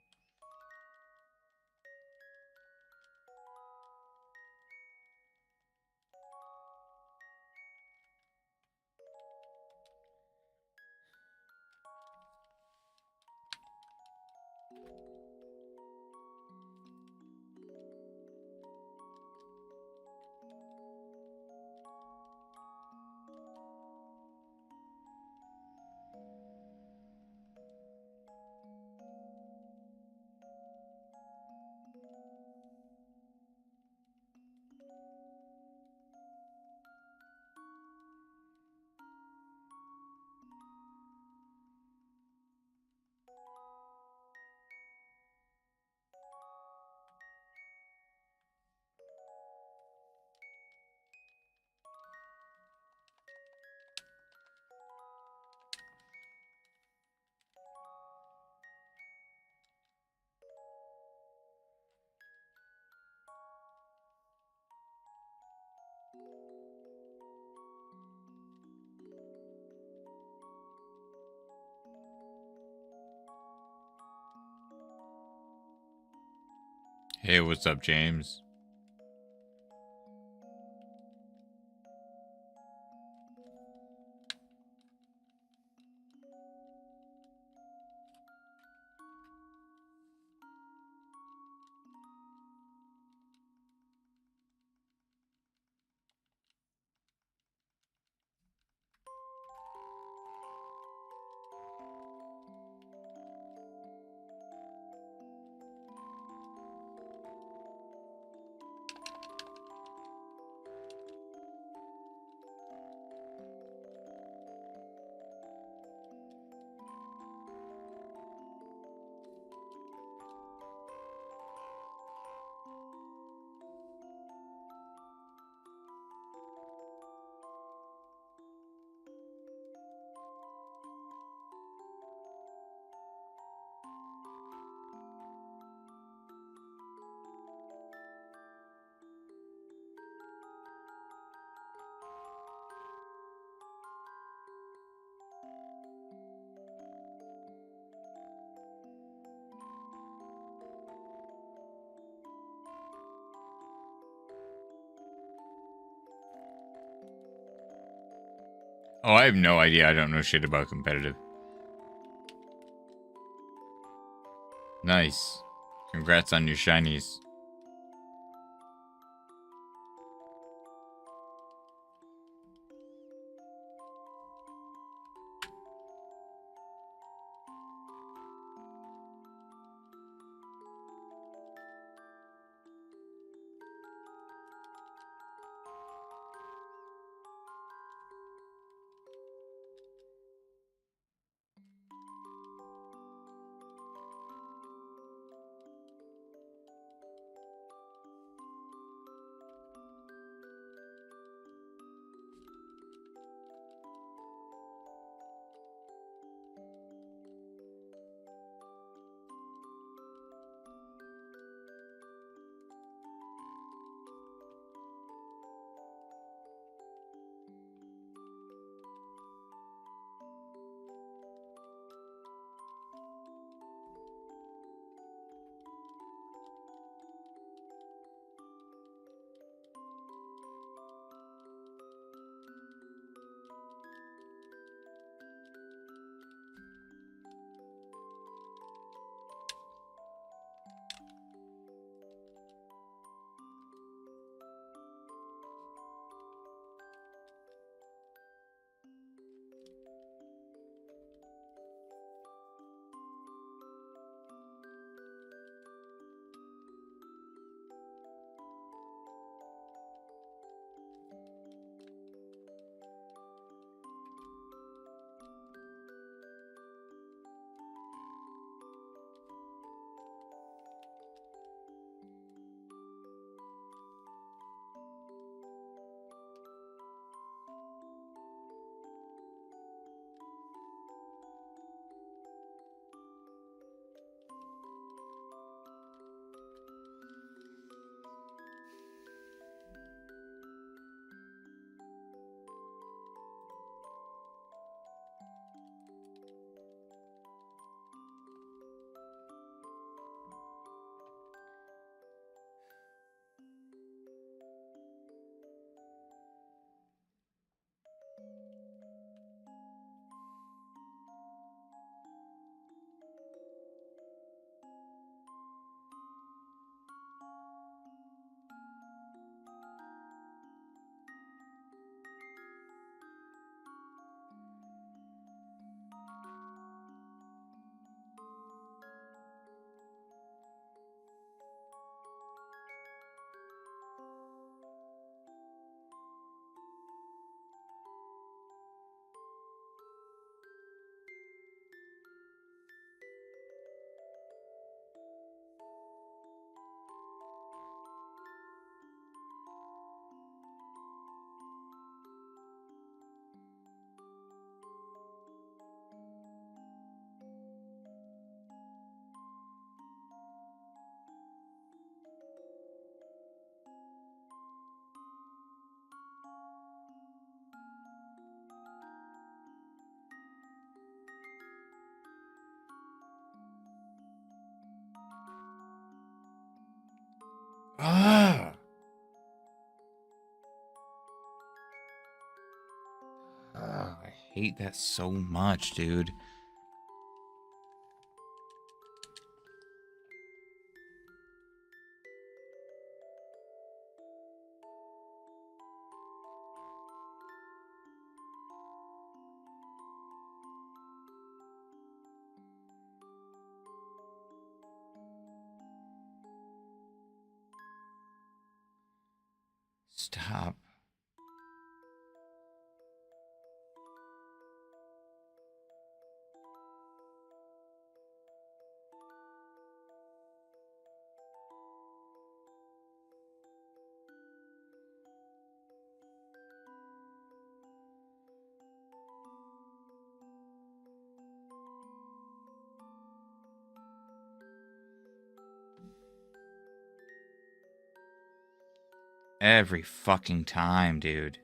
Hey, what's up, James? Oh, I have no idea. I don't know shit about competitive. Nice. Congrats on your shinies. hate that so much, dude. Stop. Every fucking time, dude.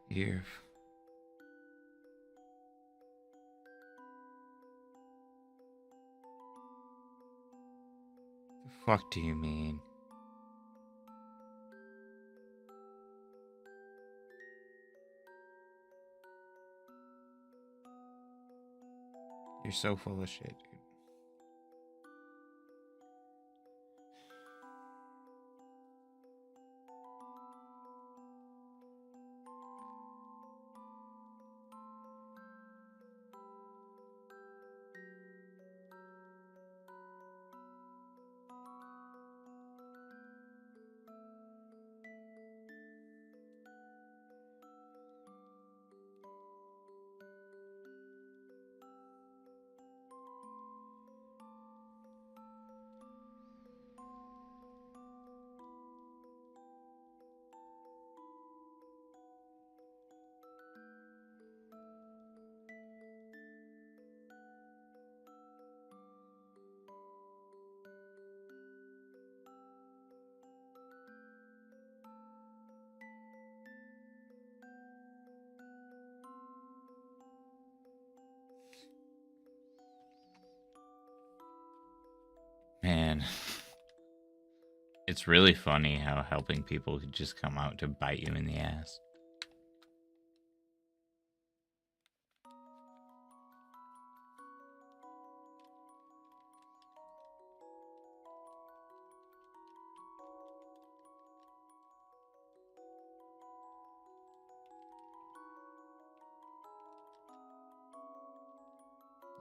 Here. The fuck do you mean? You're so full of shit, dude. Man, it's really funny how helping people could just come out to bite you in the ass.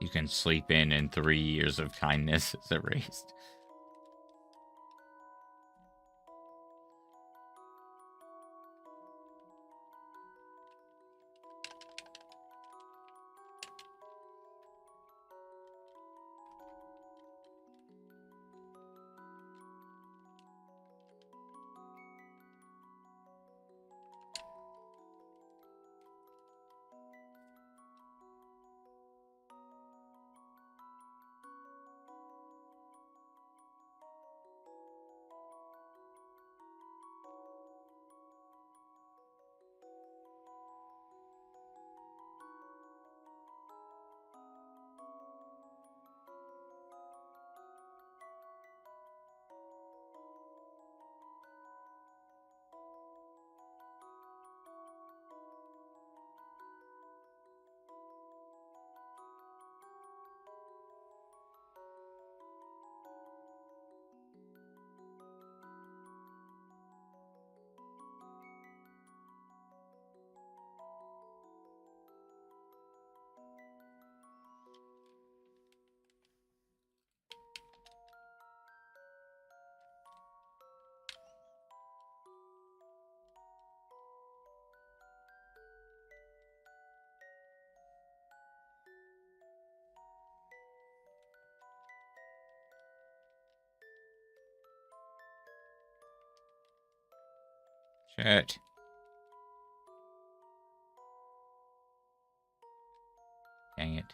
You can sleep in and 3 years of kindness is erased. Shit. Dang it.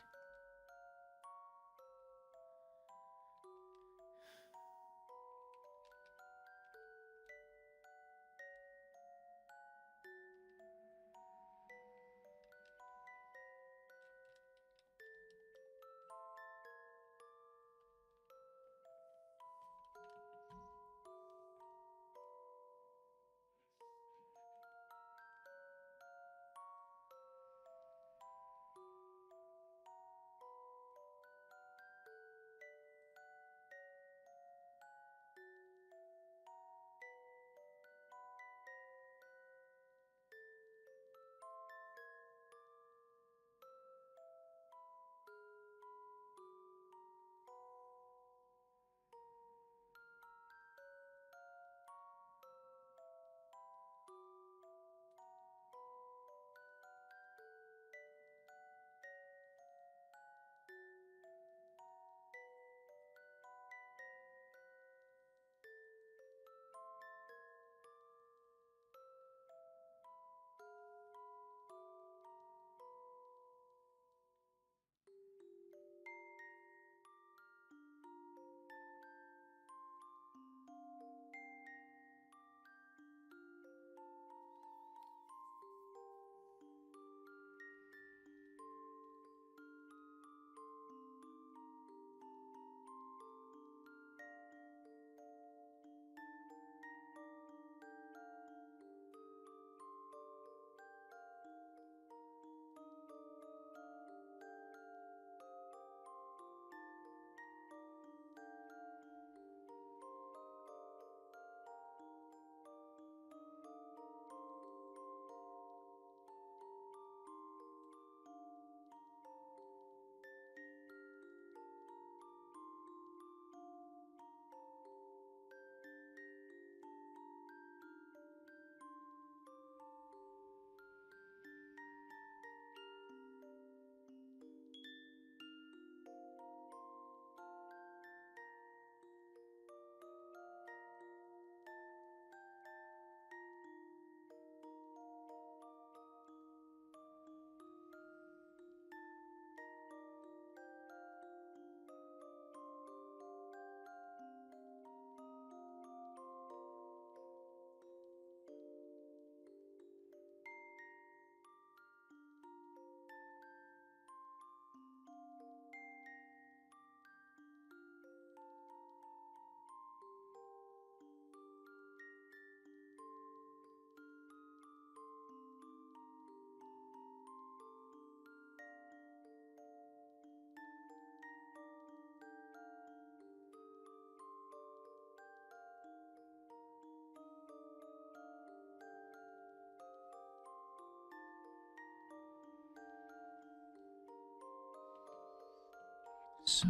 So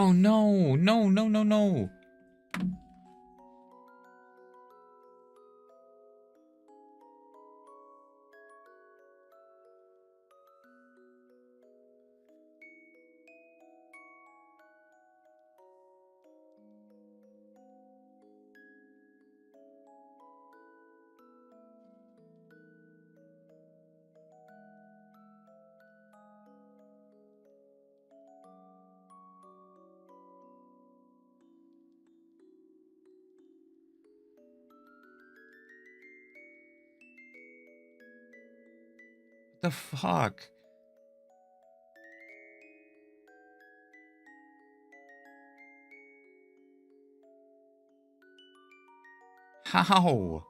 Oh no, no, no, no, no. What the fuck? How?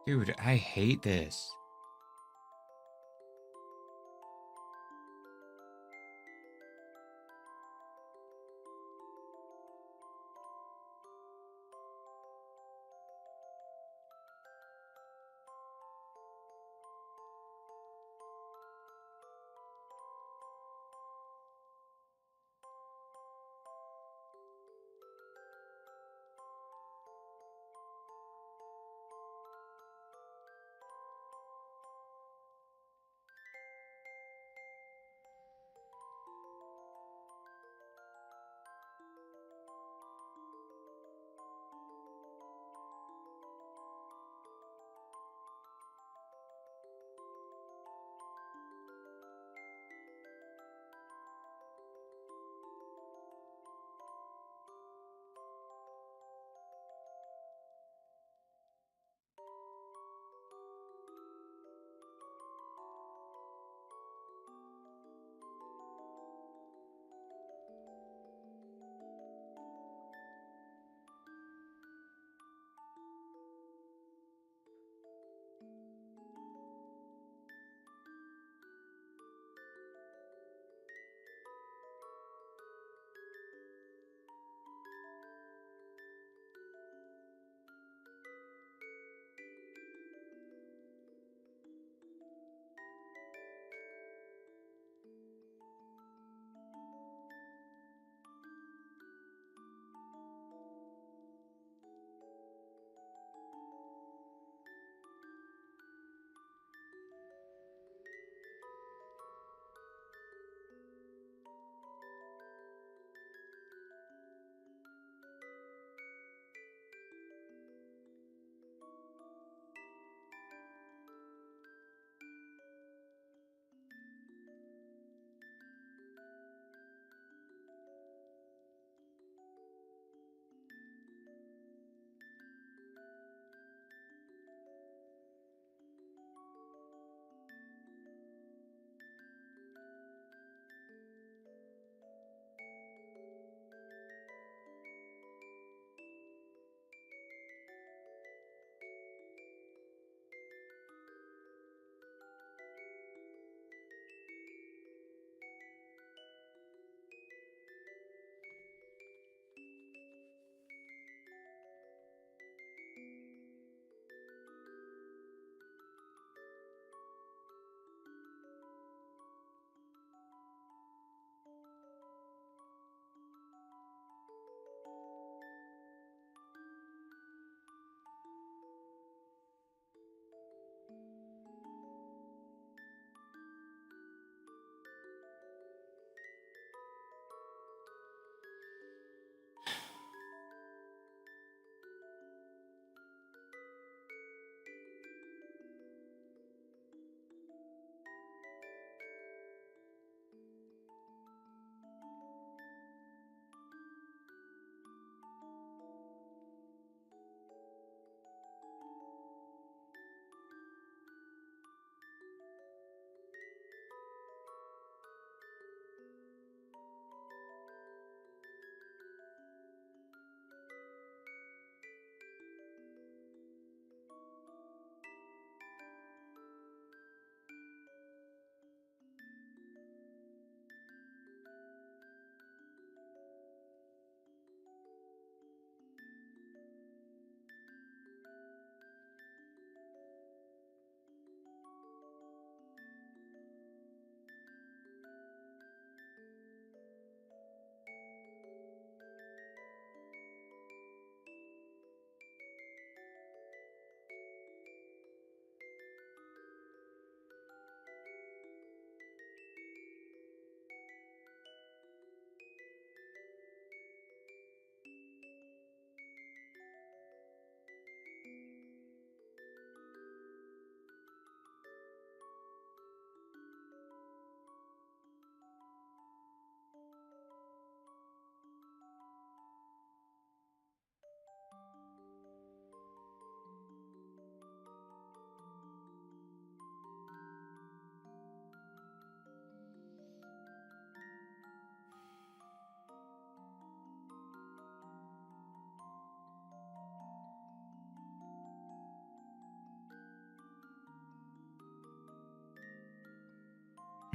Dude, I hate this.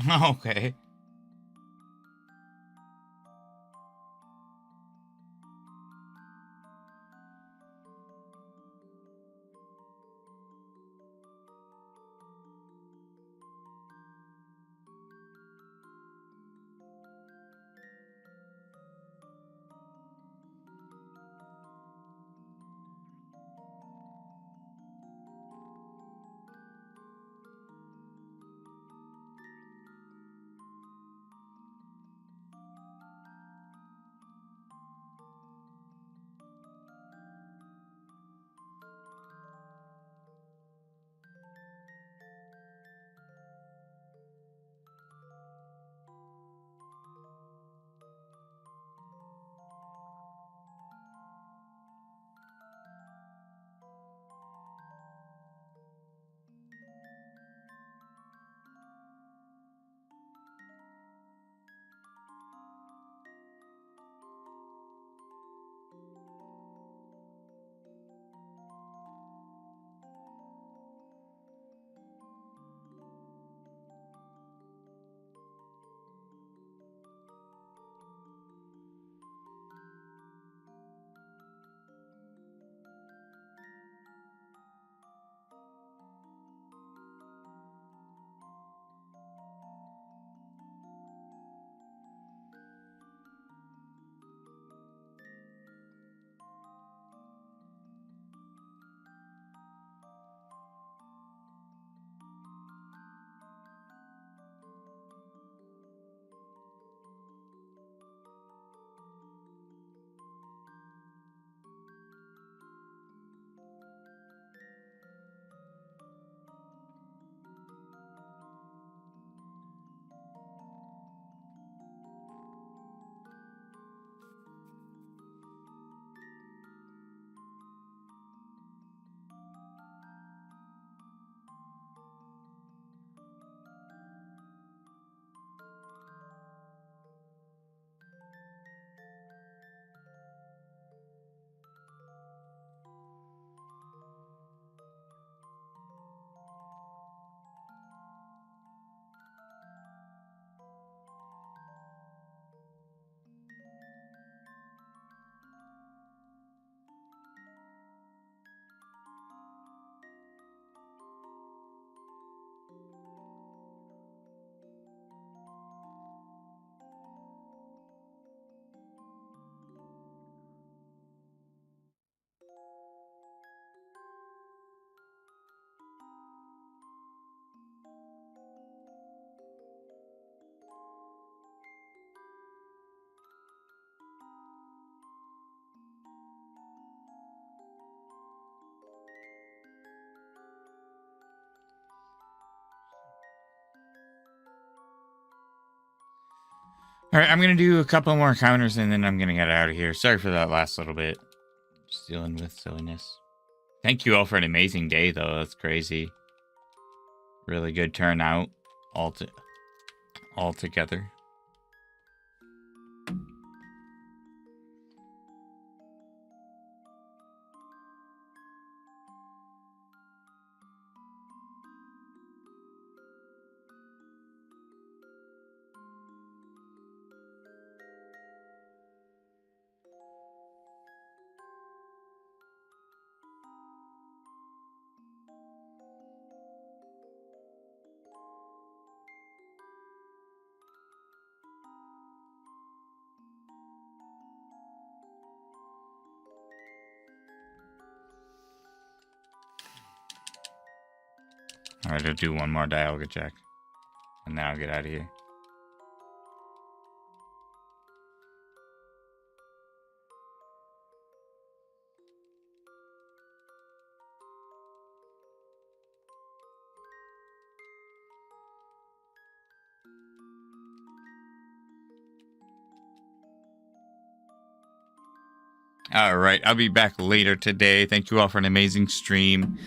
Okay. All right, I'm going to do a couple more counters and then I'm going to get out of here. Sorry for that last little bit. Just dealing with silliness. Thank you all for an amazing day, though. That's crazy. Really good turnout all together. All right, I'll do one more dialga check. And then I'll get out of here. All right, I'll be back later today. Thank you all for an amazing stream.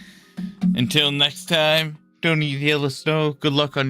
Until next time, don't eat yellow snow. Good luck on your